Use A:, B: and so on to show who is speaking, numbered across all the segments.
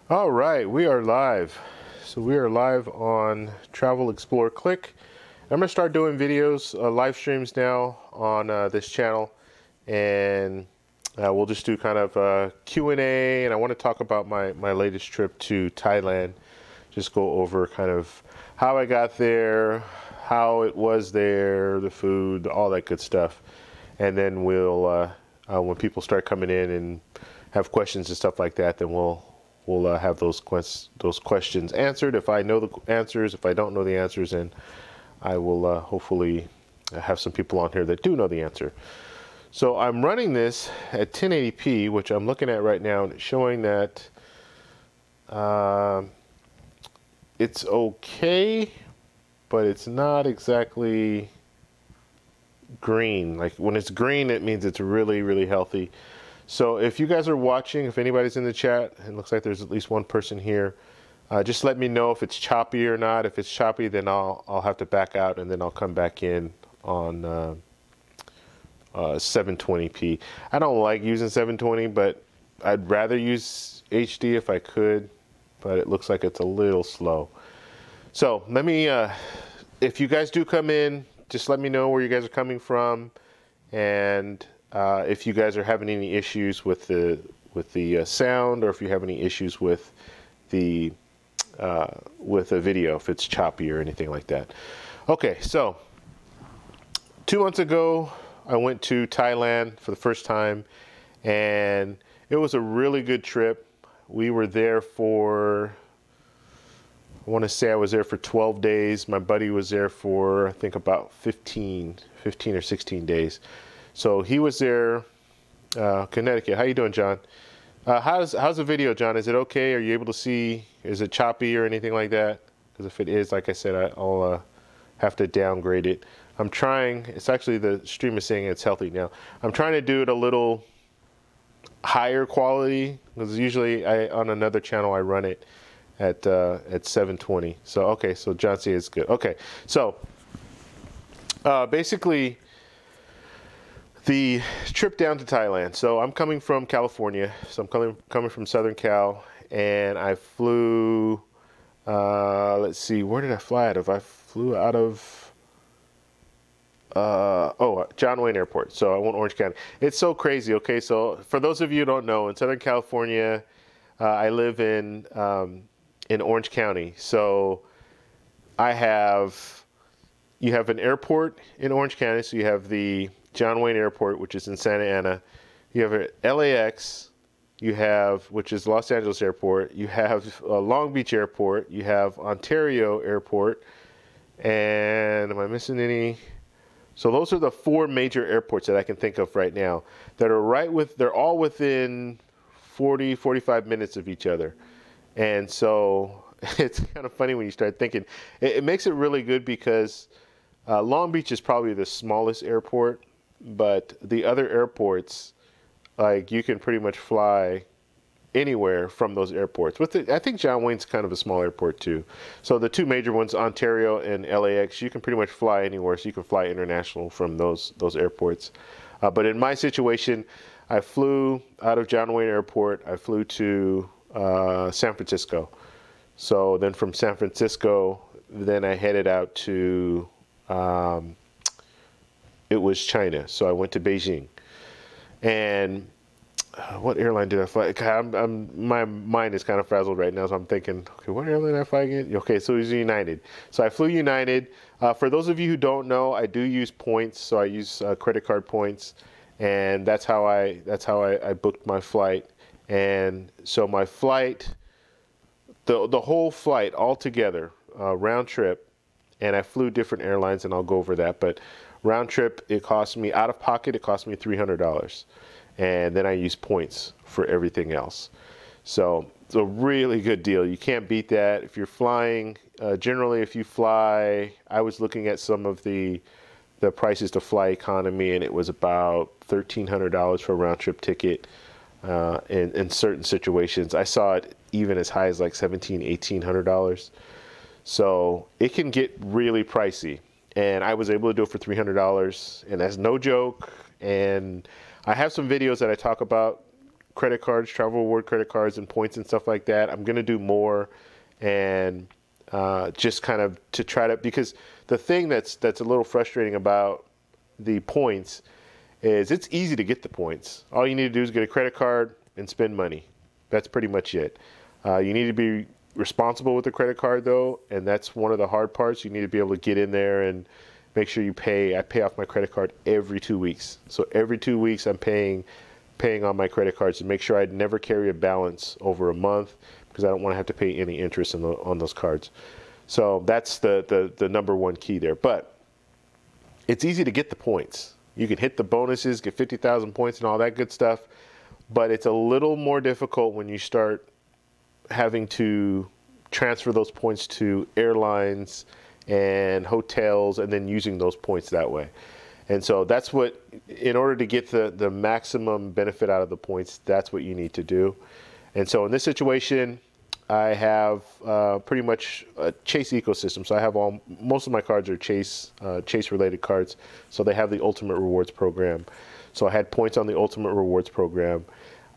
A: All right, we are live. So we are live on Travel Explore Click. I'm gonna start doing videos, live streams now on this channel, and we'll just do kind of Q&A, and I want to talk about my latest trip to Thailand. Just go over kind of how I got there, how it was there, the food, all that good stuff. And then we'll, when people start coming in and have questions and stuff like that, then we'll have those questions answered. If I know the answers, if I don't know the answers, then I will hopefully have some people on here that do know the answer. So I'm running this at 1080p, which I'm looking at right now, and it's showing that it's okay, but it's not exactly green. Like when it's green, it means it's really, really healthy. So if you guys are watching, if anybody's in the chat, it looks like there's at least one person here, just let me know if it's choppy or not. If it's choppy, then I'll have to back out, and then I'll come back in on 720p. I don't like using 720, but I'd rather use HD if I could, but it looks like it's a little slow. So let me, if you guys do come in, just let me know where you guys are coming from, and if you guys are having any issues with the sound, or if you have any issues with the video, if it's choppy or anything like that. Okay, so 2 months ago, I went to Thailand for the first time, and it was a really good trip. We were there for, I want to say I was there for 12 days. My buddy was there for, I think, about 15 or 16 days. So he was there, Connecticut. How you doing, John? How's the video, John? Is it okay? Are you able to see? Is it choppy or anything like that? Because if it is, like I said, I'll have to downgrade it. I'm trying. It's actually, the stream is saying it's healthy now. I'm trying to do it a little higher quality, because usually on another channel I run it at 720. So okay, so John says it's good. Okay, so basically, the trip down to Thailand. So I'm coming from California. So I'm coming from Southern Cal, and I flew, let's see, where did I fly out of? I flew out of, John Wayne Airport. So I went Orange County. It's so crazy. Okay, so for those of you who don't know, in Southern California, I live in Orange County. So you have an airport in Orange County. So you have the John Wayne Airport, which is in Santa Ana. You have LAX, you have, which is Los Angeles Airport. You have Long Beach Airport. You have Ontario Airport. And am I missing any? So those are the four major airports that I can think of right now that are they're all within 45 minutes of each other. And so it's kind of funny when you start thinking. It makes it really good because Long Beach is probably the smallest airport, but the other airports, like, you can pretty much fly anywhere from those airports. I think John Wayne's kind of a small airport too. So the two major ones, Ontario and LAX, you can pretty much fly anywhere. So you can fly international from those airports. But in my situation, I flew out of John Wayne Airport. I flew to San Francisco. So then from San Francisco, then I headed out to, it was China. So I went to Beijing. And what airline did I fly? My mind is kind of frazzled right now, so I'm thinking, okay, what airline did I fly again? Okay, so it was United. So I flew United. For those of you who don't know, I do use points. So I use credit card points, and that's how I booked my flight. And so my flight, the whole flight altogether, round trip, and I flew different airlines, and I'll go over that. But round trip, it cost me, out of pocket, it cost me $300. And then I use points for everything else. So it's a really good deal. You can't beat that. If you're flying, generally if you fly, I was looking at some of the prices to fly economy, and it was about $1,300 for a round trip ticket. In certain situations, I saw it even as high as like $1,700, $1,800. So it can get really pricey. And I was able to do it for $300, and that's no joke. And I have some videos that I talk about credit cards, travel reward credit cards and points and stuff like that. I'm going to do more, and just kind of to try to, because the thing that's a little frustrating about the points is it's easy to get the points. All you need to do is get a credit card and spend money. That's pretty much it. You need to be responsible with the credit card though, and that's one of the hard parts. You need to be able to get in there and make sure you pay. I pay off my credit card every 2 weeks. So every 2 weeks I'm paying on my credit cards to make sure I'd never carry a balance over a month, because I don't want to have to pay any interest on those cards. So that's the number one key there. But it's easy to get the points. You can hit the bonuses, get 50,000 points and all that good stuff. But it's a little more difficult when you start having to transfer those points to airlines and hotels, and then using those points that way. And so that's what, in order to get the maximum benefit out of the points, that's what you need to do. And so in this situation, I have pretty much a Chase ecosystem. So I have most of my cards are Chase related cards. So they have the Ultimate Rewards program. So I had points on the Ultimate Rewards program.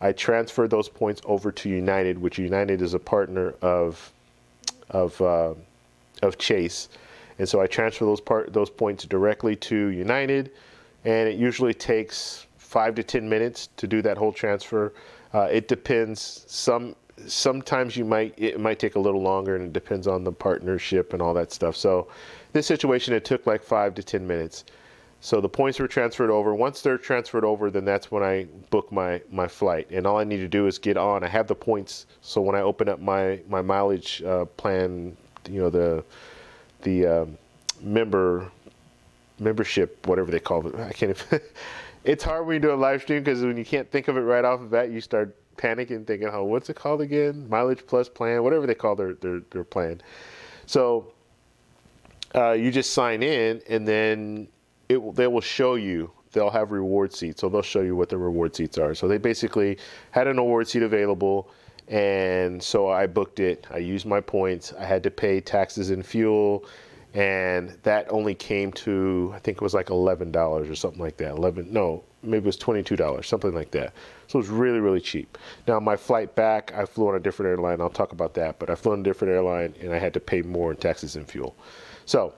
A: I transferred those points over to United, which United is a partner of Chase, and so I transfer those points directly to United, and it usually takes 5 to 10 minutes to do that whole transfer. It depends. Sometimes it might take a little longer, and it depends on the partnership and all that stuff. So this situation, it took like 5 to 10 minutes. So the points were transferred over. Once they're transferred over, then that's when I book my flight. And all I need to do is get on. I have the points, so when I open up my mileage plan, the membership, whatever they call it. I can't even. It's hard when you do a live stream, because when you can't think of it right off the bat, you start panicking, thinking, "Oh, what's it called again? Mileage Plus plan, whatever they call their plan." So you just sign in, and then they will show you. They'll have reward seats, so they'll show you what the reward seats are. So they basically had an award seat available, and so I booked it. I used my points. I had to pay taxes and fuel, and that only came to, I think it was like $11 or something like that. Maybe it was $22, something like that. So it was really, really cheap. Now my flight back, I flew on a different airline. I'll talk about that, but I flew on a different airline, and I had to pay more in taxes and fuel. So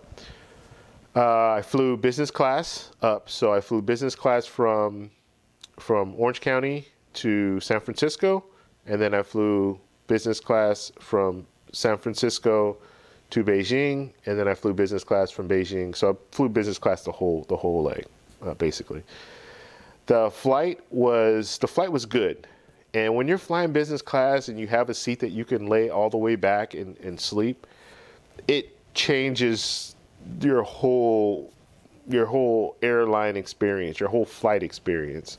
A: I flew business class up. So I flew business class from Orange County to San Francisco, and then I flew business class from San Francisco to Beijing, and then I flew business class from Beijing. So I flew business class the whole leg, basically. The flight was good, and when you're flying business class and you have a seat that you can lay all the way back and sleep, it changes your whole airline experience, your whole flight experience,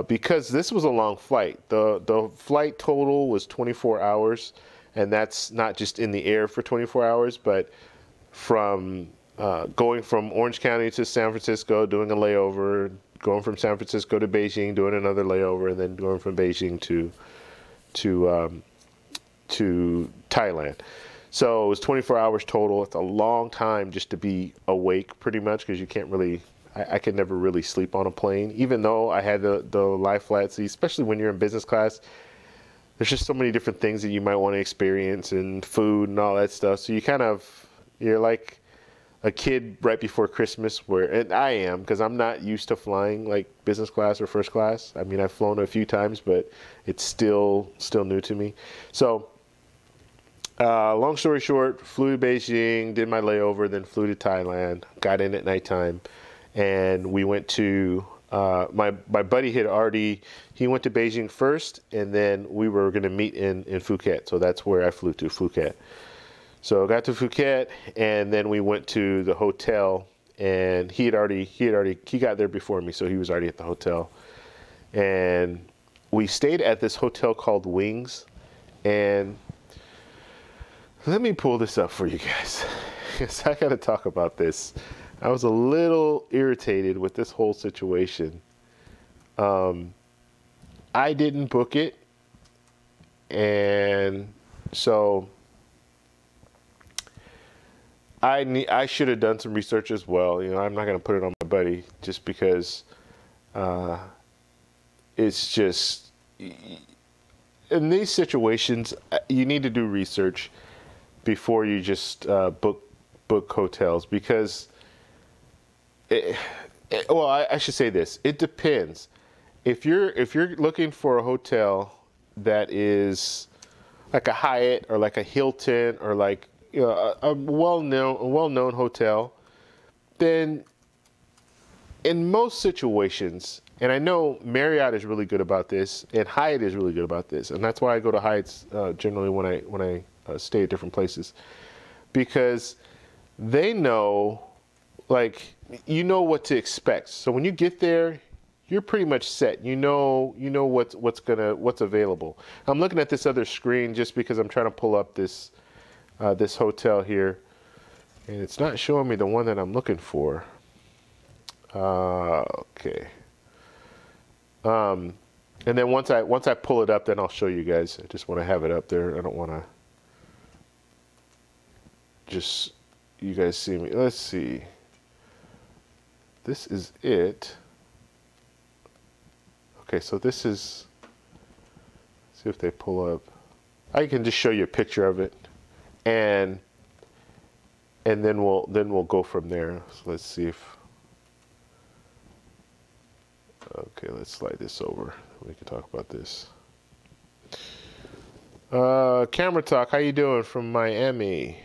A: because this was a long flight. The flight total was 24 hours, and that's not just in the air for 24 hours, but from going from Orange County to San Francisco, doing a layover, going from San Francisco to Beijing, doing another layover, and then going from Beijing to Thailand. So it was 24 hours total. It's a long time just to be awake, pretty much, because you can't really, I could never really sleep on a plane, even though I had the lie flat seat, especially when you're in business class. There's just so many different things that you might want to experience, and food and all that stuff. So you're like a kid right before Christmas, and I am, because I'm not used to flying like business class or first class. I mean, I've flown a few times, but it's still new to me. So long story short, flew to Beijing, did my layover, then flew to Thailand, got in at nighttime, and we went to, my buddy he went to Beijing first, and then we were going to meet in Phuket. So that's where I flew to, Phuket. So I got to Phuket, and then we went to the hotel, and he got there before me, so he was already at the hotel. And we stayed at this hotel called Wings, and let me pull this up for you guys, because I got to talk about this. I was a little irritated with this whole situation. I didn't book it, and so I should have done some research as well. I'm not going to put it on my buddy just because it's just, in these situations, you need to do research before you just book hotels, because well, I should say this. It depends. If you're looking for a hotel that is like a Hyatt or like a Hilton or like, you know, a well-known hotel, then in most situations, and I know Marriott is really good about this, and Hyatt is really good about this, and that's why I go to Hyatts generally when I stay at different places, because they know, like, you know what to expect. So when you get there, you're pretty much set. You know what's available. I'm looking at this other screen just because I'm trying to pull up this this hotel here, and it's not showing me the one that I'm looking for. Okay. And then once I pull it up, then I'll show you guys. I just want to have it up there. I don't want to just you guys see me. Let's see. This is it. Okay, so this is, see if they pull up. I can just show you a picture of it, and then we'll go from there. So let's see if, okay, let's slide this over. We can talk about this. Camera Talk, how you doing from Miami?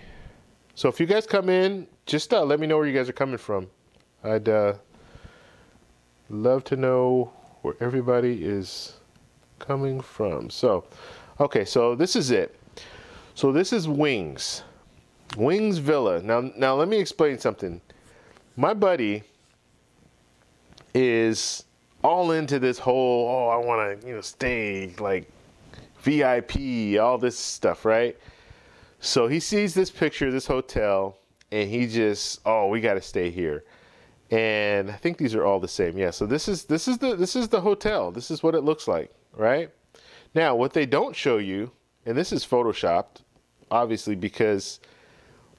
A: So if you guys come in, just let me know where you guys are coming from. I'd love to know where everybody is coming from. So, okay, so this is it. So this is Wings Villa. Now let me explain something. My buddy is all into this whole, oh, I want to, stay like VIP, all this stuff, right? So he sees this picture of this hotel, and he just, oh, we got to stay here. And I think these are all the same. Yeah, so this is the hotel. This is what it looks like, right? Now, what they don't show you, and this is photoshopped, obviously, because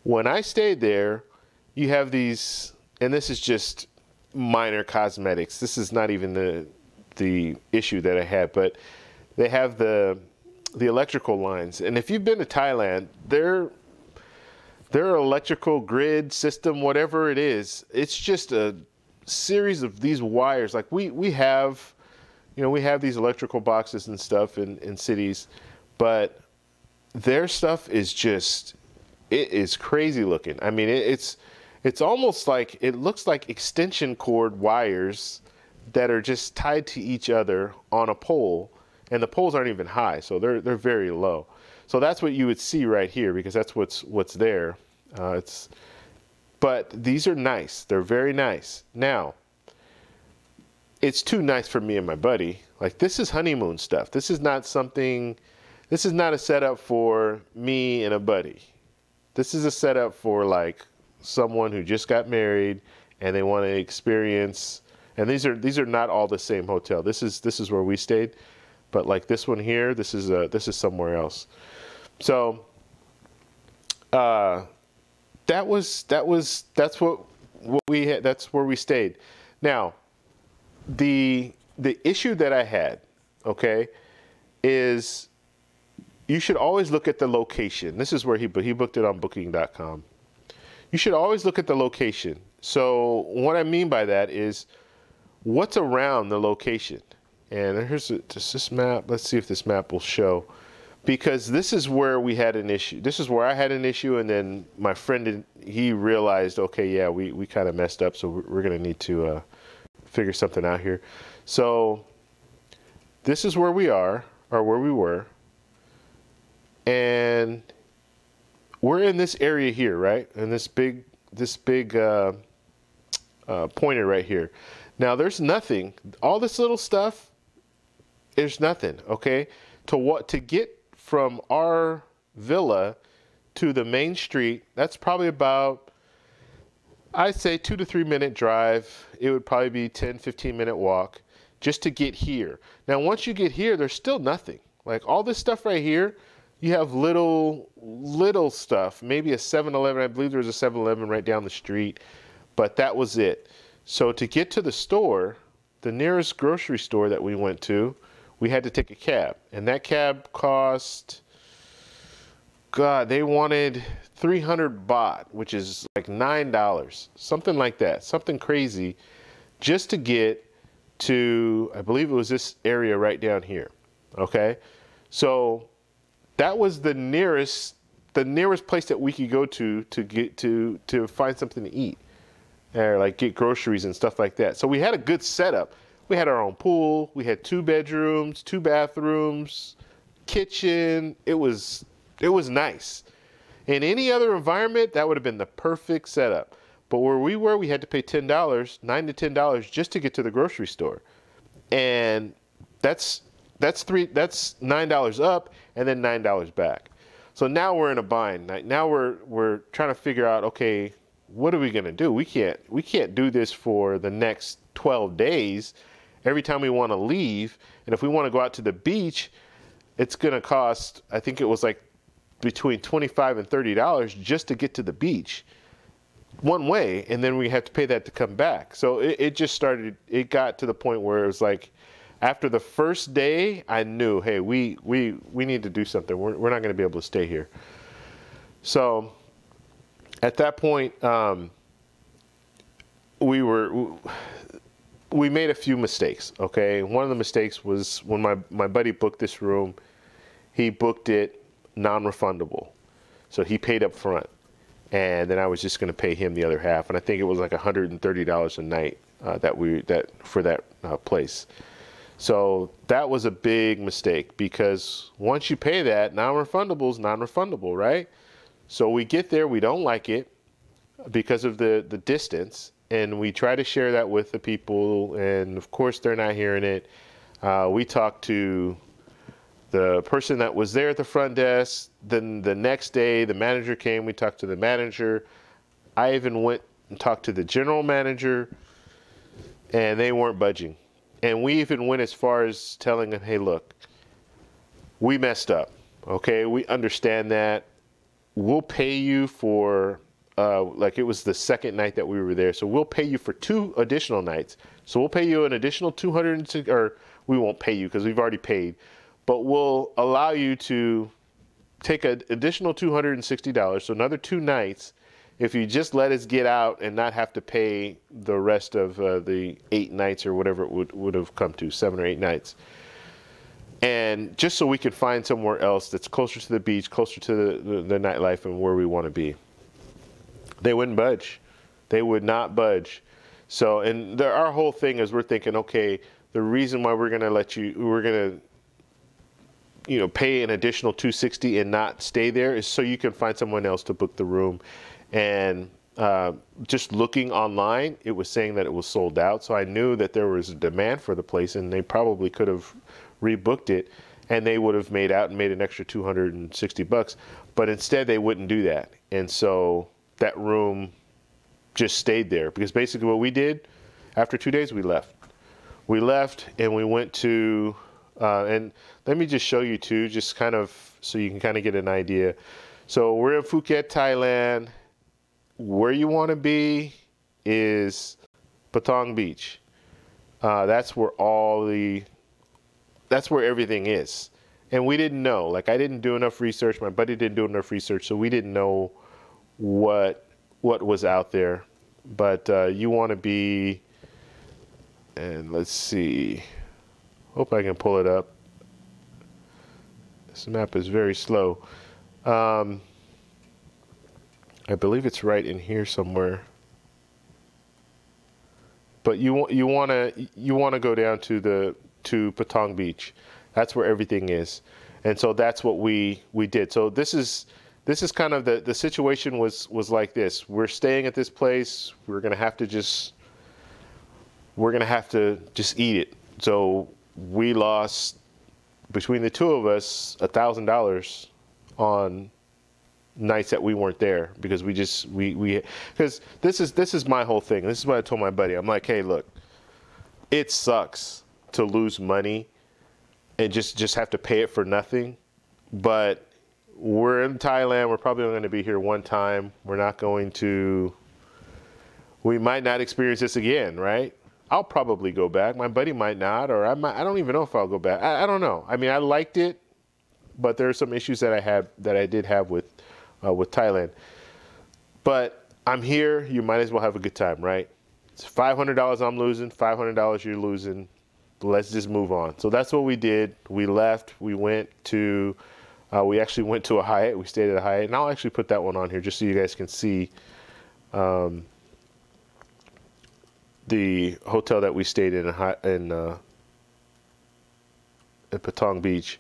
A: when I stayed there, you have these, and this is just minor cosmetics. This is not even the issue that I had, but they have the electrical lines. And if you've been to Thailand, their electrical grid system, whatever it is, it's just a series of these wires. Like we have, we have these electrical boxes and stuff in cities, but their stuff is just, it is crazy looking. I mean, it's almost like, it looks like extension cord wires that are just tied to each other on a pole, and the poles aren't even high, so they're very low. So that's what you would see right here, because that's what's there. But these are nice. They're very nice. Now, it's too nice for me and my buddy. Like, this is honeymoon stuff. This is not a setup for me and a buddy. This is a setup for like someone who just got married and they want to experience. And these are not all the same hotel. This is where we stayed. But like this one here, this is somewhere else. So that's what we had. That's where we stayed. Now, the issue that I had, okay, is you should always look at the location. This is where he booked it on Booking.com. You should always look at the location. So what I mean by that is what's around the location. And here's this map. Let's see if this map will show. Because this is where we had an issue. This is where I had an issue, and then my friend, he realized, okay, yeah, we kind of messed up, so we're going to need to figure something out here. So this is where we are, or where we were. And we're in this area here, right? And this big pointer right here. Now, there's nothing. All this little stuff, there's nothing, okay? To get from our villa to the main street, that's probably about, I'd say 2 to 3 minute drive. It would probably be 10, 15-minute walk just to get here. Now, once you get here, there's still nothing. Like all this stuff right here, you have little stuff, maybe a 7-Eleven. I believe there was a 7-Eleven right down the street, but that was it. So to get to the store, the nearest grocery store that we went to we had to take a cab, and that cab cost, God, they wanted 300 baht, which is like $9, something like that, something crazy, just to get to, I believe it was this area right down here. Okay, so that was the nearest place that we could go to get to find something to eat, or like get groceries and stuff like that. So we had a good setup. We had our own pool. We had 2 bedrooms, 2 bathrooms, kitchen. It was nice. In any other environment, that would have been the perfect setup. But where we were, we had to pay $10, $9 to $10 just to get to the grocery store. And that's $9 up and then $9 back. So now we're in a bind. Now we're trying to figure out, okay, what are we going to do? We can't do this for the next 12 days. Every time we want to leave, and if we want to go out to the beach, it's going to cost, I think it was like between $25 and $30 just to get to the beach one way, and then we have to pay that to come back. So it got to the point where it was like, after the first day, I knew, hey, we need to do something. We're not going to be able to stay here. So at that point, we made a few mistakes. Okay, one of the mistakes was when my buddy booked this room. He booked it non-refundable, so he paid up front, and then I was just going to pay him the other half. And I think it was like $130 a night for that place. So that was a big mistake, because once you pay that, non-refundable is non-refundable, right? So we get there, we don't like it because of the distance, and we try to share that with the people, and of course they're not hearing it. We talked to the person that was there at the front desk. Then the next day, the manager came. We talked to the manager. I even went and talked to the general manager, and they weren't budging. And we even went as far as telling them, hey, look, we messed up. Okay, we understand that. We'll pay you for, like it was the second night that we were there, so we'll pay you for 2 additional nights. So we'll pay you an additional 260, or we won't pay you because we've already paid, but we'll allow you to take an additional $260, so another 2 nights, if you just let us get out and not have to pay the rest of the 8 nights or whatever it would have come to, 7 or 8 nights. And just so we could find somewhere else that's closer to the beach, closer to the nightlife and where we want to be. They wouldn't budge. They would not budge. So, and our whole thing is we're thinking, okay, the reason why we're going to pay an additional $260 and not stay there is so you can find someone else to book the room. And just looking online, it was saying that it was sold out. So I knew that there was a demand for the place, and they probably could have rebooked it, and they would have made an extra $260. But instead, they wouldn't do that. And so that room just stayed there, because basically what we did, after 2 days, we left. We left, and we went to, and let me just show you too, just kind of so you can kind of get an idea. So we're in Phuket, Thailand. Where you want to be is Patong Beach. That's where everything is. And we didn't know. Like, I didn't do enough research. My buddy didn't do enough research, so we didn't know what was out there. But you want to be, and let's see. Hope I can pull it up. This map is very slow. I believe it's right in here somewhere. But you want to go down to Patong Beach. That's where everything is. And so that's what we did. So this is kind of the situation was like this. We're staying at this place. We're going to have to just eat it. So we lost, between the two of us, $1,000 on nights that we weren't there, because because this is my whole thing. This is what I told my buddy. I'm like, hey, look, it sucks to lose money and just have to pay it for nothing. But we're in Thailand. We're probably only going to be here one time. We might not experience this again, right? I'll probably go back. My buddy might not, or I don't even know if I'll go back. I don't know. I mean, I liked it, but there are some issues that I did have with Thailand. But I'm here. You might as well have a good time, right? It's $500 I'm losing, $500 you're losing. Let's just move on. So that's what we did. We left. We went to. We actually went to a Hyatt. We stayed at a Hyatt, and I'll actually put that one on here just so you guys can see the hotel that we stayed in at Patong Beach.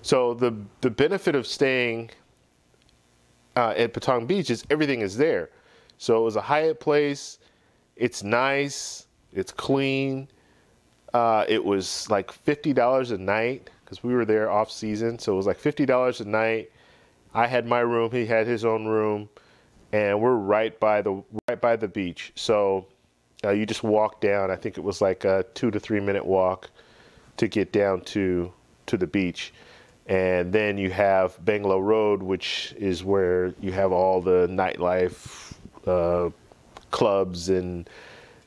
A: So the benefit of staying at Patong Beach is everything is there. So it was a Hyatt place. It's nice. It's clean. It was like $50 a night because we were there off season. So it was like $50 a night. I had my room. He had his own room, and we're right by the beach. So you just walk down. I think it was like a 2 to 3 minute walk to get down to the beach. And then you have Bangla Road, which is where you have all the nightlife, clubs and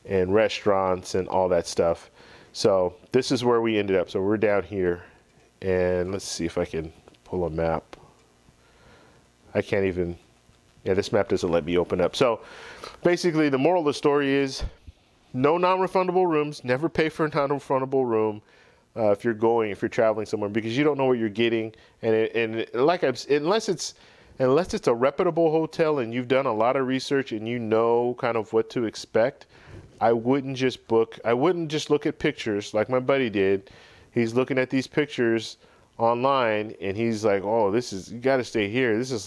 A: restaurants and all that stuff. So this is where we ended up. So we're down here, and let's see if I can pull a map. I can't even, yeah, this map doesn't let me open up. So basically the moral of the story is no non-refundable rooms. Never pay for a non-refundable room. If you're traveling somewhere, because you don't know what you're getting, unless it's a reputable hotel and you've done a lot of research and you know kind of what to expect, I wouldn't just book. I wouldn't just look at pictures like my buddy did. He's looking at these pictures online and he's like, "Oh, you got to stay here. This is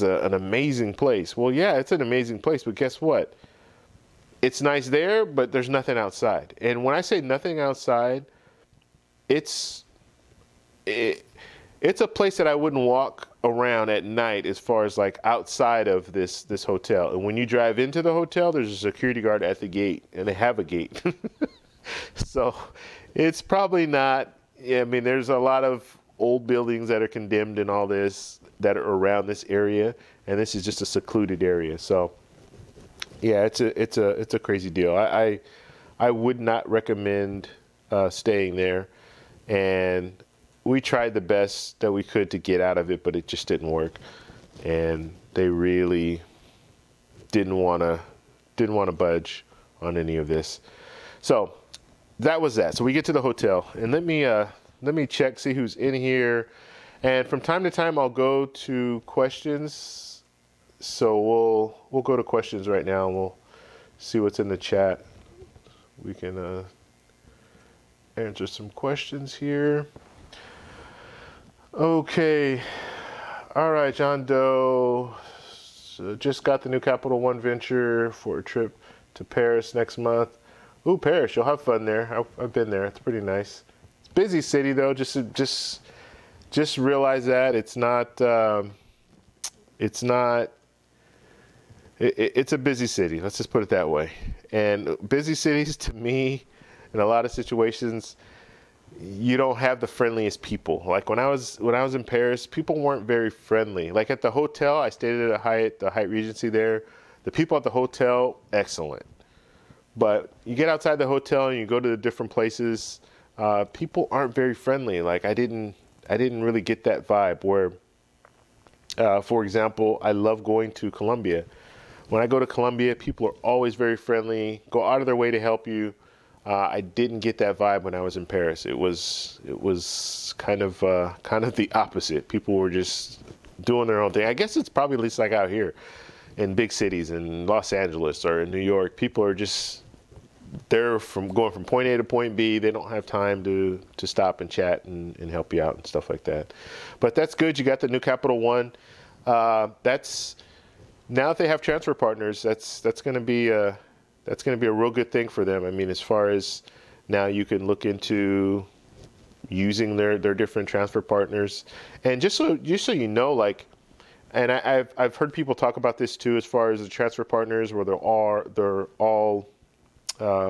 A: an amazing place." Well, yeah, it's an amazing place, but guess what? It's nice there, but there's nothing outside. And when I say nothing outside, it's a place that I wouldn't walk around at night as far as like outside of this hotel. And when you drive into the hotel, there's a security guard at the gate, and they have a gate. So it's probably not, I mean, there's a lot of old buildings that are condemned and all this that are around this area, and this is just a secluded area. So yeah, it's a crazy deal. I would not recommend staying there, and we tried the best that we could to get out of it, but it just didn't work, and they really didn't want to budge on any of this. So that was that. So we get to the hotel, and let me check, see who's in here, and from time to time I'll go to questions. So we'll go to questions right now, and we'll see what's in the chat. We can answer some questions here. Okay. All right, John Doe. So just got the new Capital One venture for a trip to Paris next month. Ooh, Paris, you'll have fun there. I've been there. It's pretty nice. It's a busy city though. Just realize that it's a busy city. Let's just put it that way. And busy cities, to me, in a lot of situations, you don't have the friendliest people. Like when I was in Paris, people weren't very friendly. Like at the hotel, I stayed at the Hyatt Regency there. The people at the hotel, excellent. But you get outside the hotel and you go to the different places, people aren't very friendly. Like I didn't really get that vibe. Where, for example, I love going to Colombia. When I go to Colombia, people are always very friendly, go out of their way to help you. I didn't get that vibe when I was in Paris. It was kind of the opposite. People were just doing their own thing. I guess it's probably at least like out here in big cities in Los Angeles or in New York. People are just going from point A to point B. They don't have time to stop and chat and help you out and stuff like that. But that's good. You got the new Capital One. Now that they have transfer partners, that's going to be a real good thing for them. I mean, as far as now you can look into using their different transfer partners, and just so you know, like, and I've heard people talk about this too, as far as the transfer partners, where they're all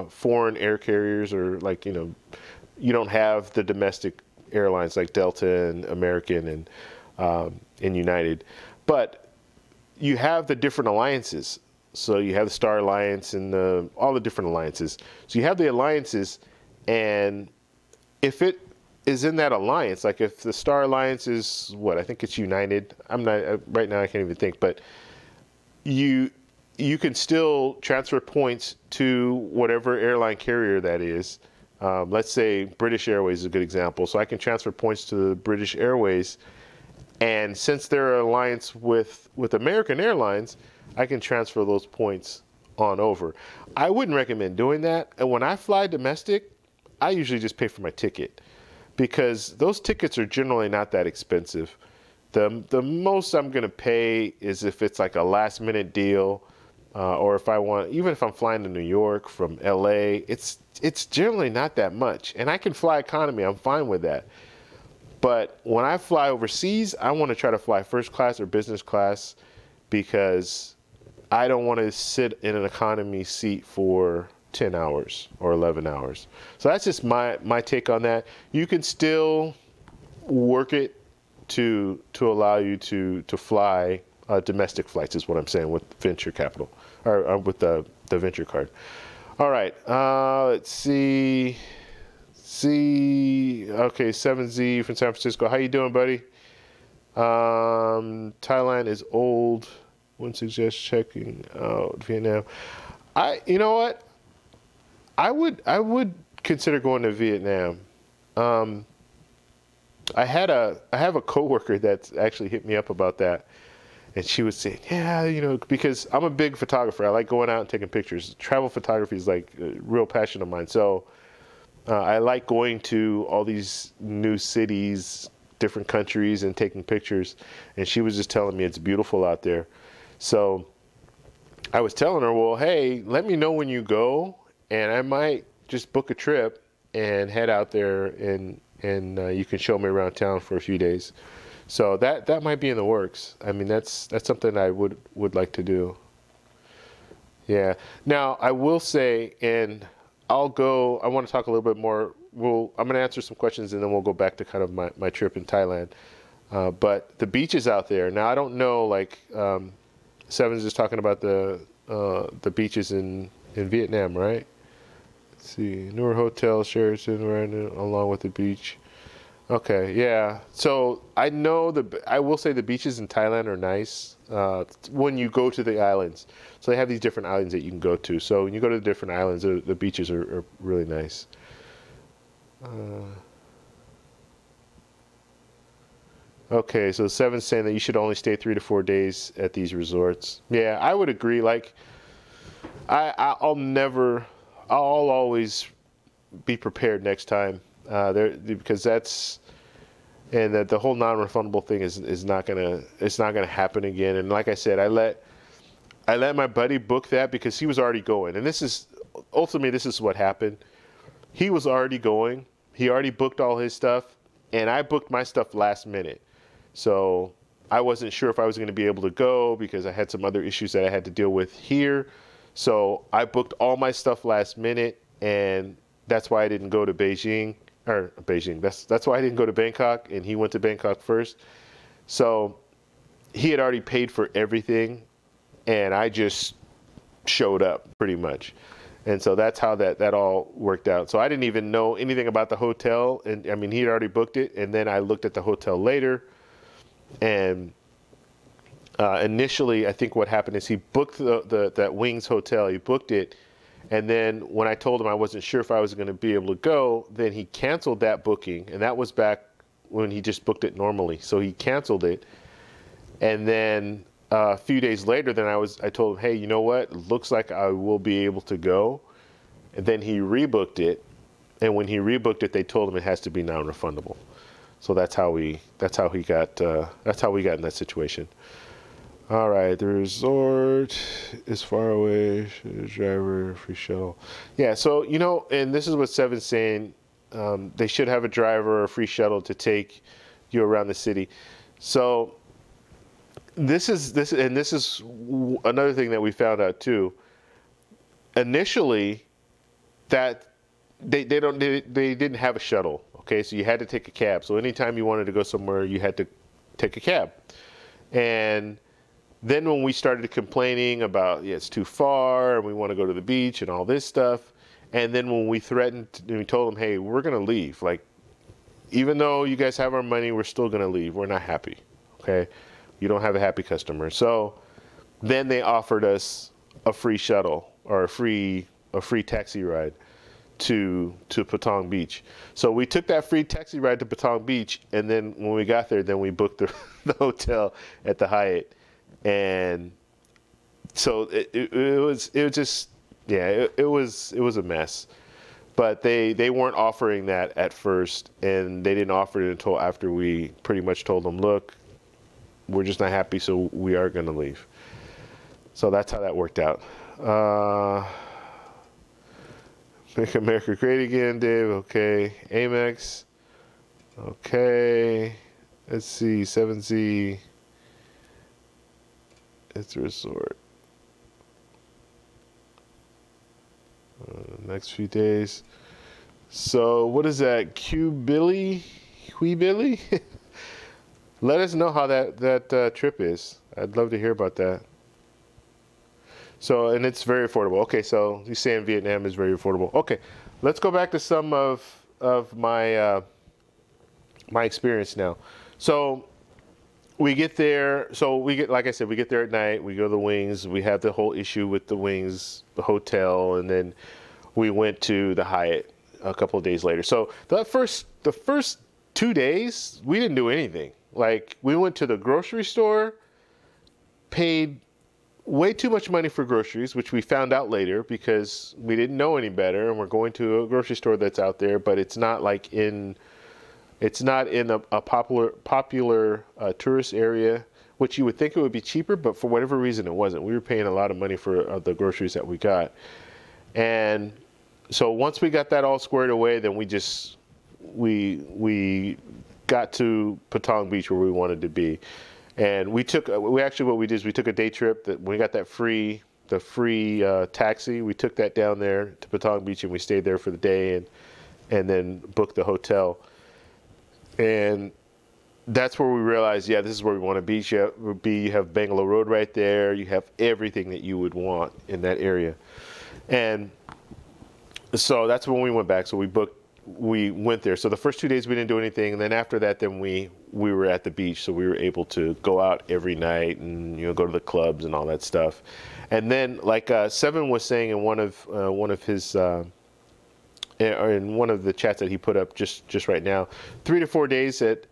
A: foreign air carriers, or like, you don't have the domestic airlines like Delta and American and United, but you have the different alliances. So you have the Star Alliance and all the different alliances. So you have the alliances, and if it is in that alliance, like if the Star Alliance is what, I think it's United. I'm not right now. I can't even think, but you can still transfer points to whatever airline carrier that is. Let's say British Airways is a good example. So I can transfer points to the British Airways, and since they're an alliance with American Airlines, I can transfer those points on over. I wouldn't recommend doing that. And when I fly domestic, I usually just pay for my ticket, because those tickets are generally not that expensive. The most I'm going to pay is if it's like a last minute deal, or if I want, even if I'm flying to New York from LA, it's generally not that much. And I can fly economy, I'm fine with that. But when I fly overseas, I want to try to fly first class or business class, because I don't want to sit in an economy seat for 10 hours or 11 hours. So that's just my take on that. You can still work it to allow you to fly domestic flights, is what I'm saying, with venture capital, or with the venture card. All right, let's see. Okay, 7Z from San Francisco. How you doing, buddy? Thailand is old. Wouldn't suggest checking out Vietnam. You know what? I would consider going to Vietnam. I have a coworker that's actually hit me up about that, and she was saying, yeah, because I'm a big photographer. I like going out and taking pictures. Travel photography is like a real passion of mine. So I like going to all these new cities, different countries, and taking pictures. And she was just telling me it's beautiful out there. So I was telling her, well, hey, let me know when you go, and I might just book a trip and head out there, and you can show me around town for a few days. So that might be in the works. I mean, that's something I would like to do. Yeah. Now I will say, and I want to talk a little bit more. I'm going to answer some questions, and then we'll go back to kind of my trip in Thailand. But the beaches out there. Now I don't know, like Seven's just talking about the beaches in Vietnam, right? Let's see, newer hotel, Sheraton, right along with the beach. Okay, yeah. So I will say the beaches in Thailand are nice when you go to the islands. So they have these different islands that you can go to. So when you go to the different islands, the beaches are really nice. Okay, so Seven's saying that you should only stay 3 to 4 days at these resorts. Yeah, I would agree. Like, I'll always be prepared next time. Because the whole non-refundable thing is not gonna happen again. And like I said, I let my buddy book that because he was already going. And this is what happened. He was already going. He already booked all his stuff, and I booked my stuff last minute. So I wasn't sure if I was going to be able to go because I had some other issues that I had to deal with here. So I booked all my stuff last minute, and that's why I didn't go to Beijing. That's why I didn't go to Bangkok, and he went to Bangkok first. So he had already paid for everything, and I just showed up pretty much. And so that's how that all worked out. So I didn't even know anything about the hotel, and I mean, he had already booked it, and then I looked at the hotel later, and initially I think what happened is he booked that Wings hotel. He booked it. And then when I told him I wasn't sure if I was going to be able to go, then he canceled that booking. And that was back when he just booked it normally. So he canceled it. And then a few days later, then I told him, hey, you know what? It looks like I will be able to go. And then he rebooked it. And when he rebooked it, they told him it has to be non-refundable. So that's how we got in that situation. All right, the resort is far away. Driver, free shuttle. Yeah, so, and this is what Seven's saying. They should have a driver or a free shuttle to take you around the city. So this is another thing that we found out too. Initially, that they didn't have a shuttle. Okay, so you had to take a cab. So anytime you wanted to go somewhere, you had to take a cab. And then when we started complaining about, yeah, it's too far and we want to go to the beach and all this stuff, and then when we threatened, and we told them, hey, we're going to leave. Like, even though you guys have our money, we're still going to leave. We're not happy. Okay. You don't have a happy customer. So then they offered us a free shuttle or a free taxi ride to Patong Beach. So we took that free taxi ride to Patong Beach, and then when we got there, then we booked the hotel at the Hyatt. And so it was just, yeah, it was a mess. But they weren't offering that at first, and they didn't offer it until after we pretty much told them, look, we're just not happy, so we are going to leave. So that's how that worked out. Make America Great Again, Dave. Okay. Amex. Okay. Let's see. 7Z. It's a resort. Next few days. So what is that? Q-Billy? Billy? Let us know how that trip is. I'd love to hear about that. So, and it's very affordable. Okay, so you say in Vietnam is very affordable. Okay, let's go back to some of my my experience now. So we get there. So we get, like I said, we get there at night. We go to the Wings. We have the whole issue with the Wings, the hotel, and then we went to the Hyatt a couple of days later. So the first 2 days, we didn't do anything. Like, we went to the grocery store, paid way too much money for groceries, which we found out later because we didn't know any better, and we're going to a grocery store that's out there, but it's not like it's not in a popular tourist area, which you would think it would be cheaper, but for whatever reason it wasn't. We were paying a lot of money for the groceries that we got. And so once we got that all squared away, then we got to Patong Beach where we wanted to be. And what we did is we took a day trip. That when we got that free taxi, we took that down there to Patong Beach, and we stayed there for the day, and then booked the hotel. And that's where we realized, yeah, this is where we want to be. You have Bangalore Road right there. You have everything that you would want in that area. And so that's when we went back. So we went there. So the first 2 days we didn't do anything, and then after that, then we were at the beach, so we were able to go out every night and go to the clubs and all that stuff. And then, like Seven was saying in one of his in one of the chats that he put up just right now, 3 to 4 days at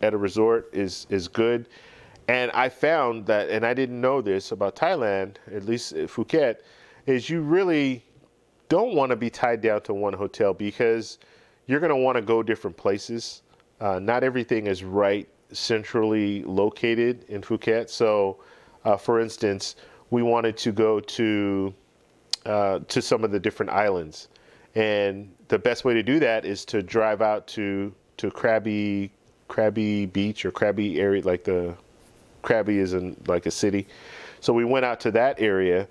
A: a resort is good. And I found that, and I didn't know this about Thailand, at least Phuket, is you really don't want to be tied down to one hotel because you're going to want to go different places. Not everything is right centrally located in Phuket. So, for instance, we wanted to go to some of the different islands, and the best way to do that is to drive out to Krabi Beach or Krabi area. Like the Krabi is in like a city, so we went out to that area.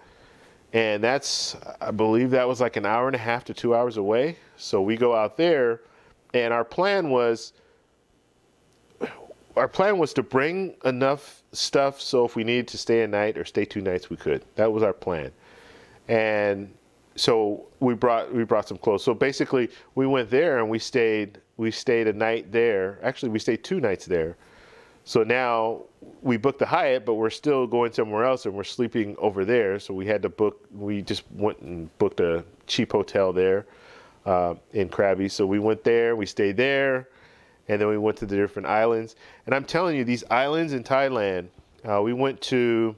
A: And I believe that was like an hour and a half to 2 hours away. So we go out there, and our plan was to bring enough stuff so if we needed to stay a night or stay 2 nights, we could. That was our plan. And so we brought some clothes. So basically, we went there and we stayed a night there. Actually, we stayed 2 nights there. So now we booked the Hyatt, but we're still going somewhere else, and we're sleeping over there. So we just went and booked a cheap hotel there in Krabi. So we went there, we stayed there, and then we went to the different islands. And I'm telling you, these islands in Thailand, we went to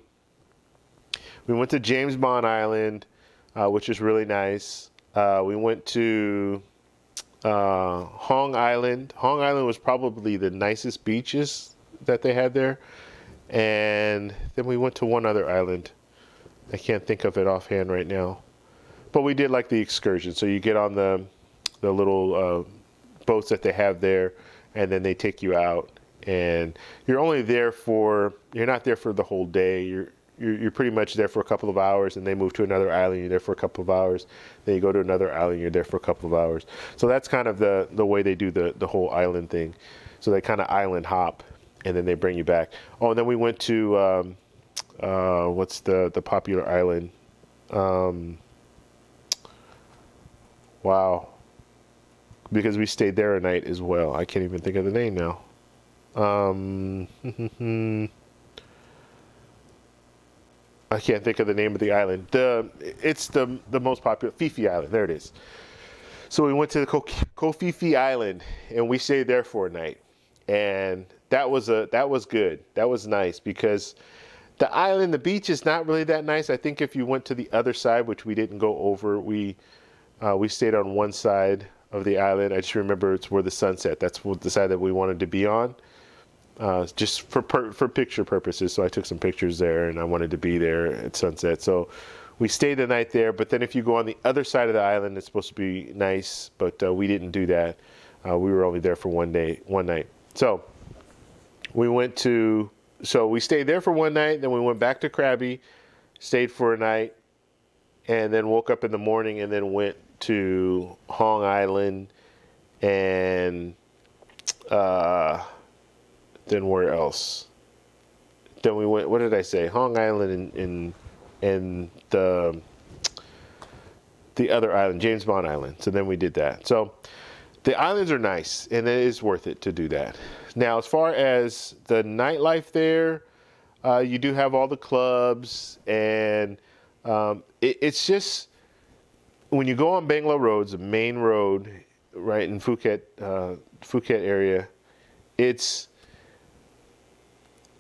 A: James Bond Island, which is really nice. We went to Hong Island. Hong Island was probably the nicest beaches that they had there. And then we went to one other island. I can't think of it offhand right now. But we did like the excursion. So you get on the little boats that they have there, and then they take you out. And you're not there for the whole day. You're pretty much there for a couple of hours, and they move to another island. You're there for a couple of hours. Then you go to another island. You're there for a couple of hours. So that's kind of the way they do the whole island thing. So they kind of island hop, and then they bring you back. Oh, and then we went to What's the popular island? Um, wow, because we stayed there a night as well. I can't even think of the name now. Um, I can't think of the name of the island. It's the most popular Fifi Island. There it is. So we went to the Kofifi Island and we stayed there for a night, and that was good. That was nice because the island, the beach is not really that nice. I think if you went to the other side, which we didn't go over, we stayed on one side of the island. I just remember it's where the sun set. That's the side that we wanted to be on. Just for picture purposes. So I took some pictures there, and I wanted to be there at sunset. So we stayed the night there. But then if you go on the other side of the island, it's supposed to be nice, but we didn't do that. We were only there for one night. So we stayed there for one night. Then we went back to Krabi, stayed for a night, and then woke up in the morning and then went to Hong Island and then where else? Then we went. What did I say? Hong Island and the other island, James Bond Island. So then we did that. So the islands are nice, and it is worth it to do that. Now, as far as the nightlife there, you do have all the clubs, and it's just when you go on Bangla Road, the main road, right in Phuket area,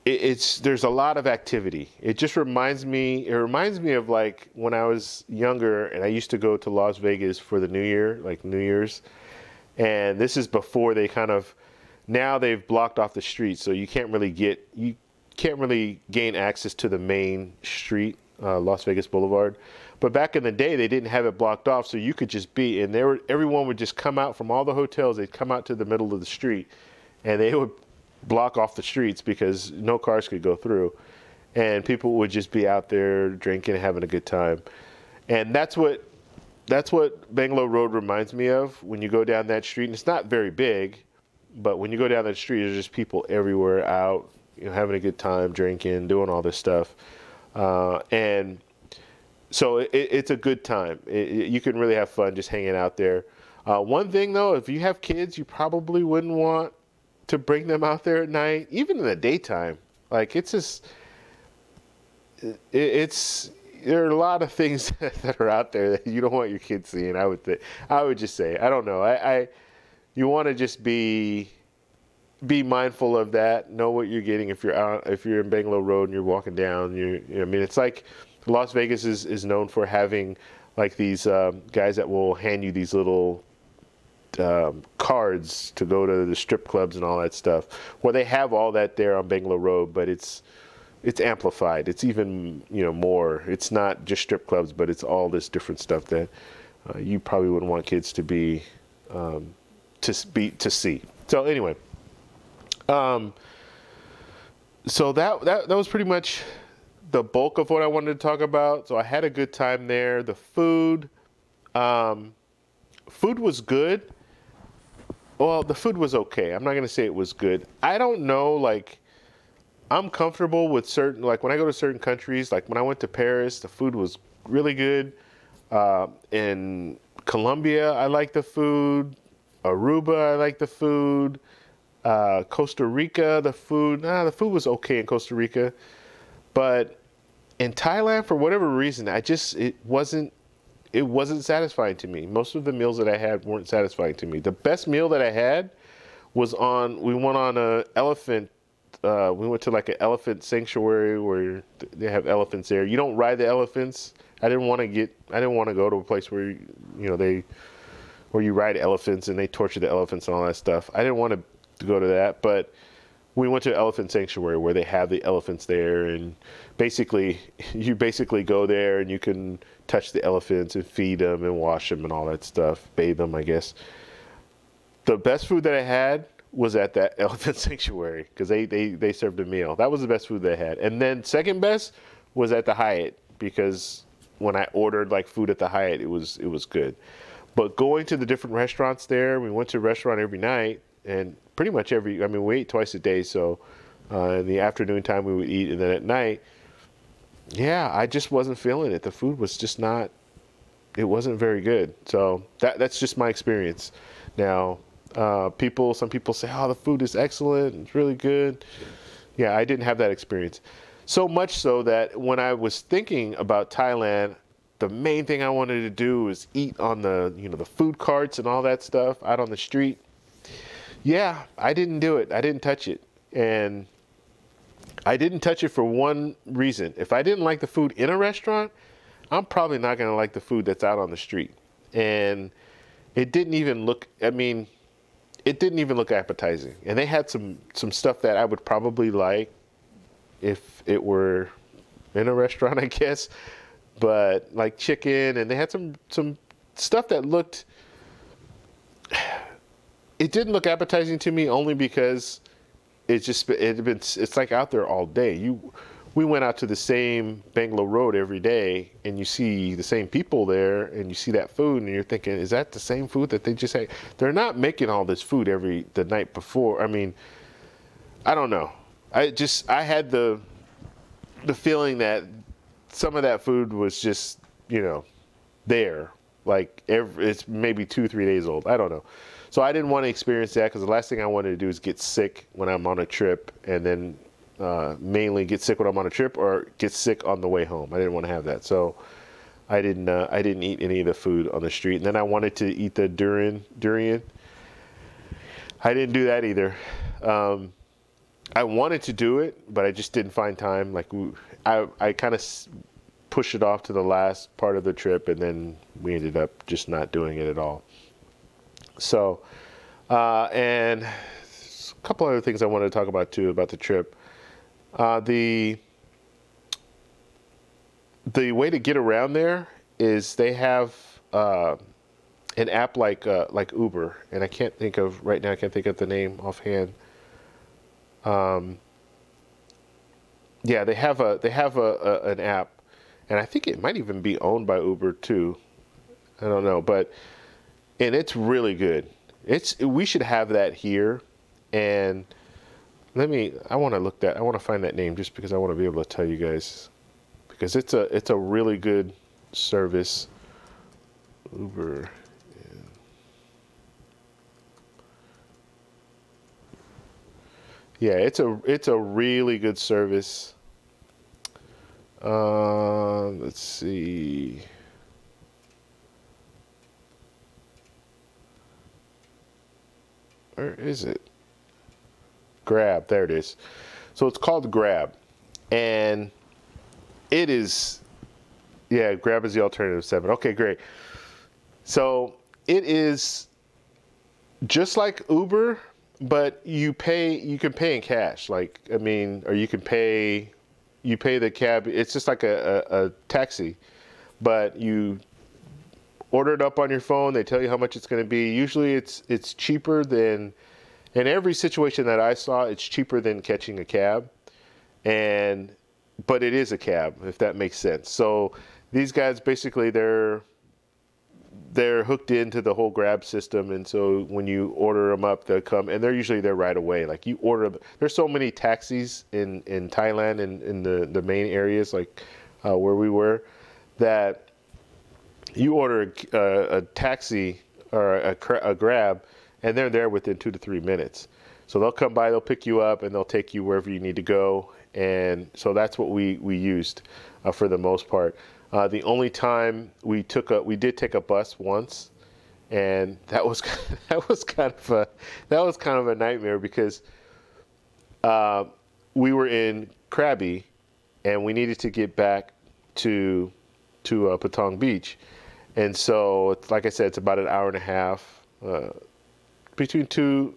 A: there's a lot of activity. It just reminds me of like when I was younger and I used to go to Las Vegas for the New Year, like New Year's. And this is before now they've blocked off the streets, so you can't really gain access to the main street, Las Vegas Boulevard. But back in the day, they didn't have it blocked off, so you could just be, and everyone would just come out from all the hotels. They'd come out to the middle of the street, and they would block off the streets because no cars could go through, and people would just be out there drinking and having a good time. And that's what Bangla Road reminds me of when you go down that street. And it's not very big, but when you go down that street, there's just people everywhere out, having a good time, drinking, doing all this stuff, and so it's a good time. You can really have fun just hanging out there. One thing though, if you have kids, you probably wouldn't want to bring them out there at night, even in the daytime. Like there are a lot of things that are out there that you don't want your kids seeing. I would just say, I don't know. You want to just be mindful of that. Know what you're getting if you're in Bangla Road and you're walking down. It's like Las Vegas is known for having like these guys that will hand you these little cards to go to the strip clubs and all that stuff. Well, they have all that there on Bangla Road, but it's amplified. It's even more. It's not just strip clubs, but it's all this different stuff that you probably wouldn't want kids to see. So anyway, so that was pretty much the bulk of what I wanted to talk about. So I had a good time there. The food was good. Well, the food was okay. I'm not going to say it was good. I don't know, like, I'm comfortable with certain, like, when I go to certain countries, like when I went to Paris, the food was really good. In Colombia, I like the food. Aruba, I like the food. Costa Rica, the food was okay in Costa Rica. But in Thailand, for whatever reason, it wasn't satisfying to me. Most of the meals that I had weren't satisfying to me. The best meal that I had was we went on an elephant. We went to like an elephant sanctuary where they have elephants there. You don't ride the elephants. I didn't want to go to a place where where you ride elephants and they torture the elephants and all that stuff. I didn't want to go to that, but we went to an elephant sanctuary where they have the elephants there, and you basically go there and you can touch the elephants and feed them and wash them and all that stuff, bathe them, I guess. The best food that I had was at that elephant sanctuary because they served a meal. That was the best food they had. And then second best was at the Hyatt, because when I ordered like food at the Hyatt, it was good. But going to the different restaurants there, we went to a restaurant every night, and pretty much we ate twice a day. So in the afternoon time we would eat, and then at night yeah, I just wasn't feeling it. The food was just not. It wasn't very good. So that's just my experience. Now, some people say, "Oh, the food is excellent. It's really good." Yeah, I didn't have that experience. So much so that when I was thinking about Thailand, the main thing I wanted to do was eat on the food carts and all that stuff out on the street. Yeah, I didn't do it. I didn't touch it. And I didn't touch it for one reason. If I didn't like the food in a restaurant, I'm probably not going to like the food that's out on the street. And it didn't even look, I mean, it didn't even look appetizing. And they had some stuff that I would probably like if it were in a restaurant, I guess. But like chicken, and they had some stuff that looked, it didn't look appetizing to me only because it's like out there all day. We went out to the same Bangla Road every day, and you see the same people there, and you see that food, and you're thinking, is that the same food that they just had? They're not making all this food the night before. I mean, I don't know. I had the feeling that some of that food was just, there. Like it's maybe 2-3 days old. I don't know. So I didn't want to experience that because the last thing I wanted to do is get sick when I'm on a trip, and then mainly get sick when I'm on a trip or get sick on the way home. I didn't want to have that. So I didn't eat any of the food on the street. And then I wanted to eat the durian. I didn't do that either. I wanted to do it, but I just didn't find time. Like I kind of pushed it off to the last part of the trip, and then we ended up just not doing it at all. So, and a couple other things I wanted to talk about too about the trip. The way to get around there is they have an app like Uber, and I can't think of the name offhand. Yeah, they have an app, and I think it might even be owned by Uber too. I don't know, and it's really good. We should have that here, and I want to find that name just because I want to be able to tell you guys, because it's a really good service. Uber. Yeah, it's a really good service. Let's see. Where is it? Grab. There it is. So it's called Grab, and it is. Yeah, Grab is the alternative 7. Okay, great. So it is just like Uber, but you can pay in cash. Like, I mean, or you pay the cab. It's just like a taxi, but you order it up on your phone. They tell you how much it's going to be. Usually it's cheaper than, in every situation that I saw, it's cheaper than catching a cab. But it is a cab, if that makes sense. So these guys basically they're hooked into the whole Grab system, and so when you order them up, they'll come, and they're usually there right away. Like you order, there's so many taxis in Thailand and in the main areas like where we were, that you order a taxi or a Grab, and they're there within 2 to 3 minutes. So they'll come by, they'll pick you up, and they'll take you wherever you need to go. And so that's what we used for the most part. The only time we did take a bus once, and that was kind of a nightmare because we were in Krabi, and we needed to get back to Patong Beach. And so, like I said, it's about an hour and a half between two.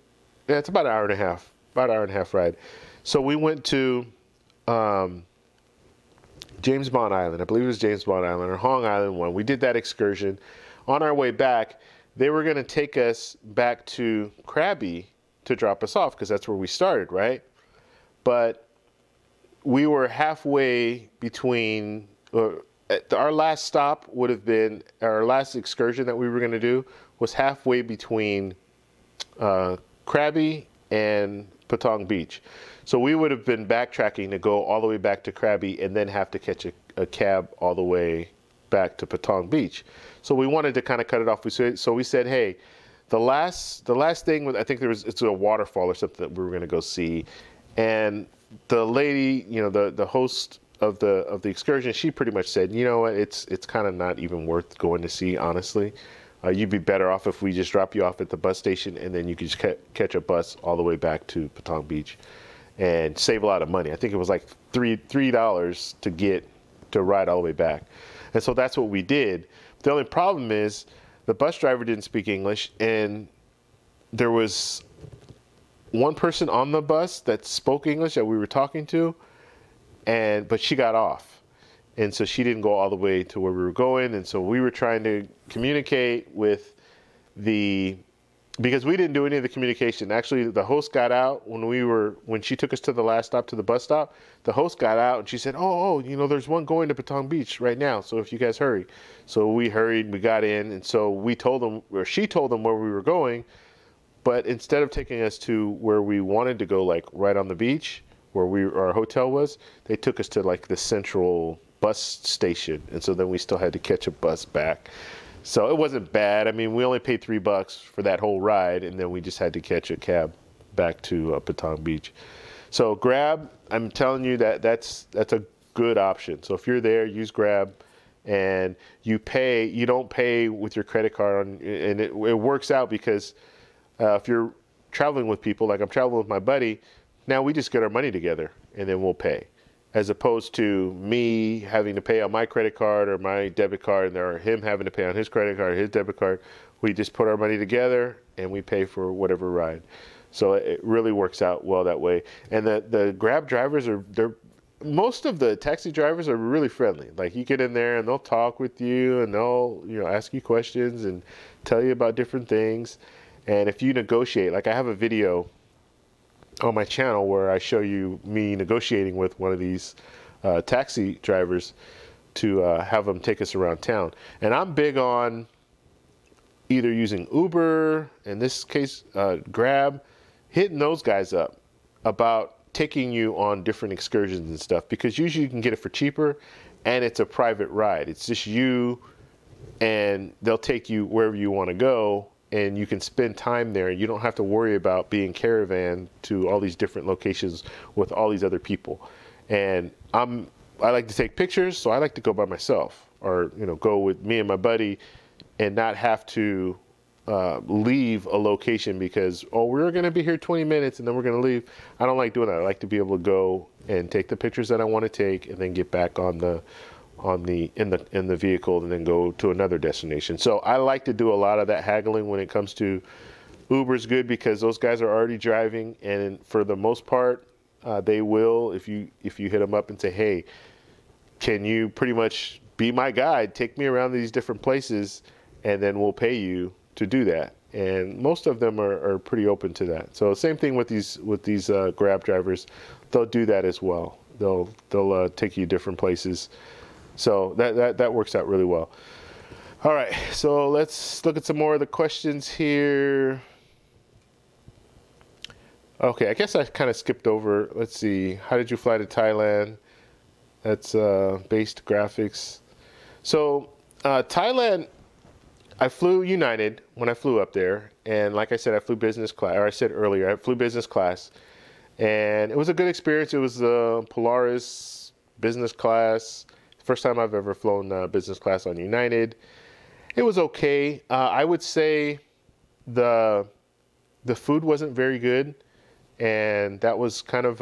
A: Yeah, it's about an hour and a half ride. So we went to James Bond Island. I believe it was James Bond Island or Hong Island one. We did that excursion. On our way back, they were going to take us back to Krabi to drop us off because that's where we started, right? But we were halfway between. Our last stop would have been, our last excursion that we were going to do was halfway between Krabi and Patong Beach. So we would have been backtracking to go all the way back to Krabi and then have to catch a cab all the way back to Patong Beach. So we wanted to kind of cut it off. So we said, hey, the last thing was, I think it's a waterfall or something that we were going to go see, and the lady, the host of the excursion, she pretty much said, you know what, it's kind of not even worth going to see, honestly. You'd be better off if we just drop you off at the bus station, and then you could just catch a bus all the way back to Patong Beach and save a lot of money. I think it was like $3 to ride all the way back. And so that's what we did. The only problem is the bus driver didn't speak English, and there was one person on the bus that spoke English that we were talking to, but she got off. And so she didn't go all the way to where we were going. And so we were trying to communicate with because we didn't do any of the communication. Actually, the host got out when she took us to the last stop, to the bus stop. The host got out and she said, oh, there's one going to Patong Beach right now. So if you guys hurry. So we hurried, we got in. And so she told them where we were going. But instead of taking us to where we wanted to go, like right on the beach, where our hotel was, they took us to like the central bus station. And so then we still had to catch a bus back. So it wasn't bad. I mean, we only paid $3 for that whole ride, and then we just had to catch a cab back to Patong Beach. So Grab, I'm telling you that's a good option. So if you're there, use Grab, and you don't pay with your credit card, and it works out because if you're traveling with people, like I'm traveling with my buddy, now we just get our money together and then we'll pay. As opposed to me having to pay on my credit card or my debit card, or him having to pay on his credit card or his debit card. We just put our money together and we pay for whatever ride. So it really works out well that way. And the Grab drivers most of the taxi drivers are really friendly. Like you get in there and they'll talk with you and they'll ask you questions and tell you about different things. And if you negotiate, like I have a video on my channel where I show you me negotiating with one of these taxi drivers to have them take us around town. And I'm big on either using Uber, in this case Grab, hitting those guys up about taking you on different excursions and stuff, because usually you can get it for cheaper and it's a private ride. It's just you, and they'll take you wherever you want to go. And you can spend time there. You don't have to worry about being caravan to all these different locations with all these other people. And I like to take pictures, so I like to go by myself, or go with me and my buddy, and not have to leave a location because we're going to be here 20 minutes and then we're going to leave. I don't like doing that. I like to be able to go and take the pictures that I want to take, and then get back in the vehicle and then go to another destination. So I like to do a lot of that haggling when it comes to Uber's good, because those guys are already driving, and for the most part they will, if you hit them up and say, hey, can you pretty much be my guide, take me around these different places, and then we'll pay you to do that. And most of them are pretty open to that. So same thing with these Grab drivers, they'll do that as well. They'll take you different places. So that works out really well. All right, so let's look at some more of the questions here. Okay, I guess I kind of skipped over. Let's see. How did you fly to Thailand? That's based graphics. So Thailand, I flew United when I flew up there. And like I said, I flew business class. Or I said earlier, I flew business class. And it was a good experience. It was Polaris business class. First time I've ever flown business class on United. It was okay. I would say the food wasn't very good, and that was kind of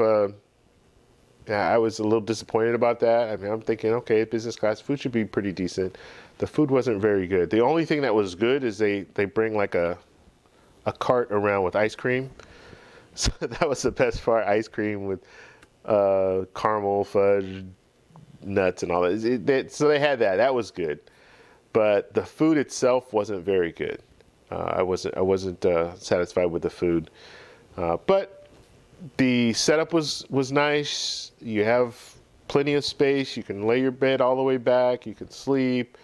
A: I was a little disappointed about that. I mean, I'm thinking, okay, business class food should be pretty decent. The food wasn't very good. The only thing that was good is they bring like a cart around with ice cream. So that was the best part, ice cream with caramel fudge, nuts and all that. So they had that. That was good, but the food itself wasn't very good. I wasn't satisfied with the food, but the setup was nice. You have plenty of space. You can lay your bed all the way back. You can sleep.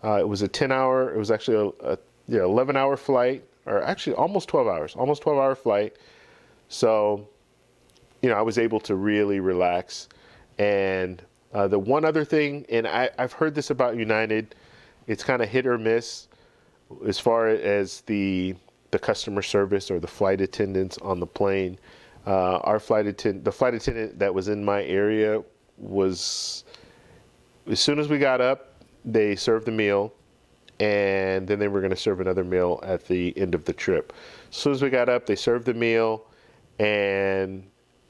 A: It was a 10-hour. It was actually a 11-hour flight, or actually almost 12 hours. Almost 12-hour flight. So I was able to really relax. And the one other thing, and I've heard this about United, it's kind of hit or miss as far as the customer service or the flight attendants on the plane. The flight attendant that was in my area was, as soon as we got up, they served the meal, and then they were going to serve another meal at the end of the trip. As soon as we got up, they served the meal, and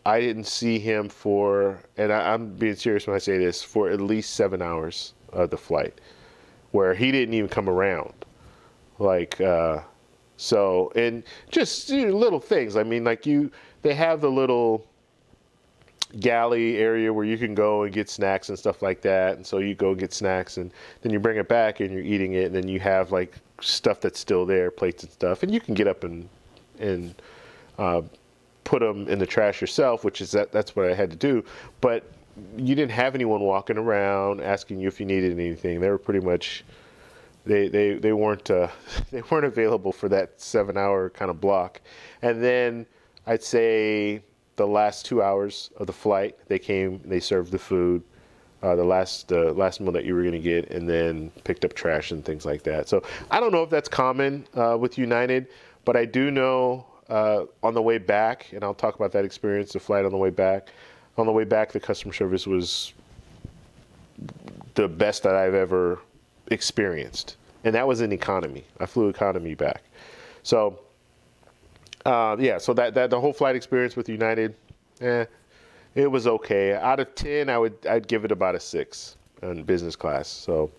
A: I didn't see him for, and I'm being serious when I say this, for at least 7 hours of the flight, where he didn't even come around. Like, so, and just little things. I mean, like they have the little galley area where you can go and get snacks and stuff like that. And so you go get snacks, and then you bring it back and you're eating it. And then you have like stuff that's still there, plates and stuff. And you can get up and put them in the trash yourself, which is that's what I had to do. But you didn't have anyone walking around asking you if you needed anything. They were pretty much, they weren't they weren't available for that 7 hour kind of block. And then I'd say the last 2 hours of the flight, they came, they served the food, the last meal that you were going to get, and then picked up trash and things like that. So I don't know if that's common with United, but I do know on the way back, and I'll talk about that experience, the flight on the way back. On the way back, the customer service was the best that I've ever experienced, and that was in economy. I flew economy back. So yeah, so that the whole flight experience with United, it was okay. Out of 10, I'd give it about a 6 in business class. So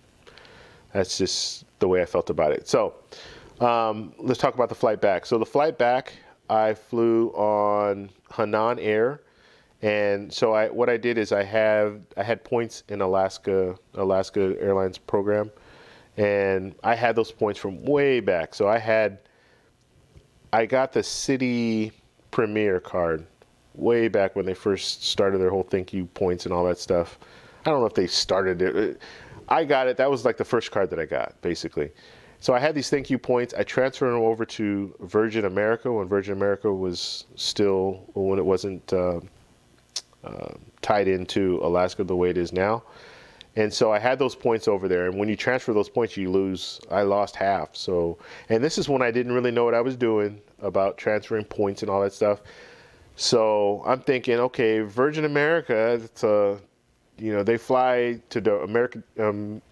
A: that's just the way I felt about it. So let's talk about the flight back. So the flight back, I flew on Hainan Air. And so what I did is I had points in Alaska Airlines program, and I had those points from way back. So I got the City Premier card way back when they first started their whole thank you points and all that stuff. I don't know if they started it. I got it. That was like the first card that I got, basically. So I had these thank you points. I transferred them over to Virgin America when Virgin America was still, when it wasn't tied into Alaska the way it is now. And so I had those points over there. And when you transfer those points, you lose. I lost half. So, and this is when I didn't really know what I was doing about transferring points and all that stuff. So I'm thinking, okay, Virgin America, it's they fly to the American,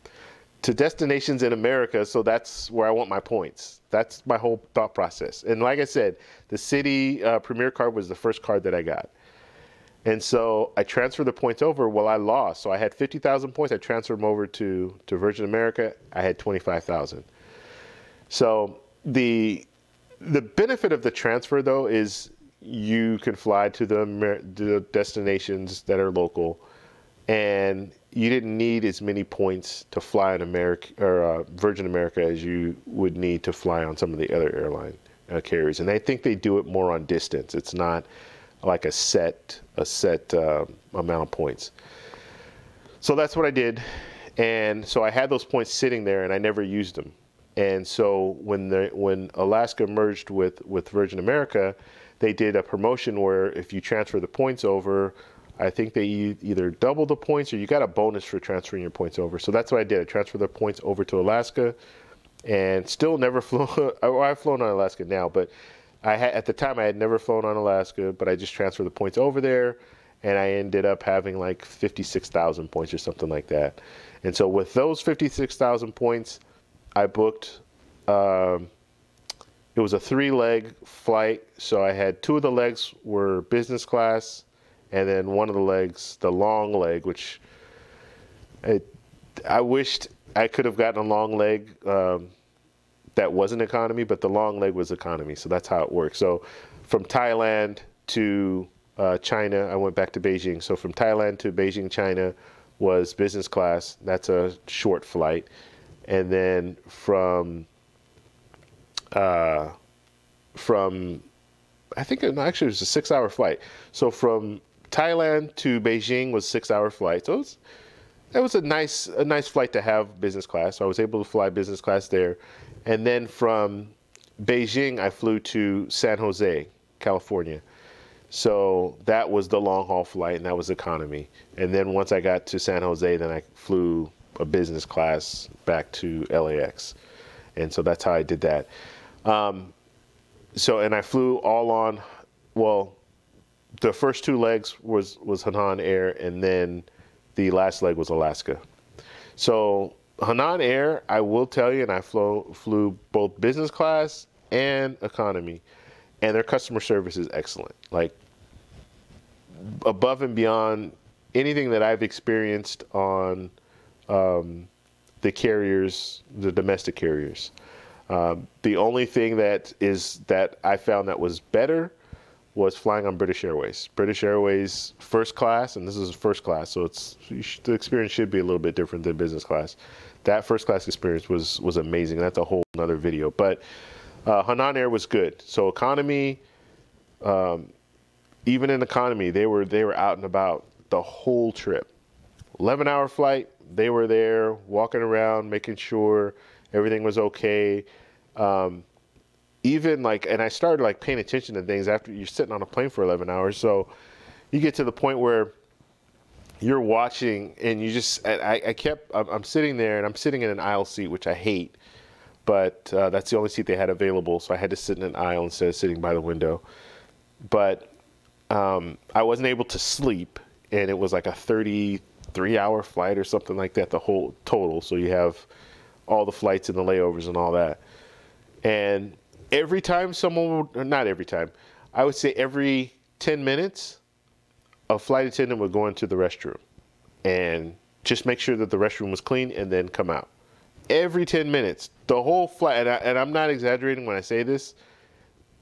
A: to destinations in America. So that's where I want my points. That's my whole thought process. And like I said, the City Premier card was the first card that I got. And so I transferred the points over. Well, I lost. So I had 50,000 points. I transferred them over to Virgin America. I had 25,000. So the benefit of the transfer, though, is you can fly to the destinations that are local, and you didn't need as many points to fly on Virgin America as you would need to fly on some of the other airline carriers. And I think they do it more on distance. It's not like a set amount of points. So that's what I did. And so I had those points sitting there and I never used them. And so when Alaska merged with Virgin America, they did a promotion where if you transfer the points over, I think they either double the points or you got a bonus for transferring your points over. So that's what I did. I transferred the points over to Alaska and still never flew. I've flown on Alaska now, but at the time I had never flown on Alaska, but I just transferred the points over there, and I ended up having like 56,000 points or something like that. And so with those 56,000 points, I booked, it was a 3-leg flight. So I had 2 of the legs were business class, and then one of the legs, the long leg, which I wished I could have gotten a long leg that wasn't economy, but the long leg was economy. So that's how it works. So from Thailand to China, I went back to Beijing. So from Thailand to Beijing, China was business class. That's a short flight. And then from I think actually it was a 6-hour flight. So from Thailand to Beijing was a 6-hour flight. So that was a nice flight to have business class. So I was able to fly business class there. And then from Beijing, I flew to San Jose, California. So that was the long haul flight, and that was economy. And then once I got to San Jose, then I flew a business class back to LAX. And so that's how I did that. And I flew all on, well, the first two legs was Hainan Air, and then the last leg was Alaska. So Hainan Air, I will tell you, and I flew both business class and economy, and their customer service is excellent. Like, above and beyond anything that I've experienced on the carriers, the domestic carriers. The only thing that I found that was better was flying on British Airways. British Airways first class, and this is first class, so the experience should be a little bit different than business class. That first class experience was amazing. That's a whole another video. But Hainan Air was good. So economy, even in economy, they were out and about the whole trip. 11-hour flight, they were there walking around, making sure everything was okay. Even like, and I started like paying attention to things after you're sitting on a plane for 11 hours. So you get to the point where you're watching and you just, I'm sitting there and I'm sitting in an aisle seat, which I hate, but that's the only seat they had available. So I had to sit in an aisle instead of sitting by the window. But I wasn't able to sleep, and it was like a 33-hour flight or something like that, the whole total. So you have all the flights and the layovers and all that. And every time someone would, not every time, I would say every 10 minutes, a flight attendant would go into the restroom and just make sure that the restroom was clean and then come out. Every 10 minutes, the whole flight, and I'm not exaggerating when I say this,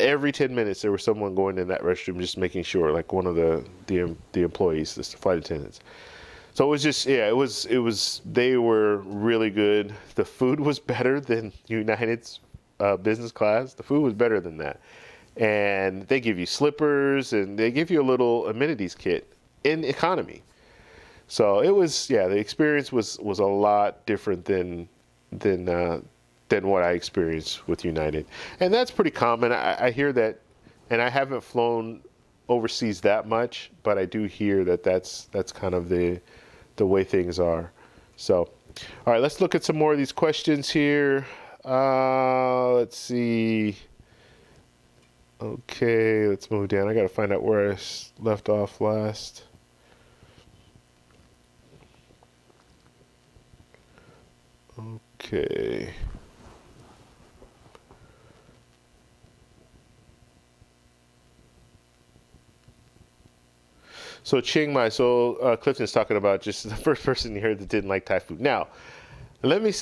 A: every 10 minutes there was someone going in that restroom just making sure, like one of the employees, the flight attendants. So it was just, yeah, it was, they were really good. The food was better than United's business class. The food was better than that. And they give you slippers and they give you a little amenities kit in economy. So it was, yeah, the experience was a lot different than what I experienced with United. And that's pretty common. I hear that, and I haven't flown overseas that much, but I do hear that that's kind of the way things are. So, all right, let's look at some more of these questions here. Let's see. Okay, let's move down. I got to find out where I left off last. Okay. So Chiang Mai, Clifton's talking about just the first person here that didn't like Thai food. Now, let me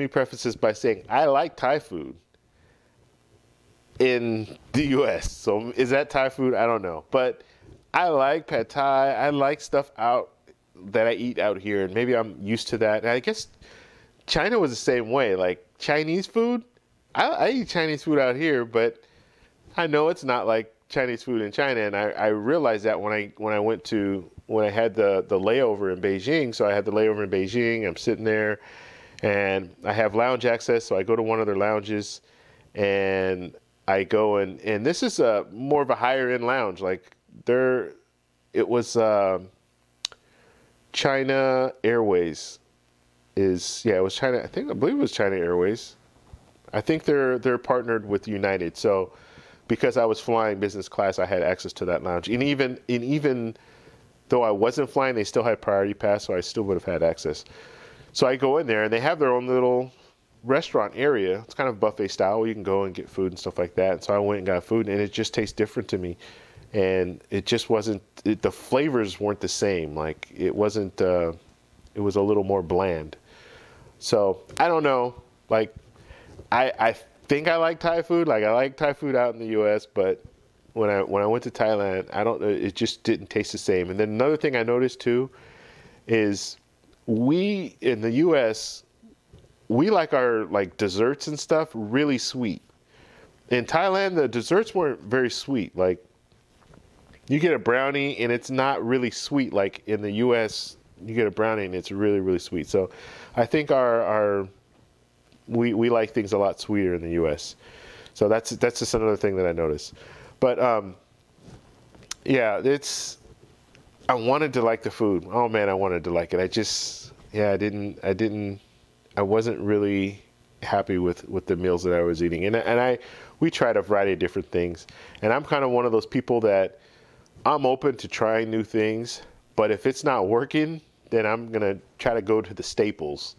A: preface this by saying I like Thai food in the U.S. So is that Thai food? I don't know. But I like pad Thai. I like stuff out that I eat out here, and maybe I'm used to that. And I guess China was the same way. Like Chinese food, I eat Chinese food out here, but I know it's not like Chinese food in China, and I realized that when I had the layover in Beijing. So I had the layover in Beijing. I'm sitting there, and I have lounge access. So I go to one of their lounges, and I go and this is a more of a higher end lounge. Like it was China Airways. It was China. I believe it was China Airways. I think they're partnered with United. So because I was flying business class, I had access to that lounge. And even though I wasn't flying, they still had priority pass, so I still would have had access. So I go in there, and they have their own little restaurant area. It's kind of buffet style where you can go and get food and stuff like that. And so I went and got food, and it just tastes different to me. And it just wasn't, the flavors weren't the same. Like it wasn't, it was a little more bland. So I don't know. Like I think I like Thai food. Like I like Thai food out in the U.S., but when I went to Thailand, it just didn't taste the same. And then another thing I noticed too is we in the U.S., we like our like desserts and stuff really sweet. In Thailand, the desserts weren't very sweet. Like you get a brownie and it's not really sweet. Like in the U.S., you get a brownie and it's really, really sweet. So I think we like things a lot sweeter in the U.S. So that's just another thing that I noticed. But Yeah, I wanted to like the food. Oh man, I wanted to like it. I wasn't really happy with the meals that I was eating. We tried a variety of different things. And I'm kind of one of those people that I'm open to trying new things, but if it's not working, then I'm going to try to go to the staples.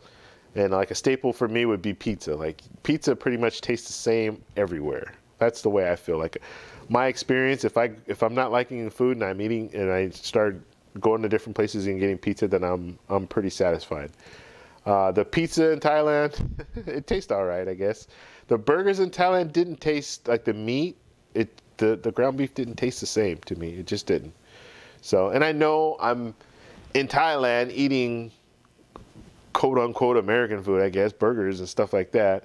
A: And like a staple for me would be pizza. Like pizza pretty much tastes the same everywhere. That's the way I feel. Like my experience, if I'm not liking the food and I'm eating and I start going to different places and getting pizza, then I'm pretty satisfied. The pizza in Thailand, it tastes all right, I guess. The burgers in Thailand didn't taste like the meat. The ground beef didn't taste the same to me. It just didn't. So, and I know I'm in Thailand eating quote unquote American food, I guess, burgers and stuff like that.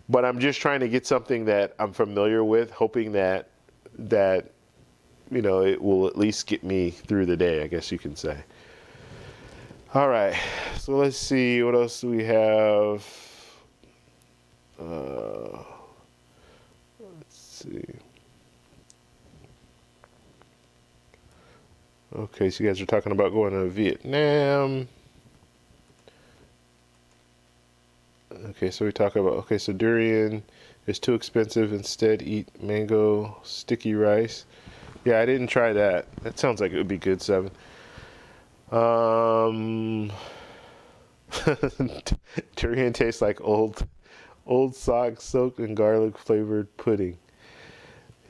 A: But I'm just trying to get something that I'm familiar with, hoping that it will at least get me through the day, I guess you can say. All right, so let's see, what else do we have? Let's see. Okay, so you guys are talking about going to Vietnam. Okay, so so durian is too expensive. Instead, eat mango sticky rice. Yeah, I didn't try that. That sounds like it would be good, Seven. Durian tastes like old socks soaked in garlic flavored pudding.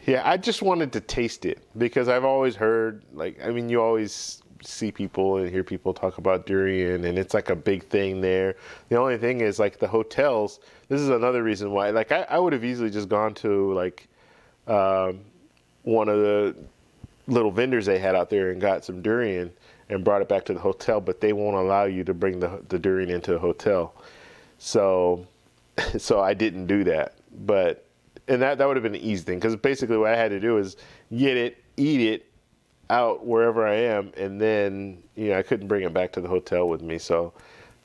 A: Yeah, I just wanted to taste it because I've always heard, you always see people and hear people talk about durian, and it's like a big thing there. The only thing is, like, the hotels, this is another reason why, like, I would have easily just gone to, like, one of the little vendors they had out there and got some durian and brought it back to the hotel, but they won't allow you to bring the durian into the hotel. So I didn't do that. And that would have been an easy thing, because basically what I had to do is get it, eat it out wherever I am, and then I couldn't bring it back to the hotel with me. So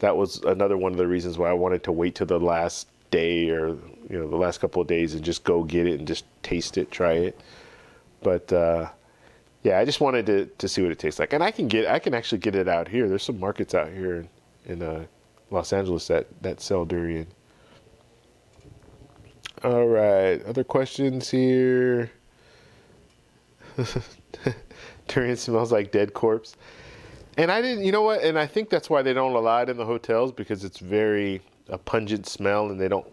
A: that was another one of the reasons why I wanted to wait till the last day or the last couple of days and just go get it and just taste it, try it. But yeah, I just wanted to see what it tastes like, and I can actually get it out here. There's some markets out here in Los Angeles that sell durian. All right, other questions here. Durian smells like dead corpse. And I didn't, you know what? And I think that's why they don't allow it in the hotels, because it's very a pungent smell, and they don't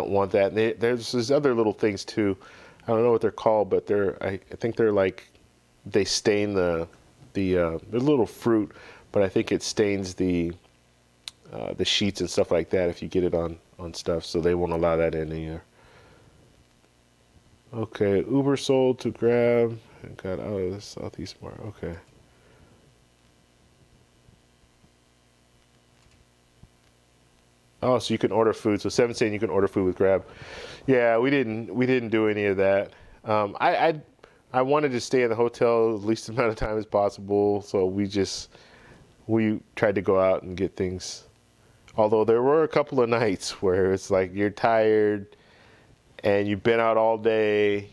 A: want that. And there's these other little things too. I don't know what they're called, but I think they're like, they stain the little fruit, but I think it stains the sheets and stuff like that if you get it on stuff, so they won't allow that in here. Okay, Uber sold to Grab and got out of the Southeast Mart. Okay. Oh, so you can order food. So Seven's saying you can order food with Grab. Yeah, we didn't do any of that. I wanted to stay in the hotel the least amount of time as possible, so we tried to go out and get things. Although there were a couple of nights where it's like you're tired and you've been out all day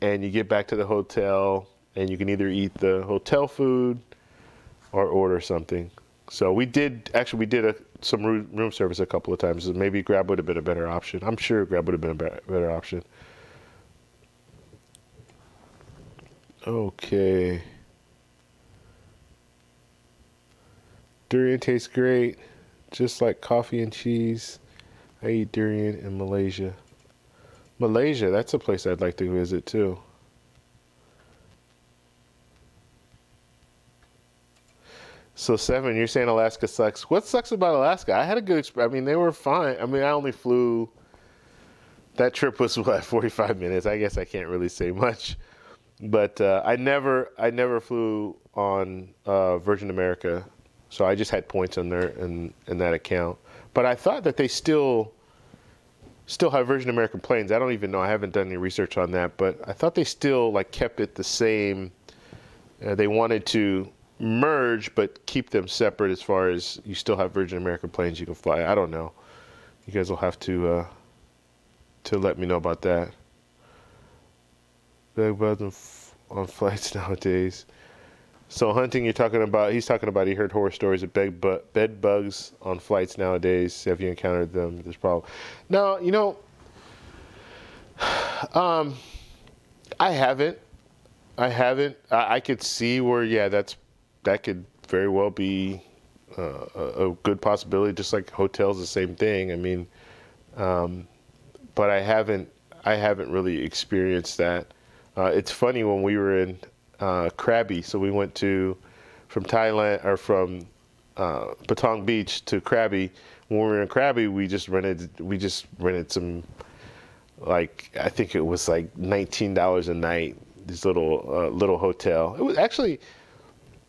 A: and you get back to the hotel and you can either eat the hotel food or order something. So we did some room service a couple of times. So maybe Grab would have been a better option. I'm sure Grab would have been a better option. Okay. Durian tastes great, just like coffee and cheese. I eat durian in Malaysia. Malaysia, that's a place I'd like to visit too. So Seven, you're saying Alaska sucks. What sucks about Alaska? I had a good experience. I mean, they were fine. I mean, I only flew. That trip was what, 45 minutes. I guess I can't really say much. But I never flew on Virgin America, so I just had points on there in that account. But I thought that they still have Virgin American planes. I don't even know. I haven't done any research on that, but I thought they still kept it the same. They wanted to merge, but keep them separate as far as you still have Virgin American planes you can fly. I don't know. You guys will have to let me know about that. Beg bugs and on flights nowadays. So hunting, you're talking about. He's talking about. He heard horror stories of bed bugs on flights nowadays. Have you encountered them? This problem. No, um, I haven't. I haven't. I could see where, yeah, that could very well be a good possibility. Just like hotels, the same thing. I mean, but I haven't. I haven't really experienced that. It's funny when we were in Krabi. So we went from Thailand or from Patong Beach to Krabi. When we were in Krabi, we just rented some, like, I think it was like $19 a night. This little hotel. It was actually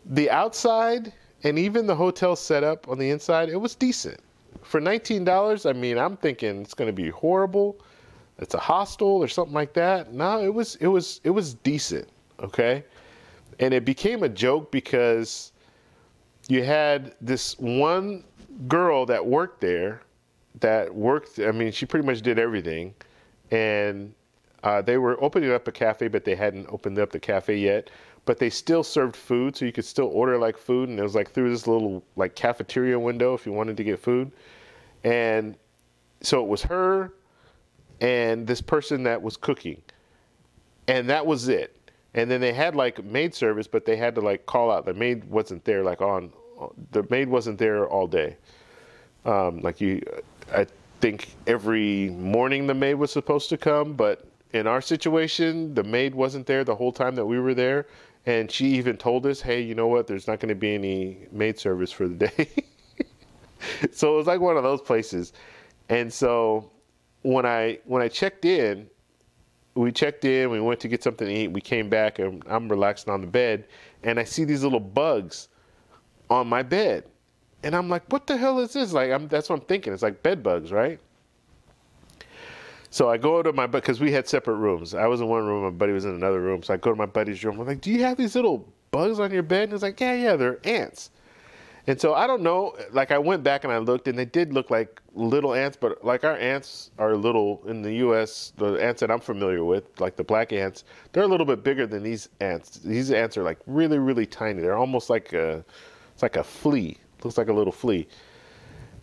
A: the outside and even the hotel setup on the inside. It was decent for $19. I mean, I'm thinking it's going to be horrible. It's a hostel or something like that. No, it was decent. Okay. And it became a joke because you had this one girl that worked there I mean, she pretty much did everything. And they were opening up a cafe, but they hadn't opened up the cafe yet. But they still served food, so you could still order like food. And it was like through this little like cafeteria window if you wanted to get food. And so it was her and this person that was cooking. And that was it. And then they had like maid service, but they had to like call out. The maid wasn't there the maid wasn't there all day. I think every morning the maid was supposed to come, but in our situation, the maid wasn't there the whole time that we were there. And she even told us, hey, you know what? There's not going to be any maid service for the day. So it was like one of those places. And so when I checked in, we went to get something to eat. We came back and I'm relaxing on the bed and I see these little bugs on my bed. And I'm like, what the hell is this? Like, that's what I'm thinking. It's like bed bugs, right? So I go to because we had separate rooms. I was in one room, my buddy was in another room. So I go to my buddy's room. I'm like, do you have these little bugs on your bed? And he's like, yeah, they're ants. And so I don't know, like I went back and I looked and they did look like little ants, but like our ants are little in the U.S., the ants that I'm familiar with, like the black ants, they're a little bit bigger than these ants. These ants are like really, really tiny. They're almost like it's like a flea. Looks like a little flea.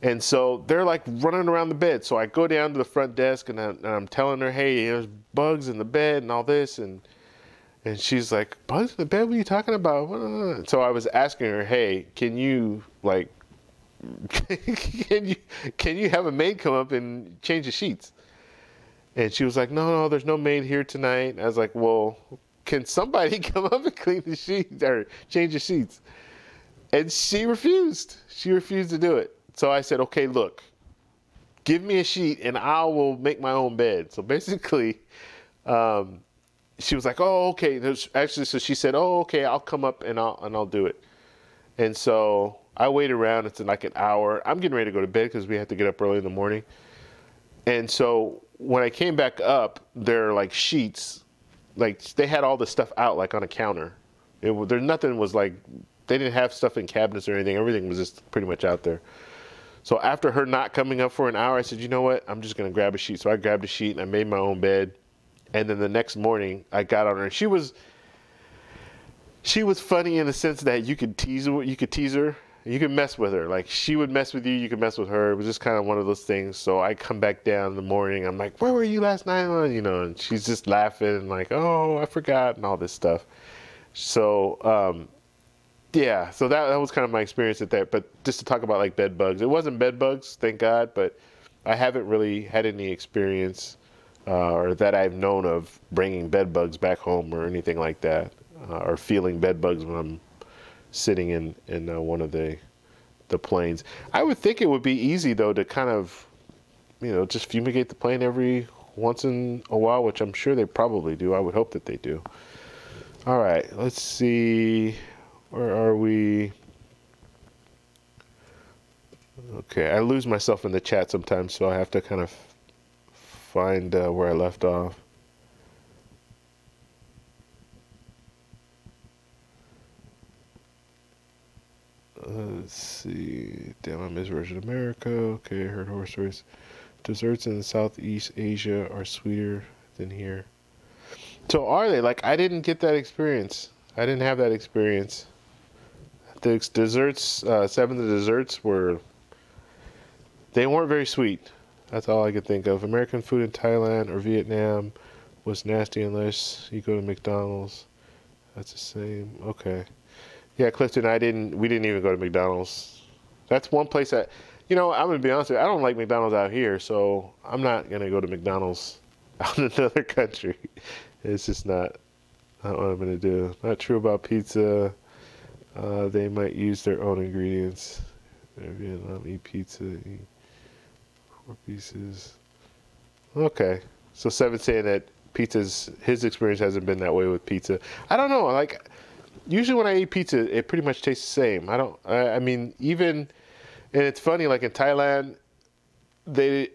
A: And so they're like running around the bed. So I go down to the front desk and I'm telling her, hey, there's bugs in the bed and all this. And she's like, bugs in the bed? What are you talking about? So I was asking her, hey, can you like, can you have a maid come up and change the sheets? And she was like, no, there's no maid here tonight. And I was like, well, can somebody come up and clean the sheets or change the sheets? And she refused. She refused to do it. So I said, okay, look, give me a sheet and I will make my own bed. So basically, she was like, oh, okay. Actually, so she said, oh, okay, I'll come up and I'll do it. And so I wait around. It's in like an hour. I'm getting ready to go to bed because we have to get up early in the morning. And so when I came back up, there are like sheets, like they had all the stuff out like on a counter. Nothing was like, they didn't have stuff in cabinets or anything. Everything was just pretty much out there. So after her not coming up for an hour, I said, you know what? I'm just going to grab a sheet. So I grabbed a sheet and I made my own bed. And then the next morning I got on her and she was funny in the sense that you could tease her. You could mess with her. Like she would mess with you. You could mess with her. It was just kind of one of those things. So I come back down in the morning. I'm like, where were you last night? And she's just laughing and like, oh, I forgot and all this stuff. So, yeah, so that was kind of my experience at that. But just to talk about like bed bugs, it wasn't bed bugs, thank God. But I haven't really had any experience or that I've known of bringing bed bugs back home or anything like that, or feeling bed bugs when I'm sitting in one of the planes. I would think it would be easy though to kind of, just fumigate the plane every once in a while, which I'm sure they probably do. I would hope that they do. All right, let's see. Where are we? Okay, I lose myself in the chat sometimes, so I have to kind of find where I left off. Let's see. Damn, I miss Virgin America. Okay, I heard horror stories. Desserts in Southeast Asia are sweeter than here. So are they? Like, I didn't get that experience. I didn't have that experience. The desserts, seven of the desserts they weren't very sweet. That's all I could think of. American food in Thailand or Vietnam was nasty unless you go to McDonald's. That's the same. Okay. Yeah, Clifton, we didn't even go to McDonald's. That's one place that, I'm going to be honest with you, I don't like McDonald's out here, so I'm not going to go to McDonald's out in another country. It's just not what I'm going to do. Not true about pizza. They might use their own ingredients. In Vietnam, eat pizza, eat 4 pieces. Okay. So Seven's saying that his experience hasn't been that way with pizza. I don't know. Like, usually when I eat pizza, it pretty much tastes the same. I mean, and it's funny, like in Thailand, I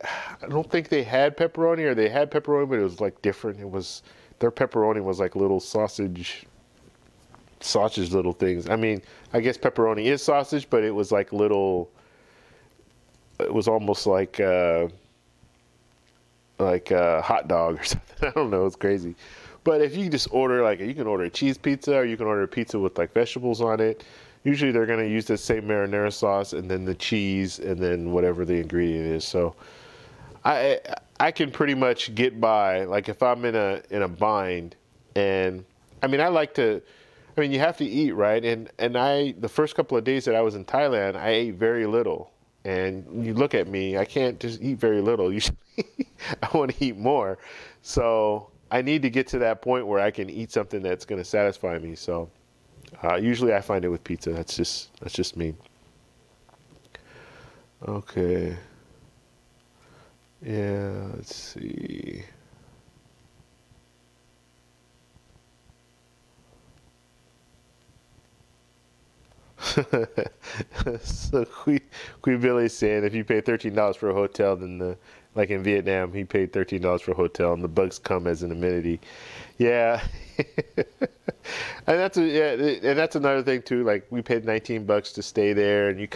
A: don't think they had pepperoni, or they had pepperoni, but it was like different. Their pepperoni was like little sausage little things. I mean, I guess pepperoni is sausage, but it was like it was almost like a hot dog or something. I don't know. It's crazy. But if you just order, you can order a cheese pizza, or you can order a pizza with like vegetables on it. Usually they're going to use the same marinara sauce and then the cheese and then whatever the ingredient is. So I can pretty much get by, like if I'm in a bind, and I mean, you have to eat, right? And the first couple of days that I was in Thailand, I ate very little. And you look at me, I can't just eat very little. Usually I want to eat more. So I need to get to that point where I can eat something that's going to satisfy me. So usually I find it with pizza. That's just me. Okay. Yeah, let's see. So Queen Billy's saying if you pay $13 for a hotel, then like in Vietnam, he paid $13 for a hotel, and the bugs come as an amenity. Yeah, and that's another thing too. Like we paid $19 to stay there, and you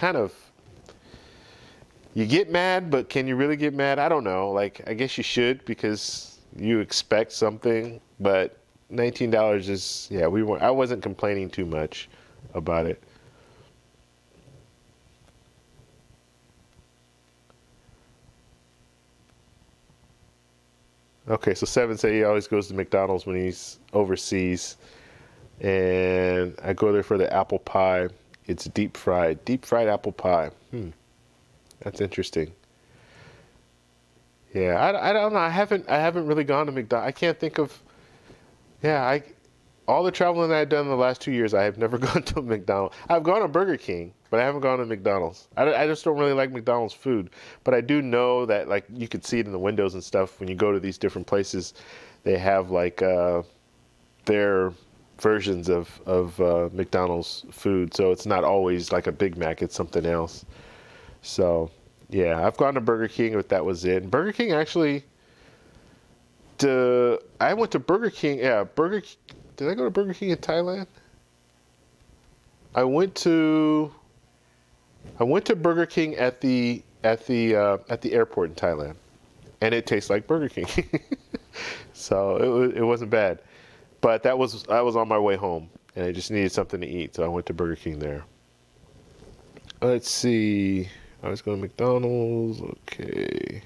A: get mad, but can you really get mad? I don't know. Like I guess you should, because you expect something, but $19 is I wasn't complaining too much about it. Okay, so Seven said he always goes to McDonald's when he's overseas, and I go there for the apple pie. It's deep fried apple pie. That's interesting. Yeah, I don't know. I haven't really gone to McDonald's. I can't think of. Yeah, all the traveling that I've done in the last 2 years, I have never gone to a McDonald's. I've gone to Burger King, but I haven't gone to McDonald's. I just don't really like McDonald's food. But I do know that, like, you could see it in the windows and stuff when you go to these different places. They have like their versions of McDonald's food, so it's not always like a Big Mac. It's something else. So yeah, I've gone to Burger King, but that was it. And Burger King actually. I went to Burger King. Yeah, Did I go to Burger King in Thailand? I went to Burger King at the airport in Thailand, and it tastes like Burger King. So it wasn't bad, but I was on my way home, and I just needed something to eat, so I went to Burger King there. Let's see. I was going to McDonald's. Okay.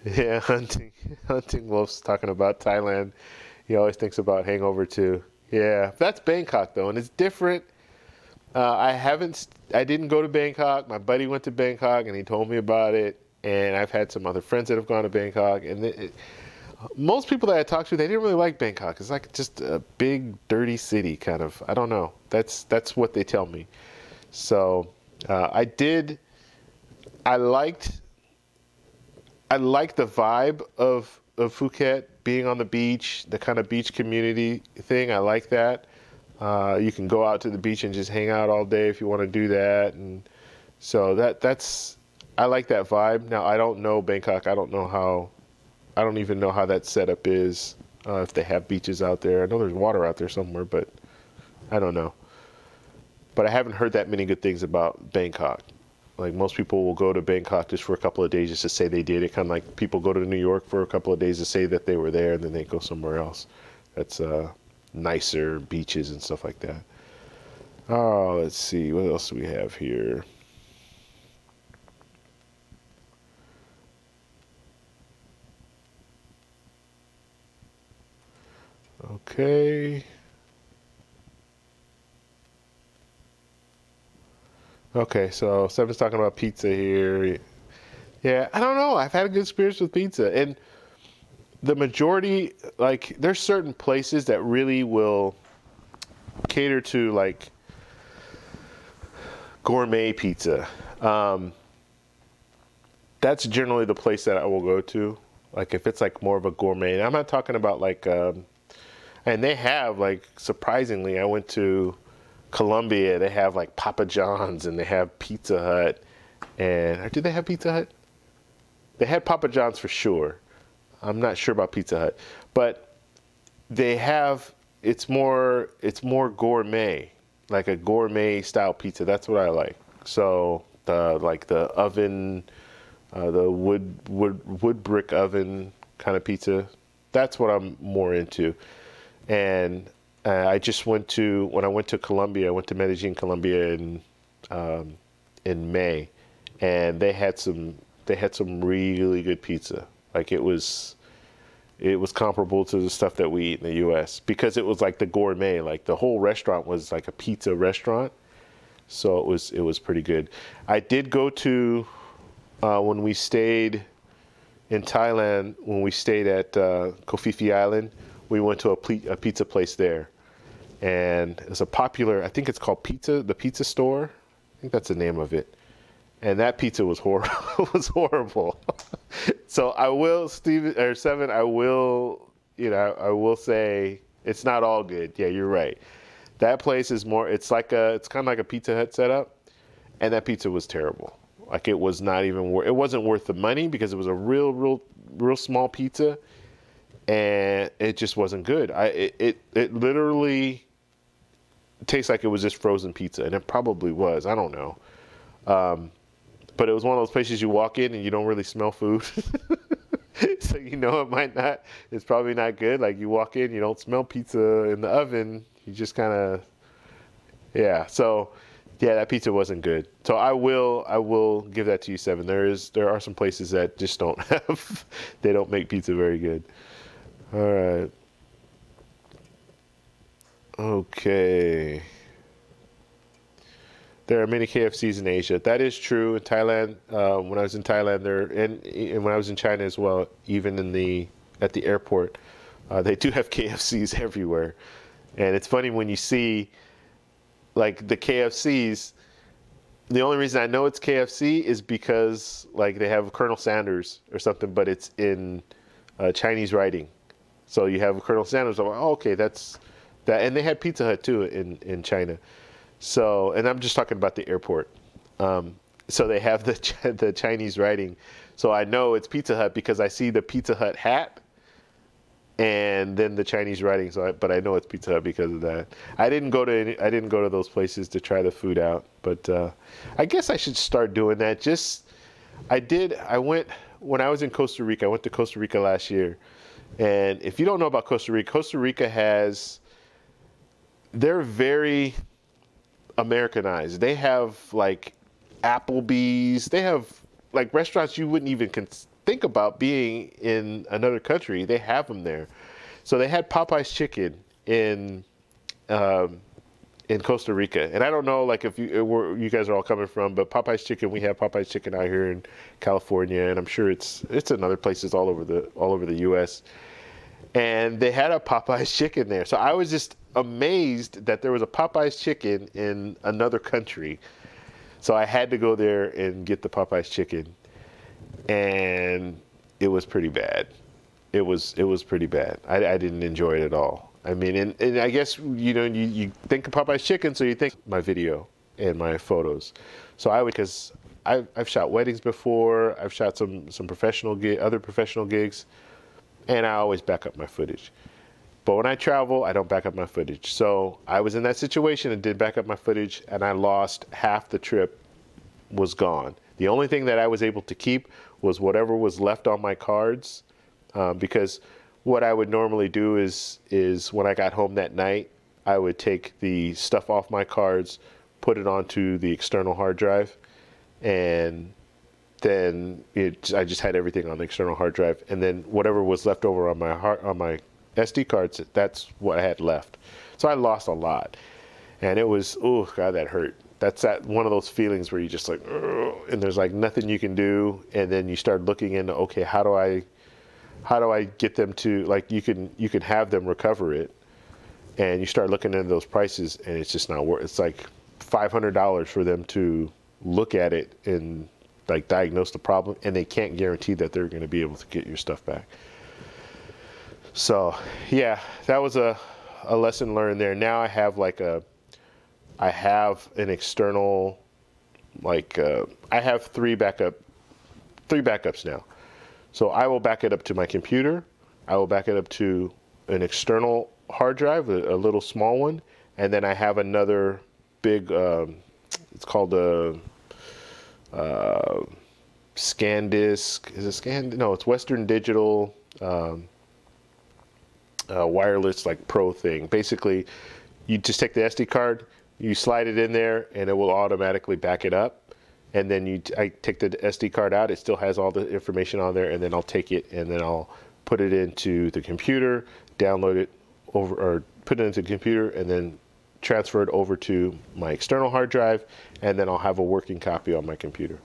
A: Yeah, hunting Wolf's talking about Thailand. He always thinks about Hangover too. Yeah, that's Bangkok though, and it's different. I didn't go to Bangkok. My buddy went to Bangkok, and he told me about it. And I've had some other friends that have gone to Bangkok, and most people that I talked to, they didn't really like Bangkok. It's like just a big, dirty city, kind of. I don't know. That's what they tell me. So I liked the vibe of Phuket, being on the beach, the kind of beach community thing. I like that. You can go out to the beach and just hang out all day if you want to do that, and so I like that vibe. Now I don't know Bangkok. I don't even know how that setup is. If they have beaches out there, I know there's water out there somewhere, but I don't know. But I haven't heard that many good things about Bangkok. Like most people will go to Bangkok just for a couple of days just to say they did it. Kind of like people go to New York for a couple of days to say that they were there, and then they go somewhere else. That's nicer beaches and stuff like that. Oh, let's see. What else do we have here? Okay. Okay, so Seven's talking about pizza here. Yeah, I don't know. I've had a good experience with pizza. And the majority, like, there's certain places that really will cater to, like, gourmet pizza. That's generally the place that I will go to. Like, if it's, like, more of a gourmet. And I'm not talking about, like, and they have, like, surprisingly, I went to Colombia. They have, like, Papa John's, and they have Pizza Hut. And, or do they have Pizza Hut? They had Papa John's for sure. I'm not sure about Pizza Hut. But they have, it's more gourmet. Like a gourmet style pizza. That's what I like. So, like the oven, the wood brick oven kind of pizza. That's what I'm more into. And I just went to, when I went to Colombia, I went to Medellin, Colombia in May, and they had some really good pizza. Like it was comparable to the stuff that we eat in the U.S. because it was like the gourmet. Like the whole restaurant was like a pizza restaurant, so it was pretty good. I did go to when we stayed in Thailand. When we stayed at Koh Phi Phi Island, we went to a pizza place there, and it's a popular. I think it's called the Pizza Store. I think that's the name of it. And that pizza was horrible. Was horrible. So I will, Seven. I will, I will say it's not all good. Yeah, you're right. That place is more. It's kind of like a Pizza Hut setup, and that pizza was terrible. Like it was not even worth. It wasn't worth the money because it was a real small pizza, and it just wasn't good. It literally tastes like it was just frozen pizza, and it probably was. I don't know. But it was one of those places you walk in and you don't really smell food. So it's probably not good. Like you walk in, you don't smell pizza in the oven. You just kind of, yeah. So yeah, that pizza wasn't good. So I will give that to you, Seven. There are some places that just don't have, they don't make pizza very good. All right. Okay. There are many KFCs in Asia. That is true. In Thailand, when I was in Thailand, and when I was in China as well, even at the airport, they do have KFCs everywhere. And it's funny when you see, like the KFCs. The only reason I know it's KFC is because like they have Colonel Sanders or something, but it's in Chinese writing. So you have Colonel Sanders. I'm like, oh, okay, that's that. And they had Pizza Hut too in China. So, and I'm just talking about the airport. So they have the Chinese writing. So I know it's Pizza Hut because I see the Pizza Hut hat and then the Chinese writing. But I know it's Pizza Hut because of that. I didn't go to those places to try the food out. But I guess I should start doing that. I went when I was in Costa Rica. I went to Costa Rica last year. And if you don't know about Costa Rica they're very Americanized. They have like Applebee's. They have like restaurants you wouldn't even think about being in another country. They have them there. So they had Popeye's chicken in Costa Rica, and I don't know like if where you guys are all coming from, but Popeye's chicken. We have Popeye's chicken out here in California, and I'm sure it's in other places all over the U.S. And they had a Popeye's chicken there. So I was just amazed that there was a Popeye's chicken in another country. So I had to go there and get the Popeye's chicken. And it was pretty bad. It was pretty bad. I didn't enjoy it at all. I mean, and I guess, you think of Popeye's chicken, so you think my video and my photos. So because I've shot weddings before. I've shot some other professional gigs. And I always back up my footage. But when I travel, I don't back up my footage. So I was in that situation and did back up my footage, and I lost half the trip was gone. The only thing that I was able to keep was whatever was left on my cards, because what I would normally do is when I got home that night, I would take the stuff off my cards, put it onto the external hard drive, and then I just had everything on the external hard drive, and then whatever was left over on my SD cards, that's what I had left. So I lost a lot, and it was, oh God, that hurt. That's one of those feelings where you just like, ugh, and there's like nothing you can do, and then you start looking into, okay, how do I get them to, like, you can have them recover it, and you start looking into those prices, and it's just not worth. It's like $500 for them to look at it and like diagnose the problem, and they can't guarantee that they're going to be able to get your stuff back. So yeah, that was a lesson learned there. Now I have an external, like I have three backups now. So I will back it up to my computer. I will back it up to an external hard drive, a little small one, and then I have another big, it's called a ScanDisk. Is it Scan? No, it's Western Digital wireless like Pro thing. Basically, you just take the SD card, you slide it in there, and it will automatically back it up. And then I take the SD card out, it still has all the information on there, and then I'll take it and then I'll put it into the computer, download it over, or put it into the computer, and then transfer it over to my external hard drive, and then I'll have a working copy on my computer.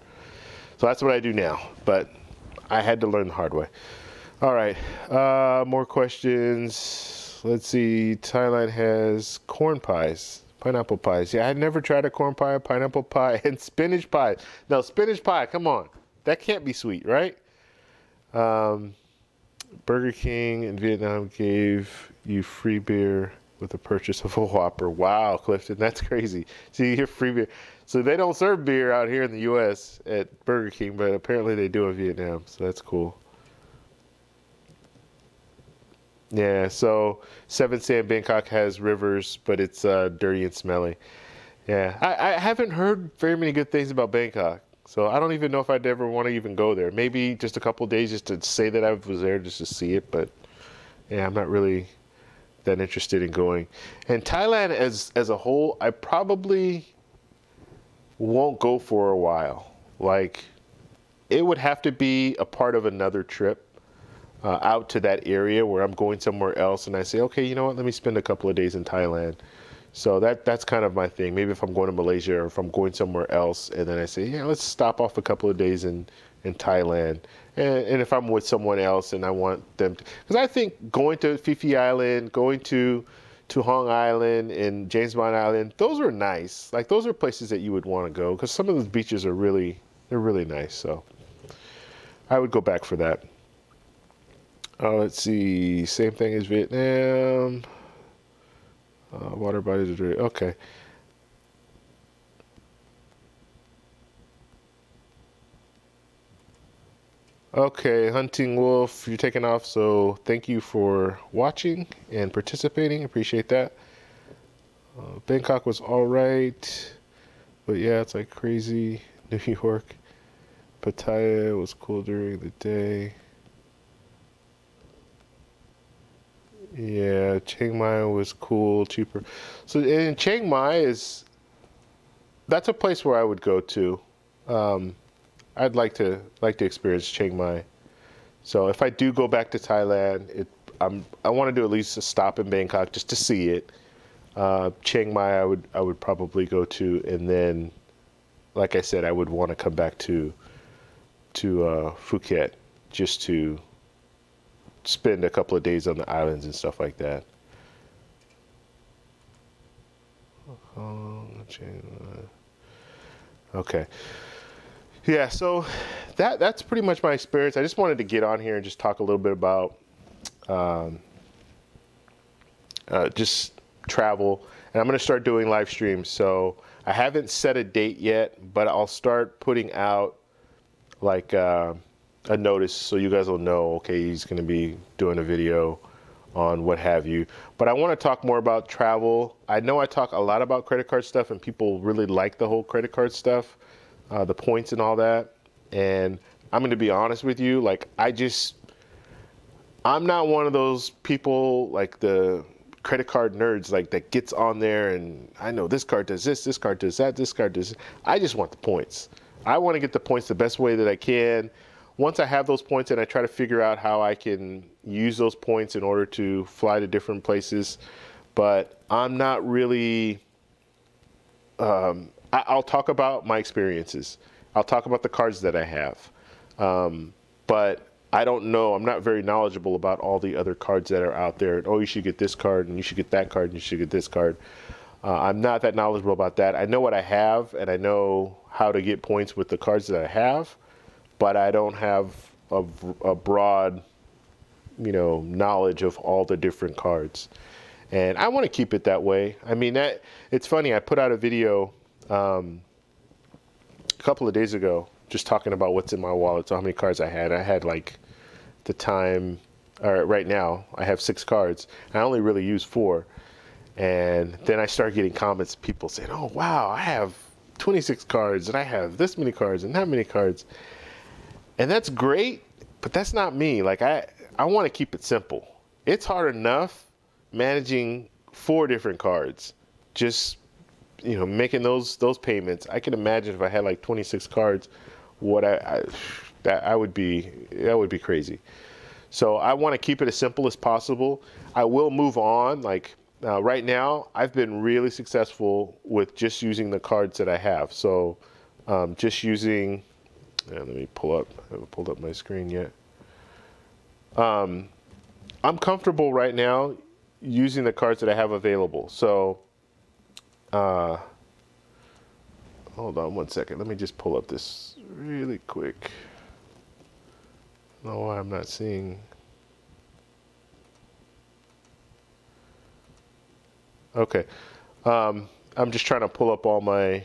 A: So that's what I do now, but I had to learn the hard way. All right, more questions. Let's see, Thailand has corn pies. Pineapple pies. Yeah, I had never tried a corn pie, pineapple pie, and spinach pie. No, spinach pie, come on. That can't be sweet, right? Burger King in Vietnam gave you free beer with the purchase of a Whopper. Wow, Clifton, that's crazy. So you hear free beer. So they don't serve beer out here in the U.S. at Burger King, but apparently they do in Vietnam, so that's cool. Yeah, so 7 Sand Bangkok has rivers, but it's dirty and smelly. Yeah, I haven't heard very many good things about Bangkok, so I don't even know if I'd ever want to even go there. Maybe just a couple of days just to say that I was there just to see it, but yeah, I'm not really that interested in going. And Thailand as a whole, I probably won't go for a while. Like, it would have to be a part of another trip. Out to that area where I'm going somewhere else, and I say, okay, you know what, let me spend a couple of days in Thailand. So that's kind of my thing. Maybe if I'm going to Malaysia or if I'm going somewhere else, and then I say, yeah, let's stop off a couple of days in Thailand. And if I'm with someone else and I want them to, because I think going to Phi Phi Island, going to Hong Island and James Bond Island, those are nice. Like, those are places that you would want to go, because some of those beaches are really nice. So I would go back for that. Let's see, same thing as Vietnam. Water bodies are dirty. Okay. Okay, Hunting Wolf, you're taking off, so thank you for watching and participating. Appreciate that. Bangkok was all right, but yeah, it's like crazy. New York. Pattaya was cool during the day. Yeah, Chiang Mai was cool, cheaper. So in Chiang Mai that's a place where I would go to. I'd like to experience Chiang Mai. So if I do go back to Thailand, I want to do at least a stop in Bangkok just to see it. Chiang Mai I would probably go to, and then, like I said, I would want to come back to Phuket just to spend a couple of days on the islands and stuff like that. Okay. Yeah, so that's pretty much my experience. I just wanted to get on here and just talk a little bit about just travel. And I'm going to start doing live streams. So I haven't set a date yet, but I'll start putting out like a notice so you guys will know, okay, he's going to be doing a video on what have you. But I want to talk more about travel. I know I talk a lot about credit card stuff, and people really like the whole credit card stuff. the points and all that. And I'm going to be honest with you, like I'm not one of those people like the credit card nerds like that gets on there and I know this card does this card does that, this card does. I just want the points. I want to get the points the best way that I can. Once I have those points, and I try to figure out how I can use those points in order to fly to different places. But I'm not really, I'll talk about my experiences. I'll talk about the cards that I have. But I don't know, I'm not very knowledgeable about all the other cards that are out there. Oh, you should get this card, and you should get that card, and you should get this card. I'm not that knowledgeable about that. I know what I have, and I know how to get points with the cards that I have, but I don't have a broad, knowledge of all the different cards. And I want to keep it that way. I mean, it's funny, I put out a video a couple of days ago just talking about what's in my wallet, so how many cards I had. I had like the time, or right now, I have 6 cards. I only really use 4. And then I start getting comments, people saying, oh, wow, I have 26 cards, and I have this many cards, and that many cards. And that's great, but that's not me. Like, I want to keep it simple. It's hard enough managing 4 different cards, just, making those payments. I can imagine if I had like 26 cards, that would be crazy. So I want to keep it as simple as possible. I will move on. Like right now, I've been really successful with just using the cards that I have. So just using, let me pull up. I haven't pulled up my screen yet. I'm comfortable right now using the cards that I have available. So hold on one second. Let me just pull up this really quick. I don't know why I'm not seeing. Okay. I'm just trying to pull up all my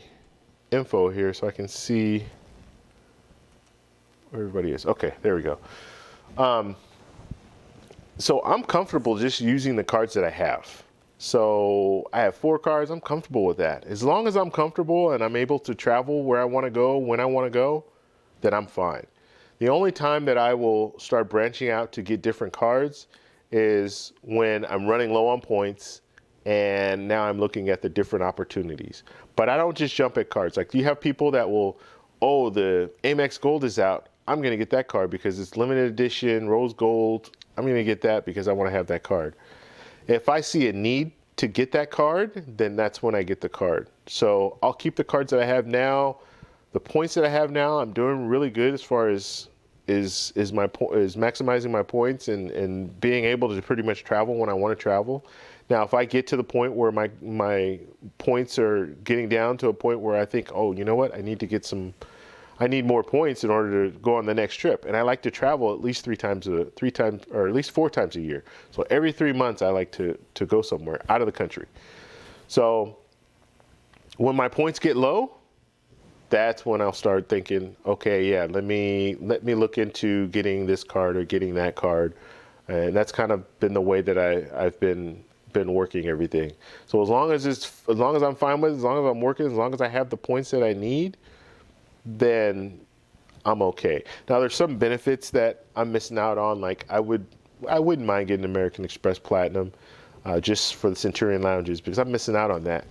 A: info here so I can see where everybody is. Okay, there we go. So I'm comfortable just using the cards that I have. So I have 4 cards. I'm comfortable with that. As long as I'm comfortable and I'm able to travel where I want to go, when I want to go, then I'm fine. The only time that I will start branching out to get different cards is when I'm running low on points and now I'm looking at the different opportunities. But I don't just jump at cards. Like you have people that will, oh, the Amex Gold is out. I'm going to get that card because it's limited edition, rose gold. I'm going to get that because I want to have that card. If I see a need to get that card, then that's when I get the card. So I'll keep the cards that I have now. The points that I have now, I'm doing really good as far as is maximizing my points and being able to pretty much travel when I want to travel. Now, if I get to the point where my points are getting down to a point where I think, oh, you know what, I need more points in order to go on the next trip. And I like to travel at least 4 times a year. So every 3 months I like to go somewhere out of the country. So when my points get low, that's when I'll start thinking, okay, yeah, let me look into getting this card or getting that card. And that's kind of been the way that I've been working everything. So as long as I'm fine with it, as long as I'm working, as long as I have the points that I need, then I'm okay. Now there's some benefits that I'm missing out on. Like I wouldn't mind getting American Express Platinum just for the Centurion lounges because I'm missing out on that.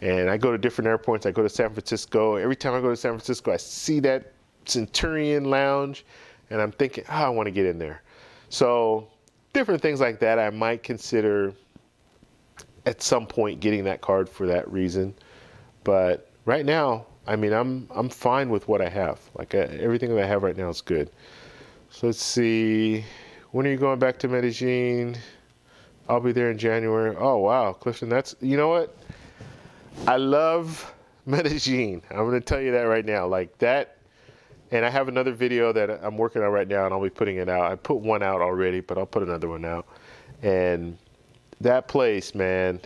A: And I go to different airports. I go to San Francisco. Every time I go to San Francisco, I see that Centurion lounge and I'm thinking, oh, I want to get in there. So different things like that I might consider at some point getting that card for that reason. But right now, I mean, I'm fine with what I have. Like everything that I have right now is good. So let's see. When are you going back to Medellin? I'll be there in January. Oh, wow, Clifton, you know what? I love Medellin. I'm going to tell you that right now. Like that, and I have another video that I'm working on right now, and I'll be putting it out. I put one out already, but I'll put another one out. And that place, man,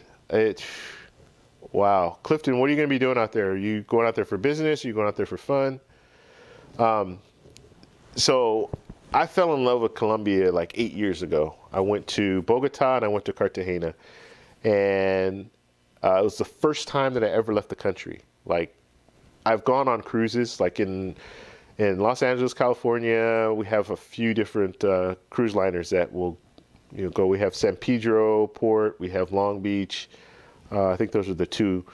A: wow. Clifton, what are you going to be doing out there? Are you going out there for business? Are you going out there for fun? So I fell in love with Colombia like 8 years ago. I went to Bogota and I went to Cartagena. And it was the first time that I ever left the country. Like, I've gone on cruises like in Los Angeles, California. We have a few different cruise liners that will go. We have San Pedro Port, we have Long Beach. I think those are the two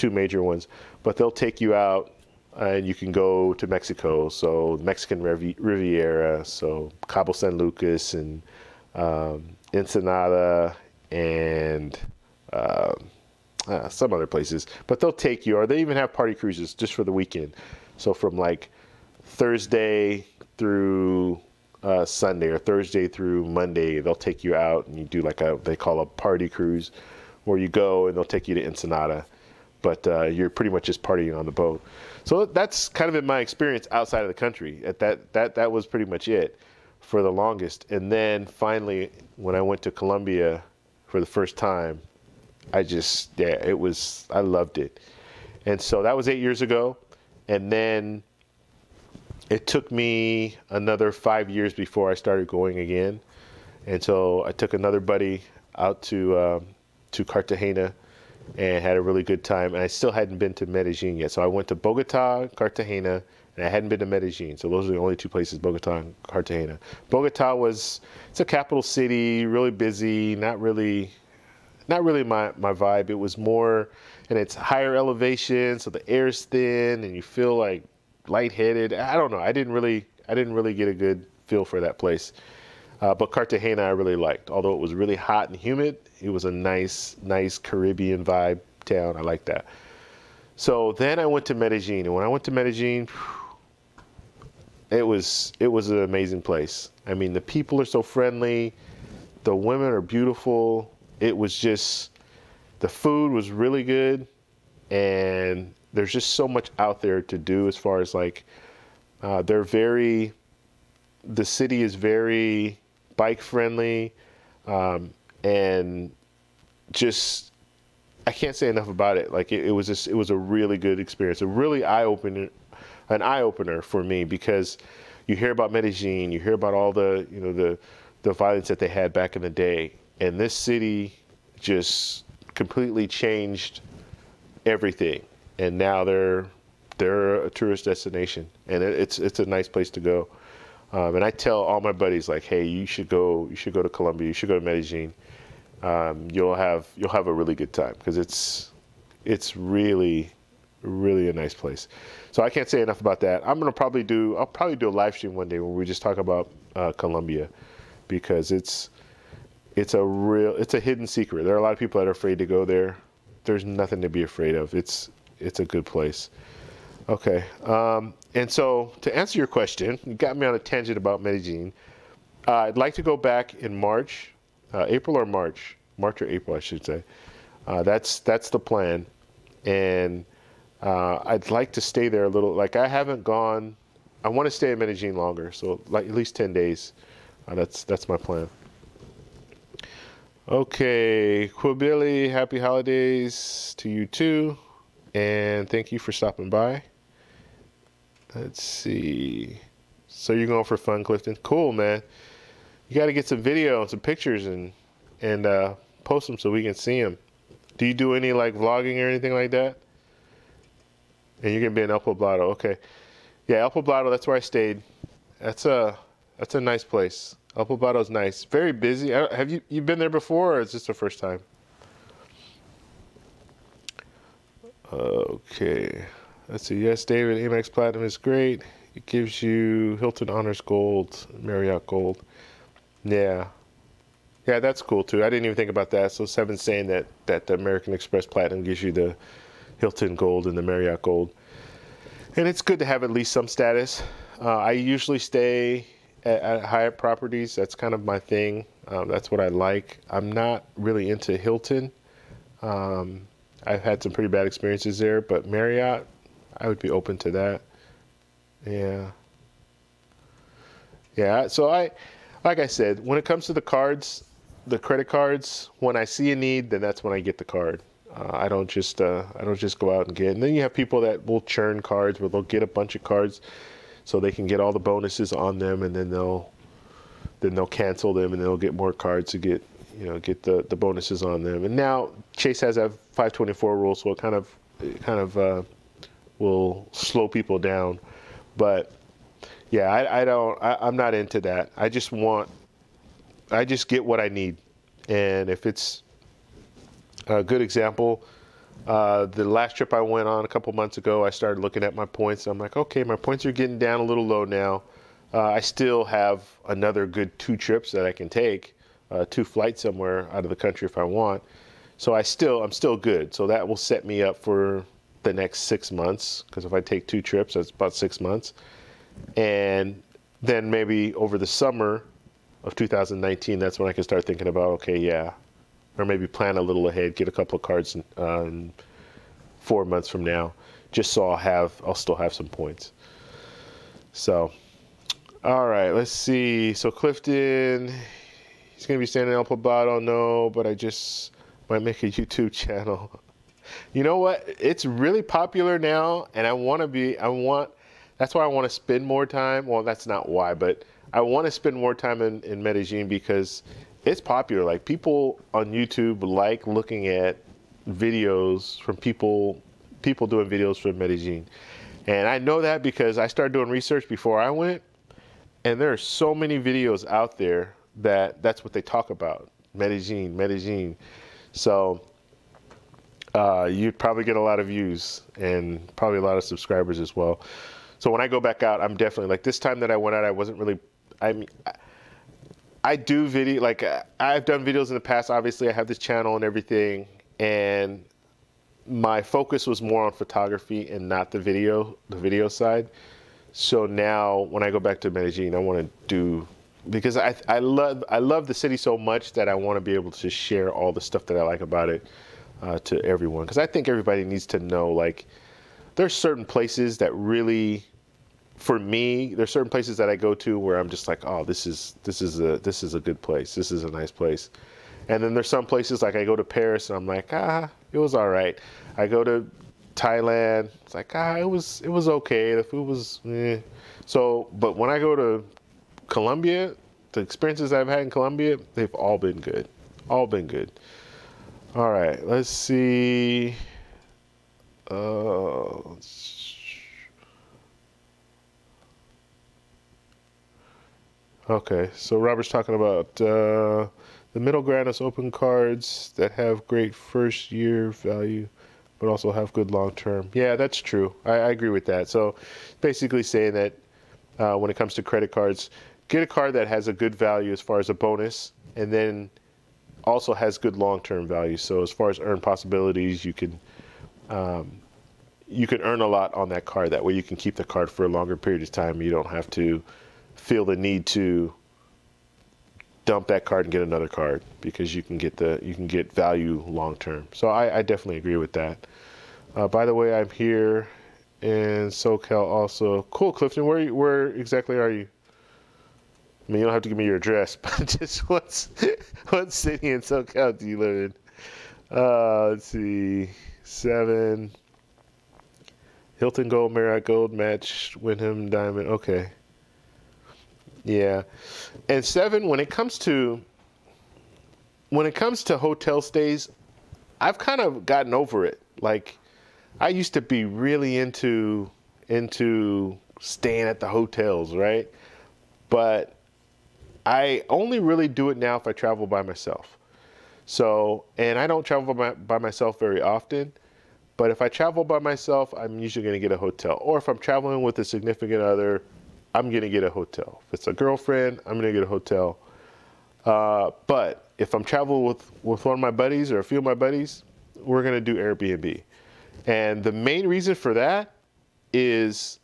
A: major ones. But they'll take you out, and you can go to Mexico. So Mexican Riviera, so Cabo San Lucas and Ensenada and some other places. But they'll take you, or they even have party cruises just for the weekend. So from like Thursday through Sunday, or Thursday through Monday, they'll take you out and you do like they call a party cruise, where you go and they'll take you to Ensenada, but you're pretty much just partying on the boat. So that's kind of been my experience outside of the country. That was pretty much it for the longest. And then finally, when I went to Colombia for the first time, I loved it. And so that was 8 years ago. And then it took me another 5 years before I started going again. And so I took another buddy out to Cartagena and had a really good time. And I still hadn't been to Medellin yet. So I went to Bogota, Cartagena, and I hadn't been to Medellin. So those are the only two places, Bogota and Cartagena. Bogota it's a capital city, really busy, not really my vibe. It was more, and it's higher elevation, so the air's thin and you feel like lightheaded. I don't know. I didn't really get a good feel for that place. But Cartagena I really liked. Although it was really hot and humid, it was a nice Caribbean vibe town. I like that. So then I went to Medellin, and when I went to Medellin, it was an amazing place. I mean, the people are so friendly, the women are beautiful. It was just, the food was really good, and there's just so much out there to do as far as like, the city is very bike friendly, and just, I can't say enough about it. Like it was a really good experience, a really an eye opener for me, because you hear about Medellin, you hear about all the the violence that they had back in the day, and this city just completely changed everything, and now they're a tourist destination, and it's a nice place to go. And I tell all my buddies, like, hey, you should go to Colombia, you should go to Medellin. You'll have a really good time, because it's really a nice place. So I can't say enough about that. I'll probably do a live stream one day where we just talk about Colombia, because it's a hidden secret. There are a lot of people that are afraid to go there. There's nothing to be afraid of. It's a good place. Okay. And so to answer your question, you got me on a tangent about Medellin. I'd like to go back in March, April or March or April, I should say. That's the plan. And I'd like to stay there a little. Like, I haven't gone. I want to stay in Medellin longer, so like at least 10 days. That's my plan. Okay, Quibili, happy holidays to you too, and thank you for stopping by. Let's see. So you're going for fun, Clifton? Cool, man. You got to get some video and some pictures and post them so we can see them. Do you do any like vlogging or anything like that? And you're gonna be in El Poblado, okay? Yeah, El Poblado. That's where I stayed. That's a nice place. El Poblado's nice. Very busy. Have you been there before, or is this the first time? Okay. Let's see. Yes, David, Amex Platinum is great. It gives you Hilton Honors Gold, Marriott Gold. Yeah. Yeah, that's cool too. I didn't even think about that. So Seven's saying that the American Express Platinum gives you the Hilton Gold and the Marriott Gold. And it's good to have at least some status. I usually stay at Hyatt properties. That's kind of my thing. That's what I like. I'm not really into Hilton. I've had some pretty bad experiences there, but Marriott, I would be open to that. Yeah. Yeah, so like I said, when it comes to the cards, the credit cards, when I see a need, then that's when I get the card. I don't just go out and get. And then you have people that will churn cards, where they'll get a bunch of cards so they can get all the bonuses on them, and then they'll cancel them, and they'll get more cards to get the bonuses on them. And now Chase has a 524 rule, so it kind of will slow people down. But yeah, I'm not into that. I just get what I need. And if it's a good example, the last trip I went on a couple months ago, I started looking at my points. I'm like, okay, my points are getting down a little low now. I still have another good 2 trips that I can take, 2 flights somewhere out of the country if I want. So I'm still good. So that will set me up for the next 6 months, because if I take 2 trips, that's about 6 months. And then maybe over the summer of 2019, that's when I can start thinking about, okay, yeah, or maybe plan a little ahead, get a couple of cards in 4 months from now, just so I'll still have some points. So, all right, let's see. So Clifton, he's going to be staying in El Poblado, no, but I just might make a YouTube channel. You know what? It's really popular now, and that's why I want to spend more time. Well, that's not why, but I want to spend more time in Medellin because it's popular. Like, people on YouTube like looking at videos from people doing videos from Medellin. And I know that because I started doing research before I went, and there are so many videos out there that's what they talk about. Medellin. So you'd probably get a lot of views and probably a lot of subscribers as well. So when I go back out, I'm definitely, like, this time that I went out, I wasn't really, I do video, like, I've done videos in the past. Obviously, I have this channel and everything, and my focus was more on photography and not the video side. So now when I go back to Medellin, I want to do, because I love the city so much that I want to be able to share all the stuff that I like about it to everyone. Because I think everybody needs to know, like, there's certain places that really, for me, there's certain places that I go to where I'm just like, oh, this is a good place. This is a nice place. And then there's some places, like I go to Paris and I'm like, it was all right. I go to Thailand, it's like, it was okay. The food was, eh. So, but when I go to Colombia, the experiences I've had in Colombia, they've all been good. All been good. All right, let's see. Okay, so Robert's talking about the middle ground is open cards that have great first year value, but also have good long term. Yeah, that's true. I agree with that. So basically saying that when it comes to credit cards, get a card that has a good value as far as a bonus, and then also has good long term value. So as far as earn possibilities, you can earn a lot on that card. That way you can keep the card for a longer period of time. You don't have to feel the need to dump that card and get another card, because you can get value long term. So I definitely agree with that. By the way, I'm here in SoCal also. Cool, Clifton. Where exactly are you? I mean, you don't have to give me your address, but just what city in SoCal do you live in? Let's see. 7. Hilton Gold, Marriott Gold, Match, Wyndham Diamond. Okay. Yeah. And 7, when it comes to hotel stays, I've kind of gotten over it. Like, I used to be really into staying at the hotels, right? But I only really do it now if I travel by myself. So, and I don't travel by myself very often, but if I travel by myself, I'm usually going to get a hotel. Or if I'm traveling with a significant other, I'm going to get a hotel. If it's a girlfriend, I'm going to get a hotel. But if I'm traveling with one of my buddies or a few of my buddies, we're going to do Airbnb. And the main reason for that is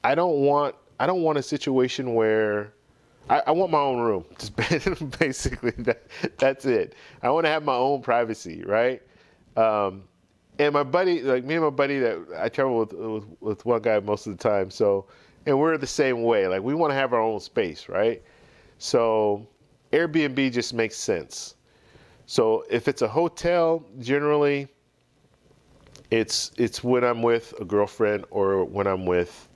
A: I don't want a situation where I want my own room. Just basically, that's it. I want to have my own privacy, right? And my buddy, like me and my buddy, that I travel with one guy most of the time. So, and we're the same way. Like, we want to have our own space, right? So Airbnb just makes sense. So if it's a hotel, generally it's when I'm with a girlfriend or when I'm with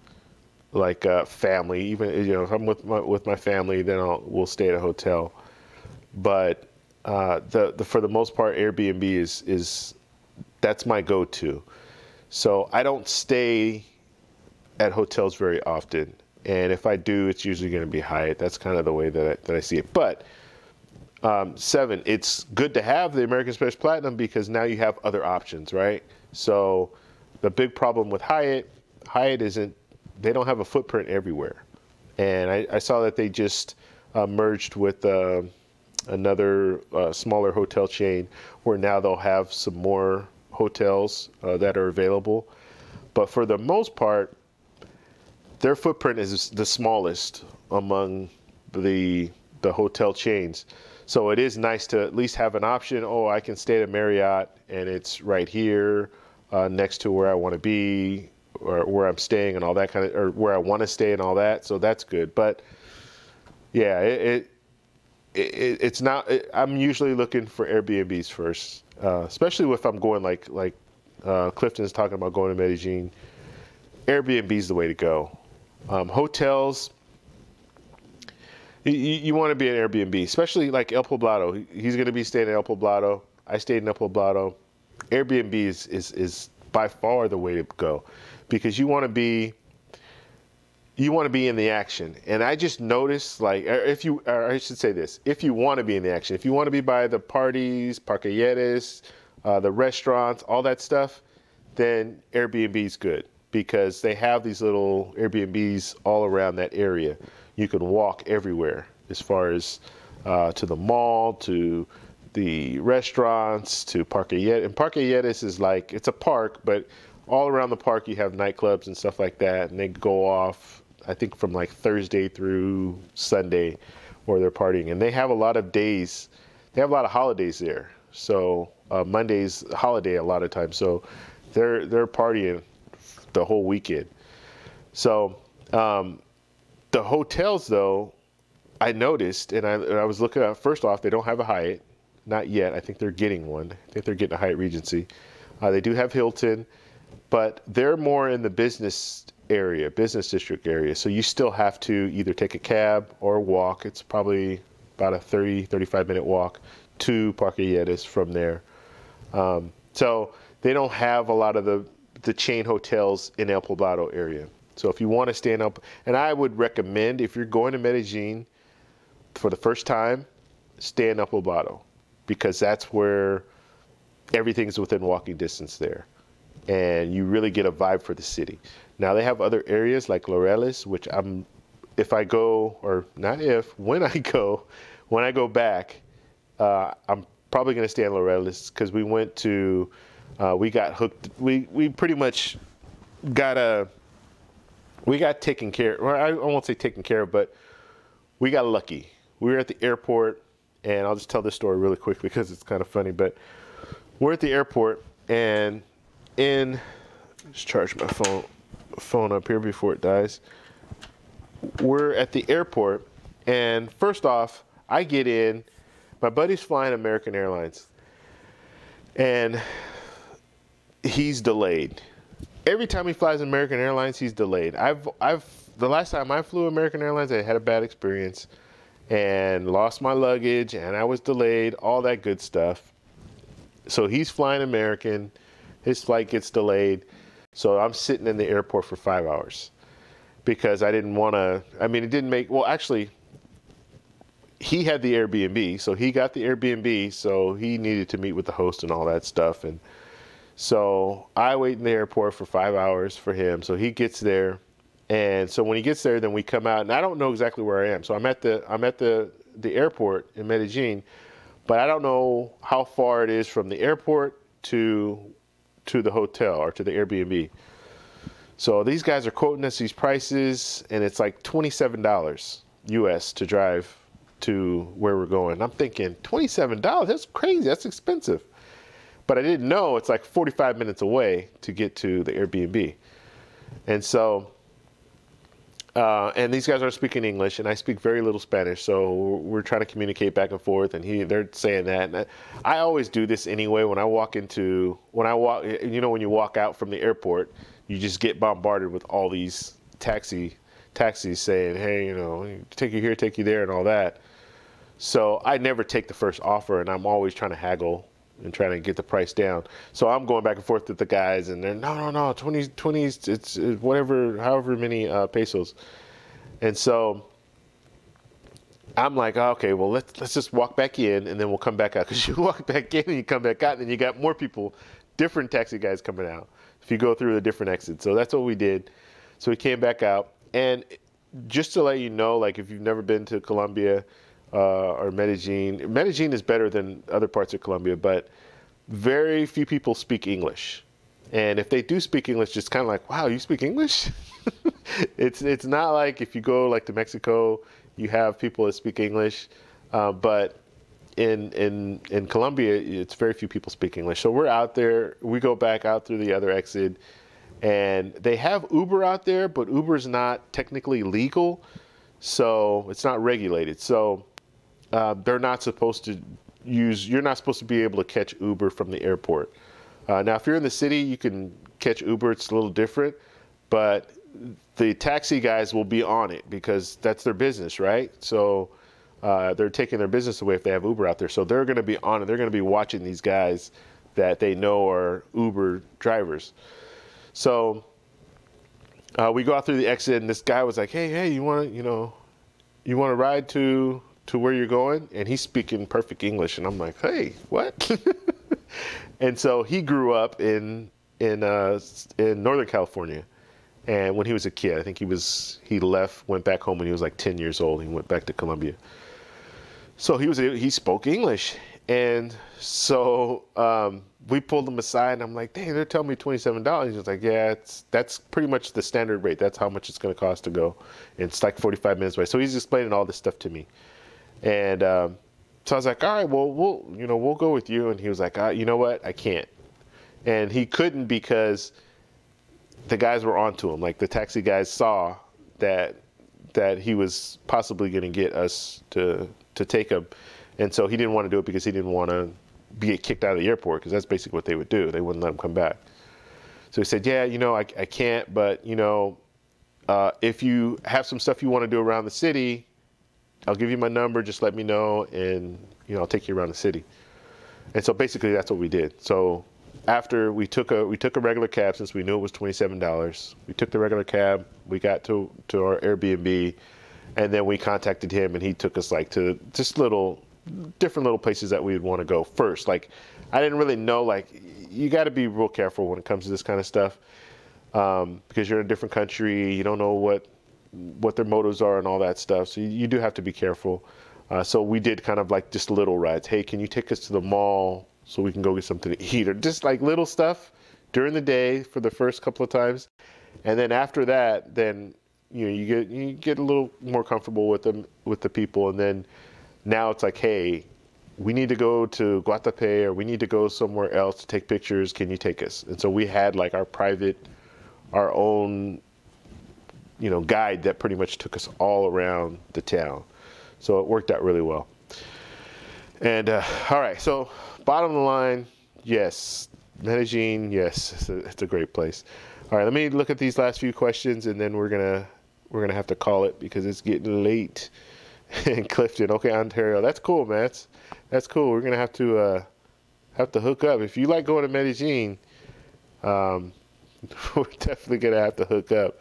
A: like family. Even, you know, if I'm with my family, then we'll stay at a hotel. But for the most part, Airbnb is that's my go-to. So I don't stay at hotels very often. And if I do, it's usually going to be Hyatt. That's kind of the way that I see it. But 7, it's good to have the American Express Platinum because now you have other options, right? So the big problem with Hyatt isn't, they don't have a footprint everywhere. And I saw that they just merged with another smaller hotel chain where now they'll have some more hotels that are available. But for the most part, their footprint is the smallest among the hotel chains. So it is nice to at least have an option. Oh, I can stay at a Marriott and it's right here next to where I want to be or where I'm staying and all that kind of, or where I want to stay and all that. So that's good. But yeah, it's not, I'm usually looking for Airbnbs first, especially if I'm going like Clifton's talking about going to Medellin. Airbnb is the way to go. Hotels, you want to be an Airbnb, especially like El Poblado. He's going to be staying at El Poblado. I stayed in El Poblado. Airbnb is by far the way to go because you want to be in the action. And I just noticed, like, or I should say this, if you want to be in the action, if you want to be by the parties, parquilletes, the restaurants, all that stuff, then Airbnb is good because they have these little Airbnbs all around that area. You can walk everywhere as far as to the mall, to the restaurants, to parquilletes. And parquilletes is like, it's a park, but all around the park you have nightclubs and stuff like that. And they go off, I think, from like Thursday through Sunday where they're partying. And they have a lot of days, they have a lot of holidays there. So Monday's holiday a lot of times. So they're partying the whole weekend. So the hotels, though, I noticed, and I was looking at, first off, they don't have a Hyatt. Not yet. I think they're getting one. I think they're getting a Hyatt Regency. They do have Hilton, but they're more in the business area, business district area. So you still have to either take a cab or walk. It's probably about a 35-minute walk to Parquilletes from there. So they don't have a lot of the chain hotels in El Poblado area. So if you want to stay in and I would recommend, if you're going to Medellin for the first time, stay in El Poblado because that's where everything's within walking distance there. And you really get a vibe for the city. Now they have other areas like Laureles, which when I go back, I'm probably going to stay in Laureles because we got hooked. We pretty much we got taken care of. Well, I won't say taken care of, but we got lucky. We were at the airport, and I'll just tell this story really quickly because it's kind of funny, but we're at the airport, and just charge my phone up here before it dies. We're at the airport, and first off, I get in. My buddy's flying American Airlines, and he's delayed. Every time he flies American Airlines, he's delayed. The last time I flew American Airlines, I had a bad experience and lost my luggage, and I was delayed, all that good stuff. So he's flying American. His flight gets delayed. So I'm sitting in the airport for 5 hours because I didn't want to, it didn't make, well, actually, he had the Airbnb, so he got the Airbnb, so he needed to meet with the host and all that stuff. And so I wait in the airport for 5 hours for him. So he gets there. And so when he gets there, then we come out, and I don't know exactly where I am. So I'm at the airport in Medellin, but I don't know how far it is from the airport to the hotel or to the Airbnb. So these guys are quoting us these prices, and it's like $27 US to drive to where we're going. I'm thinking, $27? That's crazy. That's expensive. But I didn't know it's like 45 minutes away to get to the Airbnb. And so, and these guys are speaking English, and I speak very little Spanish, so we're trying to communicate back and forth, and they're saying that. And I always do this anyway when you walk out from the airport, you just get bombarded with all these taxis saying, hey, take you here, take you there, and all that. So I never take the first offer, and I'm always trying to haggle and trying to get the price down. So I'm going back and forth with the guys, and they're no, 20, it's whatever, however many pesos. And so I'm like, oh, okay, well, let's just walk back in, and then we'll come back out. Because you walk back in and you come back out, and then you got more people, different taxi guys coming out if you go through the different exits. So that's what we did. So we came back out. And just to let you know, like if you've never been to Colombia or Medellin, Medellin is better than other parts of Colombia, but very few people speak English. And if they do speak English, it's kind of like, wow, you speak English? It's not like if you go like to Mexico, you have people that speak English, but in Colombia, it's very few people speak English. So we're out there, we go back out through the other exit, and they have Uber out there, but Uber is not technically legal, so it's not regulated. So they're not supposed to you're not supposed to be able to catch Uber from the airport. Now, if you're in the city, you can catch Uber. It's a little different, but the taxi guys will be on it because that's their business, right? So they're taking their business away if they have Uber out there. So they're going to be on it. They're going to be watching these guys that they know are Uber drivers. So we go out through the exit, and this guy was like, "Hey, you want to ride to where you're going?" And he's speaking perfect English, and I'm like, "Hey, what?" And so he grew up in Northern California, and when he was a kid, I think he left, went back home when he was like 10 years old. He went back to Colombia. So he spoke English, and so we pulled him aside, and I'm like, "Dang, they're telling me $27." He was like, "Yeah, that's pretty much the standard rate. That's how much it's going to cost to go. It's like 45 minutes away." So he's explaining all this stuff to me, and so I was like, "All right, well, we'll go with you." And he was like, "You know what? I can't." And he couldn't because the guys were onto him. Like the taxi guys saw that he was possibly going to get us to take him, and so he didn't want to do it because he didn't want to get kicked out of the airport, because that's basically what they would do. They wouldn't let him come back. So he said, "Yeah, I can't, but if you have some stuff you want to do around the city, I'll give you my number. Just let me know, and I'll take you around the city." And so basically that's what we did. So after we took a regular cab, since we knew it was $27, we took the regular cab. We got to our Airbnb, and then we contacted him, and he took us like to just different little places that we'd want to go first. Like I didn't really know, like you got to be real careful when it comes to this kind of stuff, because you're in a different country. You don't know what their motives are and all that stuff. So you do have to be careful. So we did kind of like just little rides. Hey, can you take us to the mall so we can go get something to eat? Or just like little stuff during the day for the first couple of times. And then after that, then you get a little more comfortable with the people. And then now it's like, hey, we need to go to Guatapé, or we need to go somewhere else to take pictures. Can you take us? And so we had like our own guide that pretty much took us all around the town. So it worked out really well. And all right, so bottom of the line, yes, Medellin, yes, it's a great place. All right, let me look at these last few questions, and then we're gonna have to call it because it's getting late. In Clifton, okay, Ontario, that's cool, man. That's cool. We're gonna have to hook up. If you like going to Medellin, we're definitely gonna have to hook up,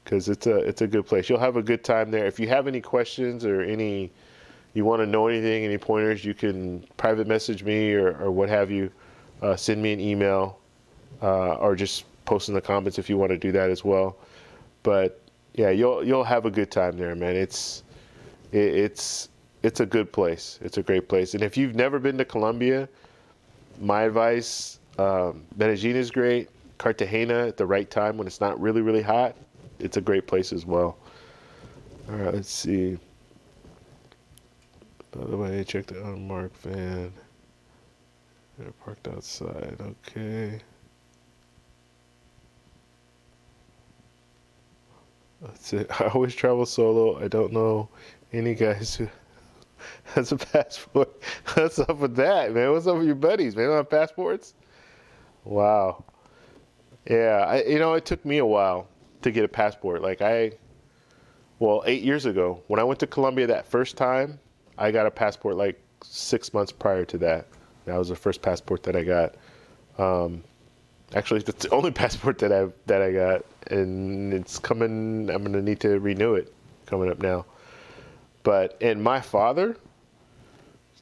A: because it's a good place. You'll have a good time there. If you have any questions or you want to know anything, any pointers, you can private message me or what have you. Send me an email, or just post in the comments if you want to do that as well. But yeah, you'll have a good time there, man. It's a good place. It's a great place. And if you've never been to Colombia, my advice, Medellin is great. Cartagena at the right time when it's not really, really hot, it's a great place as well. All right, let's see. By the way, check the unmarked van. They're parked outside. Okay. That's it. I always travel solo. I don't know any guys who has a passport. What's up with that, man? What's up with your buddies, man? They don't have passports? Wow. Yeah, it took me a while to get a passport. Like 8 years ago, when I went to Colombia that first time, I got a passport like 6 months prior to that. That was the first passport that I got. Actually, that's the only passport that I got, and it's coming. I'm gonna need to renew it coming up now. And my father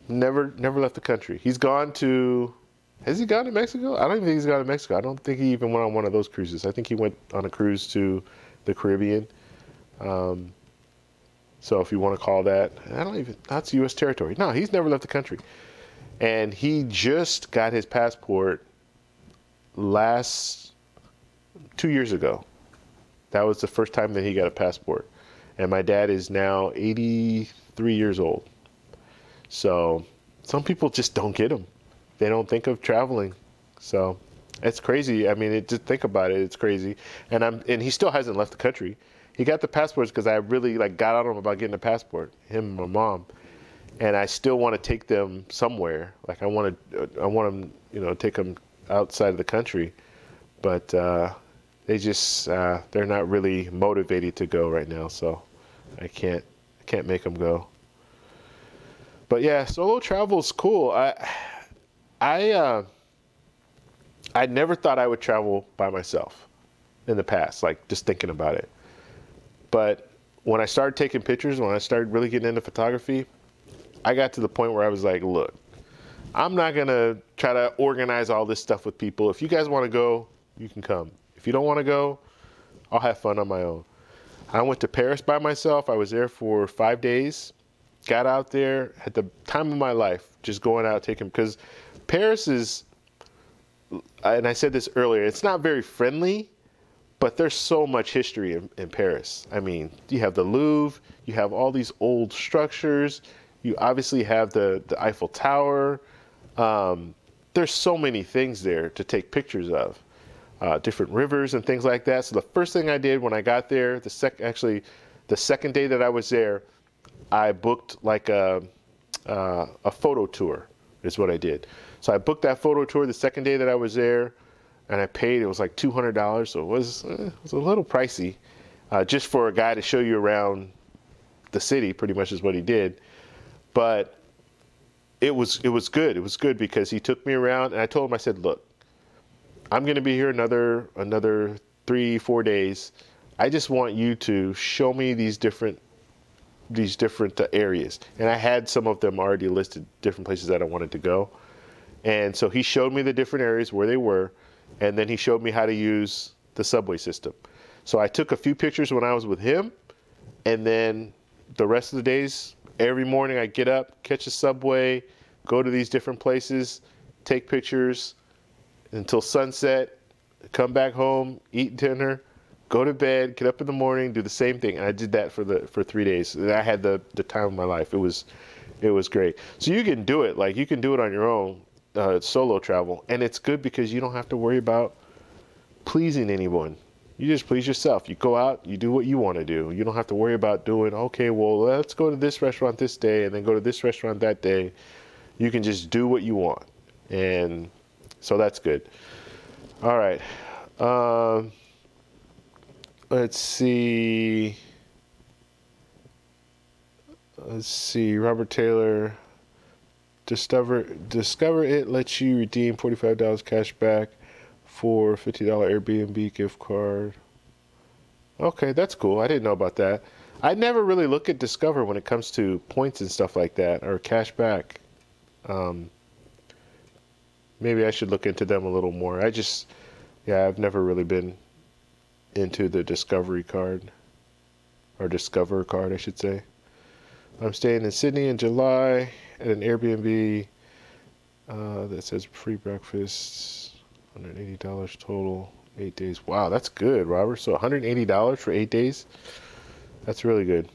A: never left the country. He's gone to. Has he gone to Mexico? I don't even think he's gone to Mexico. I don't think he even went on one of those cruises. I think he went on a cruise to the Caribbean. So if you want to call that, that's U.S. territory. No, he's never left the country. And he just got his passport 2 years ago. That was the first time that he got a passport. And my dad is now 83 years old. So some people just don't get them. They don't think of traveling. So it's crazy. I mean, just think about it. It's crazy. And he still hasn't left the country. He got the passports because I really got on him about getting a passport, him and my mom. And I still want to take them somewhere. Like I want them, take them outside of the country. But they just, they're not really motivated to go right now. So I can't make them go. But yeah, solo travel is cool. I never thought I would travel by myself in the past, like just thinking about it. But when I started taking pictures, when I started really getting into photography, I got to the point where I was like, look, I'm not going to try to organize all this stuff with people. If you guys want to go, you can come. If you don't want to go, I'll have fun on my own. I went to Paris by myself. I was there for 5 days. Got out there at the time of my life, just going out taking, because Paris is, and I said this earlier, it's not very friendly, but there's so much history in Paris. I mean, you have the Louvre, you have all these old structures, you obviously have the Eiffel Tower. There's so many things there to take pictures of, different rivers and things like that. So the first thing I did when I got there, the second day that I was there, I booked like a photo tour is what I did. So I booked that photo tour the second day that I was there, and I paid, it was like $200, so it was a little pricey, just for a guy to show you around the city, pretty much is what he did. But it was good. It was good because he took me around, and I told him, I said, look, I'm going to be here another 3-4 days. I just want you to show me these different areas. And I had some of them already listed, different places that I wanted to go. And so he showed me the different areas where they were, and then he showed me how to use the subway system. So I took a few pictures when I was with him, and then the rest of the days, every morning I get up, catch a subway, go to these different places, take pictures until sunset, come back home, eat dinner, go to bed, get up in the morning, do the same thing. And I did that for 3 days. And I had the time of my life. It was great. So you can do it. Like you can do it on your own, solo travel. And it's good because you don't have to worry about pleasing anyone. You just please yourself. You go out, you do what you want to do. You don't have to worry about doing, okay, well, let's go to this restaurant this day and then go to this restaurant that day. You can just do what you want. And so that's good. All right. Let's see. Robert Taylor. Discover It lets you redeem $45 cash back for $50 Airbnb gift card. Okay, that's cool. I didn't know about that. I never really look at Discover when it comes to points and stuff like that, or cash back. Maybe I should look into them a little more. I've never really been into the Discovery card, or Discover card, I should say. I'm staying in Sydney in July at an Airbnb that says free breakfast, $180 total, 8 days. Wow, that's good, Robert. So $180 for 8 days? That's really good.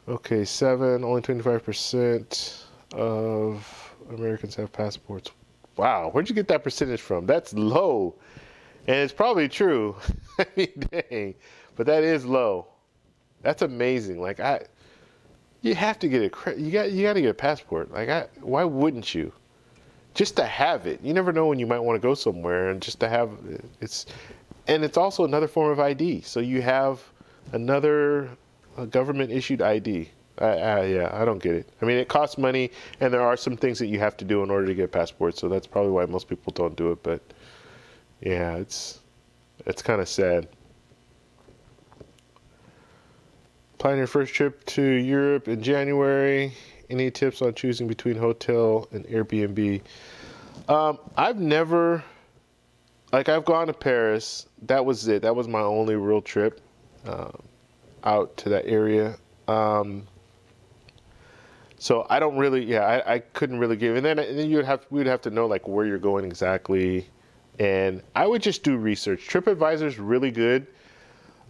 A: Okay, 7, only 25% of Americans have passports. Wow, where'd you get that percentage from? That's low. And it's probably true. I mean, dang. But that is low. That's amazing. Like, you have to get you got to get a passport. Like, why wouldn't you? Just to have it. You never know when you might want to go somewhere, and just to have it's also another form of ID. So you have another government issued ID. Yeah, I don't get it. I mean, it costs money, and there are some things that you have to do in order to get a passport. So that's probably why most people don't do it. But yeah, it's kind of sad. Planning your first trip to Europe in January. Any tips on choosing between hotel and Airbnb? I've never, like, I've gone to Paris. That was it. That was my only real trip out to that area. So I don't really, yeah, I couldn't really give. And then we'd have to know like where you're going exactly. And I would just do research. TripAdvisor's really good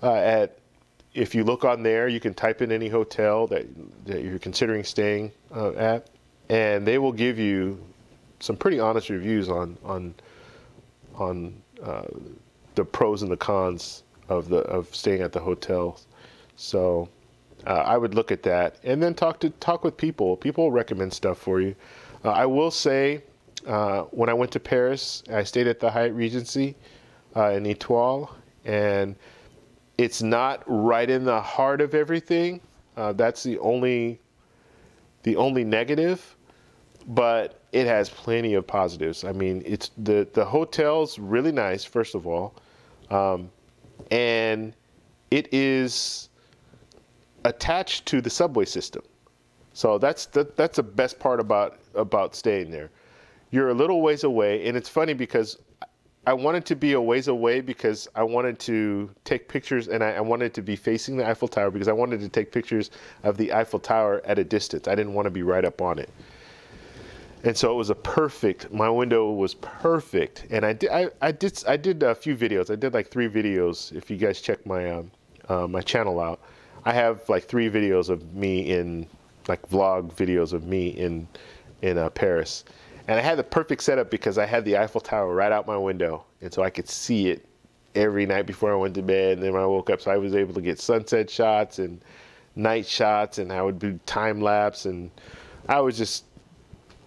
A: at, if you look on there, you can type in any hotel that you're considering staying at, and they will give you some pretty honest reviews on the pros and the cons of staying at the hotel. So I would look at that, and then talk with people. People will recommend stuff for you. I will say, when I went to Paris, I stayed at the Hyatt Regency in Étoile, and it's not right in the heart of everything. That's the only negative, but it has plenty of positives. I mean, it's the hotel's really nice, first of all, and it is attached to the subway system. So that's the best part about staying there. You're a little ways away, and it's funny because I wanted to be a ways away because I wanted to take pictures, and I wanted to be facing the Eiffel Tower because I wanted to take pictures of the Eiffel Tower at a distance. I didn't want to be right up on it. And so it was my window was perfect. And I did a few videos. I did like 3 videos. If you guys check my my channel out, I have like 3 videos of me like vlog videos of me in Paris. And I had the perfect setup because I had the Eiffel Tower right out my window. And so I could see it every night before I went to bed. And then when I woke up, so I was able to get sunset shots and night shots, and I would do time lapse. And I was just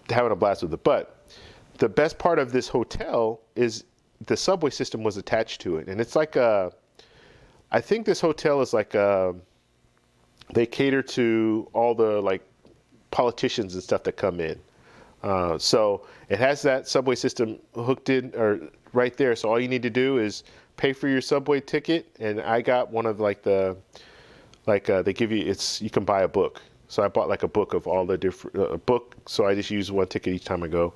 A: having a blast with it. But the best part of this hotel is the subway system was attached to it. And it's like I think this hotel is like they cater to all the like politicians and stuff that come in. So it has that subway system hooked in or right there. So all you need to do is pay for your subway ticket. And I got one of like they give you, you can buy a book. So I bought like a book of all the different book. So I just use one ticket each time I go.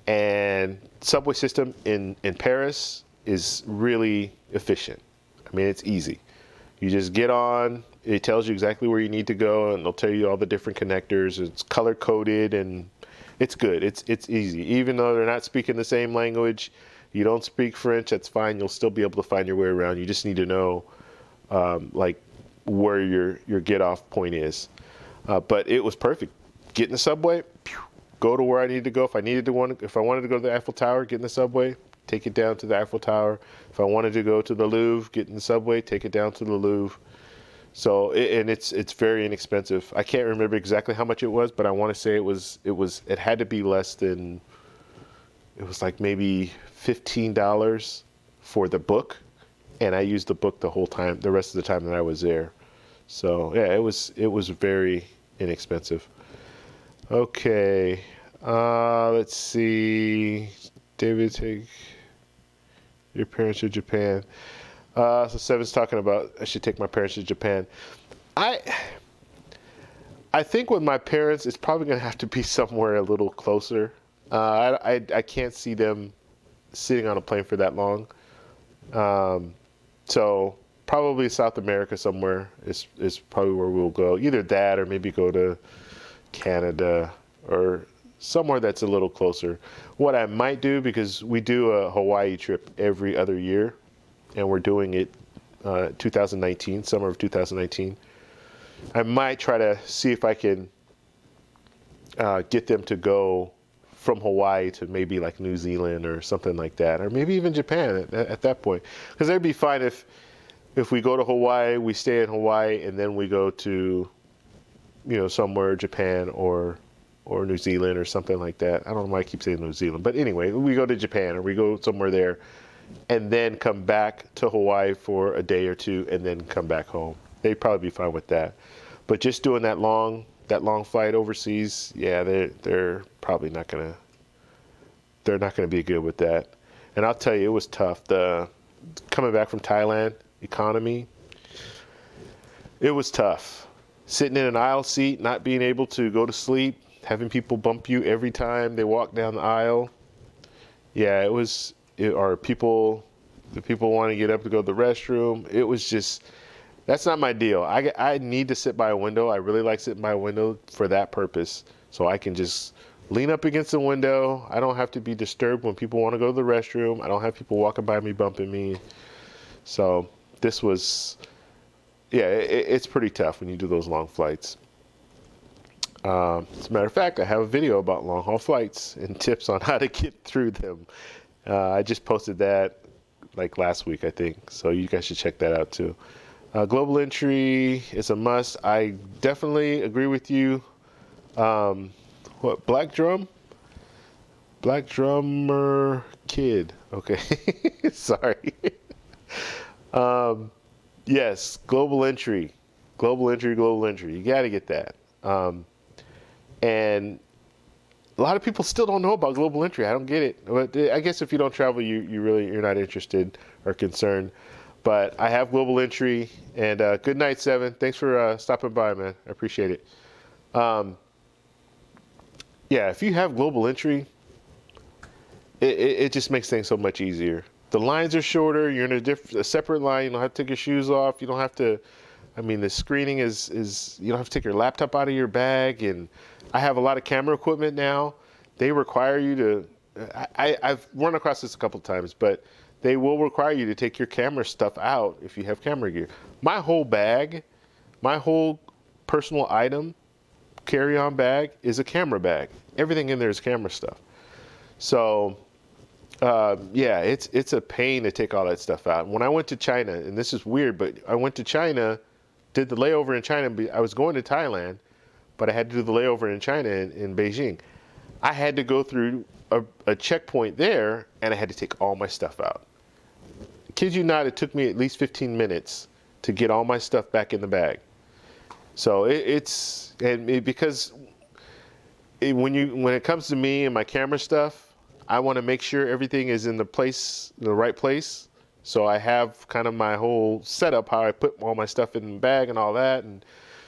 A: And subway system in Paris is really efficient. I mean, it's easy. You just get on, it tells you exactly where you need to go, and they'll tell you all the different connectors. It's color coded, and it's good. It's easy. Even though they're not speaking the same language, you don't speak French, that's fine. You'll still be able to find your way around. You just need to know like where your get off point is. But it was perfect. Get in the subway, go to where I needed to go. If I wanted to go to the Eiffel Tower, get in the subway, take it down to the Eiffel Tower. If I wanted to go to the Louvre, get in the subway, take it down to the Louvre. So it's very inexpensive. I can't remember exactly how much it was, but I want to say it had to be less than, it was like maybe $15 for the book, and I used the book the rest of the time that I was there. So yeah, it was very inexpensive. Okay, let's see. David, take your parents to Japan. So Seven's talking about I should take my parents to Japan. I think with my parents, it's probably going to have to be somewhere a little closer. I can't see them sitting on a plane for that long. So probably South America somewhere is probably where we'll go. Either that or maybe go to Canada or somewhere that's a little closer. What I might do, because we do a Hawaii trip every other year, and we're doing it 2019, summer of 2019. I might try to see if I can get them to go from Hawaii to maybe like New Zealand or something like that, or maybe even Japan at that point. Because it'd be fine if we go to Hawaii, we stay in Hawaii, and then we go to, somewhere Japan or New Zealand or something like that. I don't know why I keep saying New Zealand, but anyway, we go to Japan or we go somewhere there, and then come back to Hawaii for a day or two, and then come back home. They'd probably be fine with that. But just doing that long flight overseas, yeah, they're probably not gonna be good with that. And I'll tell you, it was tough. The coming back from Thailand economy, it was tough. Sitting in an aisle seat, not being able to go to sleep, having people bump you every time they walk down the aisle. Yeah, it was. Or people, the people want to get up to go to the restroom. It was just, that's not my deal. I need to sit by a window. I really like sitting by a window for that purpose, so I can just lean up against the window. I don't have to be disturbed when people want to go to the restroom. I don't have people walking by me, bumping me. So this was, yeah, it's pretty tough when you do those long flights. As a matter of fact, I have a video about long haul flights and tips on how to get through them. I just posted that like last week, I think. So you guys should check that out too. Global entry is a must. I definitely agree with you. What, Black Drum? Black Drummer Kid. Okay. Sorry. Yes, global entry. Global entry, global entry. You got to get that. And a lot of people still don't know about global entry. I don't get it. But I guess if you don't travel, you're not interested or concerned. But I have global entry. And good night, Seven. Thanks for stopping by, man. I appreciate it. Yeah, if you have global entry, it just makes things so much easier. The lines are shorter. You're in a separate line. You don't have to take your shoes off. You don't have to. I mean, the screening is you don't have to take your laptop out of your bag. And I have a lot of camera equipment now. They require you to, I've run across this a couple of times, but they will require you to take your camera stuff out if you have camera gear. My whole bag, my whole personal item, carry-on bag is a camera bag. Everything in there is camera stuff. So, yeah, it's a pain to take all that stuff out. When I went to China, and this is weird, but I went to China, did the layover in China. I was going to Thailand, but I had to do the layover in China in Beijing. I had to go through a checkpoint there, and I had to take all my stuff out. Kid you not, it took me at least 15 minutes to get all my stuff back in the bag. So because when it comes to me and my camera stuff, I want to make sure everything is in the right place. So I have kind of my whole setup, how I put all my stuff in the bag and all that. And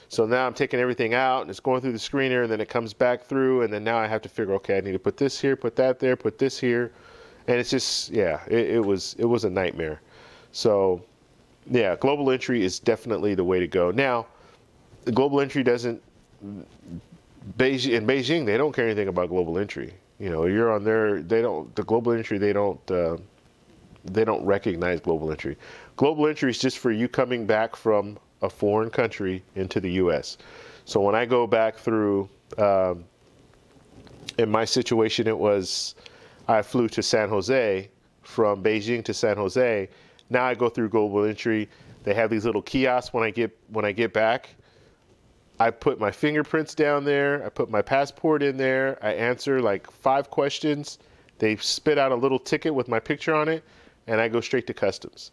A: so now I'm taking everything out and it's going through the screener and then it comes back through. And then now I have to figure, okay, I need to put this here, put that there, put this here. And it's just, yeah, it was a nightmare. So yeah, global entry is definitely the way to go. Now, the global entry doesn't, in Beijing, they don't care anything about global entry. You know, you're on there, the global entry, they don't recognize global entry. Global entry is just for you coming back from a foreign country into the U.S. So when I go back through, in my situation, I flew to San Jose, from Beijing to San Jose. Now I go through global entry. They have these little kiosks when I get back. I put my fingerprints down there. I put my passport in there. I answer like 5 questions. They spit out a little ticket with my picture on it, and I go straight to customs.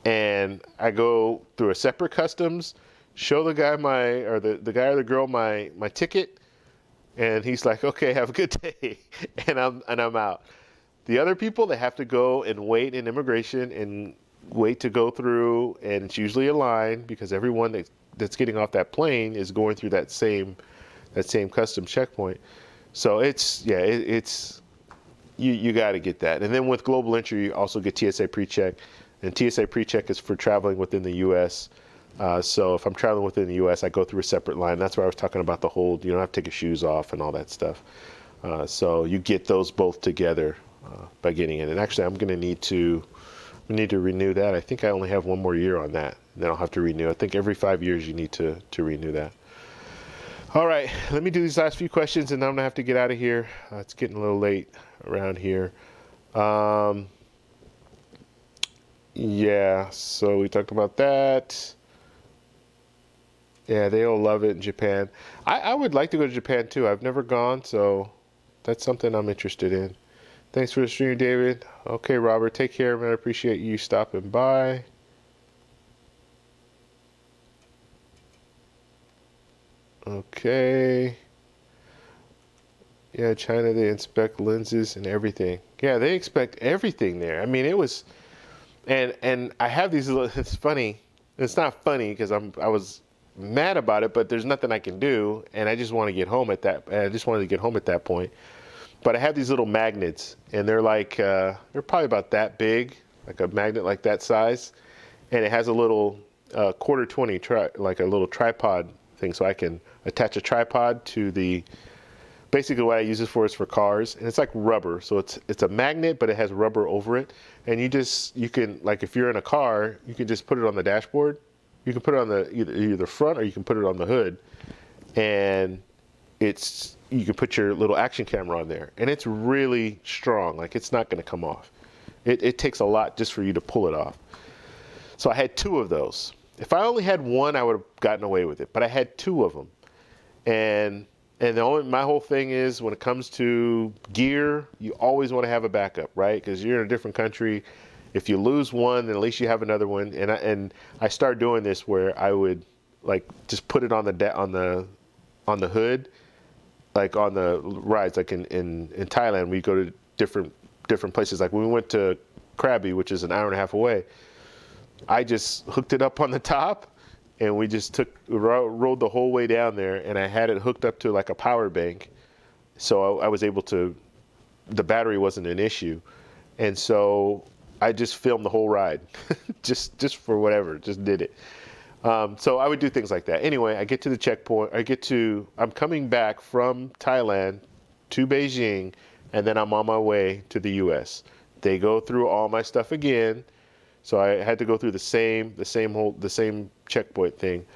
A: And I go through a separate customs, show the guy the guy or the girl my ticket, and he's like, "Okay, have a good day," and I'm out. The other people, they have to go and wait in immigration and wait to go through, and it's usually a line because everyone that's getting off that plane is going through that same customs checkpoint. So you got to get that. And then with global entry, you also get TSA PreCheck, and TSA PreCheck is for traveling within the U.S. So if I'm traveling within the U.S., I go through a separate line. That's where I was talking about the whole, you don't have to take your shoes off and all that stuff. So you get those both together by getting it. And actually, I'm going to need to renew that. I think I only have 1 more year on that. Then I'll have to renew. I think every 5 years you need to renew that. All right, let me do these last few questions, and then I'm going to have to get out of here. It's getting a little late around here. Yeah, so we talked about that. Yeah, they all love it in Japan. I would like to go to Japan too. I've never gone, so that's something I'm interested in. Thanks for the stream, David. Okay, Robert, take care, man. I appreciate you stopping by. Okay. Yeah, China, they inspect lenses and everything. Yeah, they expect everything there. I mean, it was, and I have these little, it's funny. It's not funny because I was mad about it, but there's nothing I can do, and I just want to get home at that, I just wanted to get home at that point. But I have these little magnets, and they're like, they're probably about that big, like a magnet like that size, and it has a little quarter 20, like a little tripod thing, so I can attach a tripod to the, basically what I use it for is for cars, and it's like rubber, so it's a magnet, but it has rubber over it, and you can, like if you're in a car, you can just put it on the dashboard, you can put it on the either front, or you can put it on the hood, and you can put your little action camera on there, and it's really strong, like it's not going to come off. It takes a lot just for you to pull it off. So I had 2 of those. If I only had one, I would have gotten away with it, but I had 2 of them, and my whole thing is, when it comes to gear, you always want to have a backup, right? Because you're in a different country. If you lose one, then at least you have another one. And I started doing this where I would like just put it on the hood, like on the rides. Like in Thailand, we go to different places. Like when we went to Krabi, which is an hour and a half away, I just hooked it up on the top. And we just rode the whole way down there, and I had it hooked up to like a power bank, so I was able to, the battery wasn't an issue, and so I just filmed the whole ride, just for whatever, just did it. So I would do things like that. Anyway, I get to the checkpoint. I'm coming back from Thailand to Beijing, and then I'm on my way to the U.S. They go through all my stuff again. So I had to go through the same checkpoint thing.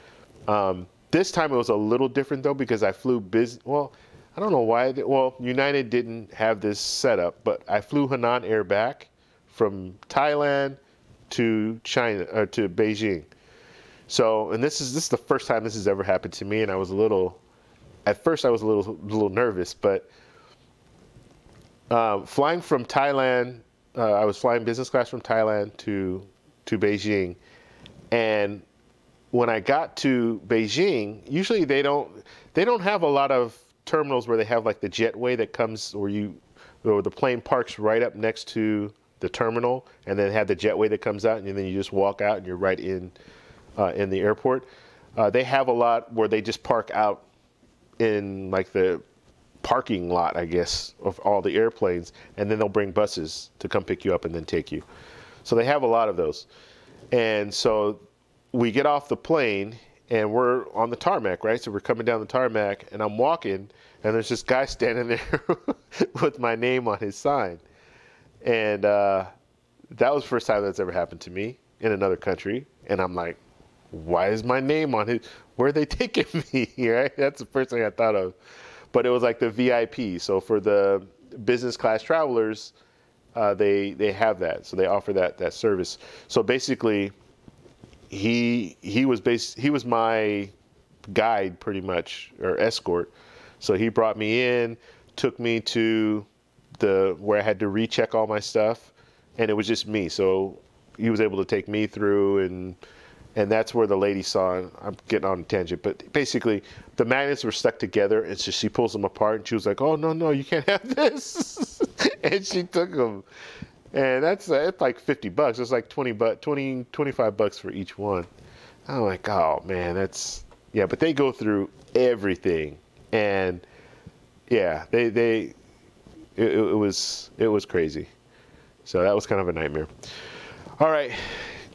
A: This time it was a little different though, because I flew well, I don't know why. Well, United didn't have this setup, but I flew Hainan Air back from Thailand to China, or to Beijing. So, and this is the first time this has ever happened to me, and at first I was a little nervous, but flying from Thailand. I was flying business class from Thailand to Beijing, and when I got to Beijing, usually they don't have a lot of terminals where they have like the jetway that comes or the plane parks right up next to the terminal, and then have the jetway that comes out, and then you just walk out and you're right in the airport. They have a lot where they just park out in like the parking lot, I guess, of all the airplanes, and then they'll bring buses to come pick you up and then take you. So they have a lot of those. And so we get off the plane and we're on the tarmac, right? So we're coming down the tarmac, and I'm walking, and there's this guy standing there with my name on his sign. And that was the first time that's ever happened to me in another country. And I'm like, why is my name on it? Where are they taking me? Right? That's the first thing I thought of. But it was like the VIP. So for the business class travelers, they have that. So they offer that service. So basically, he was my guide pretty much, or escort. So he brought me in, took me to where I had to recheck all my stuff, and it was just me. So he was able to take me through, and that's where the lady saw, and I'm getting on a tangent, but basically the magnets were stuck together, and so she pulls them apart, and she was like, oh, no, you can't have this. And she took them. And it's like $50. It's like $25 for each one. I'm like, oh man, yeah, but they go through everything. And yeah, it was crazy. So that was kind of a nightmare. All right.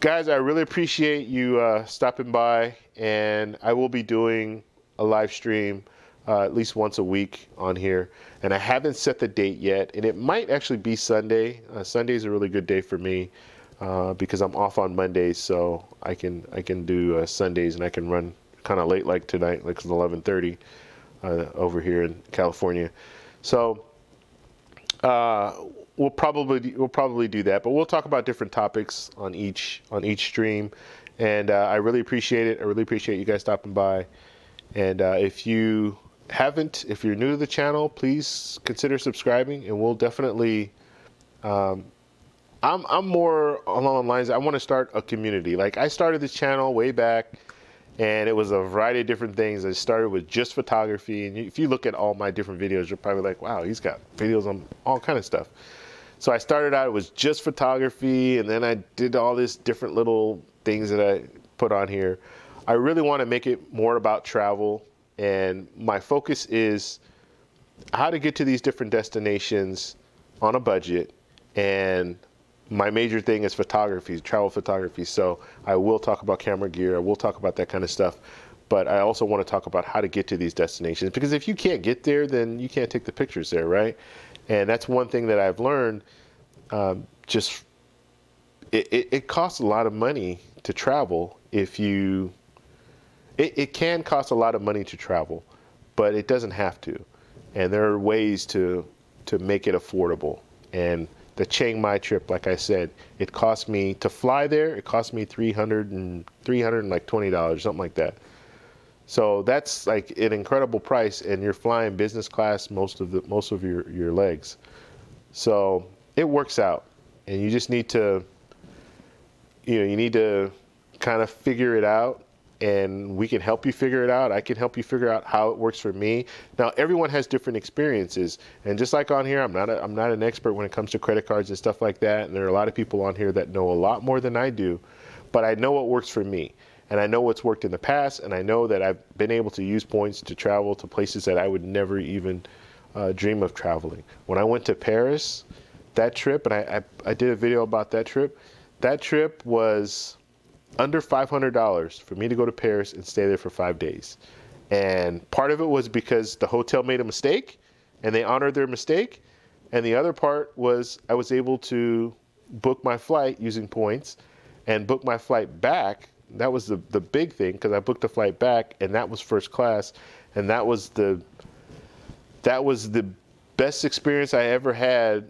A: Guys, I really appreciate you stopping by, and I will be doing a live stream at least once a week on here, and I haven't set the date yet, and it might actually be Sunday. Sunday is a really good day for me because I'm off on Mondays, so I can do Sundays, and I can run kind of late like tonight, like it's 11:30 over here in California. So we'll probably do that, but we'll talk about different topics on each stream, and I really appreciate it. I really appreciate you guys stopping by, and if you're new to the channel, please consider subscribing, and we'll definitely. I'm more along the lines. I want to start a community. Like I started this channel way back, And it was a variety of different things. I started with just photography. And if you look at all my different videos, you're probably like, wow, he's got videos on all kind of stuff. So I started out, it was just photography, and then I did all these different little things that I put on here. I really want to make it more about travel, and my focus is how to get to these different destinations on a budget. And my major thing is photography, travel photography. So I will talk about camera gear, I will talk about that kind of stuff, but I also want to talk about how to get to these destinations, because if you can't get there, then you can't take the pictures there, right? And that's one thing that I've learned. It costs a lot of money to travel. It can cost a lot of money to travel, but it doesn't have to. And there are ways to make it affordable. And the Chiang Mai trip, like I said, it cost me to fly there. It cost me $320, something like that. So that's like an incredible price, and you're flying business class most of your legs. So it works out, and you just need to, you need to kind of figure it out, and we can help you figure it out. I can help you figure out how it works for me. Now, everyone has different experiences, and just like on here, I'm not an expert when it comes to credit cards and stuff like that. And there are a lot of people on here that know a lot more than I do, but I know what works for me. And I know what's worked in the past, and I know that I've been able to use points to travel to places that I would never even dream of traveling. When I went to Paris, that trip, and I did a video about that trip was under $500 for me to go to Paris and stay there for 5 days. And part of it was because the hotel made a mistake, and they honored their mistake. And the other part was I was able to book my flight using points and book my flight back. That was the big thing, because I booked a flight back, and that was first class, and that was the best experience I ever had.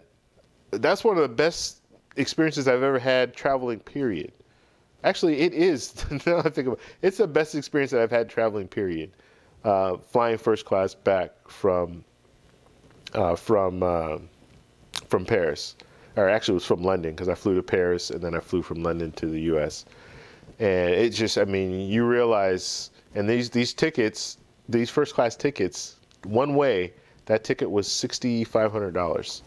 A: That's one of the best experiences I've ever had traveling, period. Actually, it is. Now I think about it, it's the best experience that I've had traveling, period. Flying first class back from Paris, or actually it was from London, because I flew to Paris and then I flew from London to the U.S. And it just, I mean, you realize, and these tickets, these first class tickets, one way, that ticket was $6,500.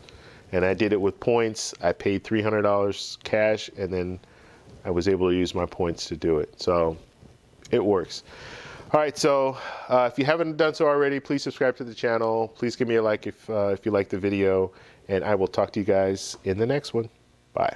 A: And I did it with points. I paid $300 cash, and then I was able to use my points to do it. So it works. All right, so if you haven't done so already, please subscribe to the channel. Please give me a like if you like the video, and I will talk to you guys in the next one. Bye.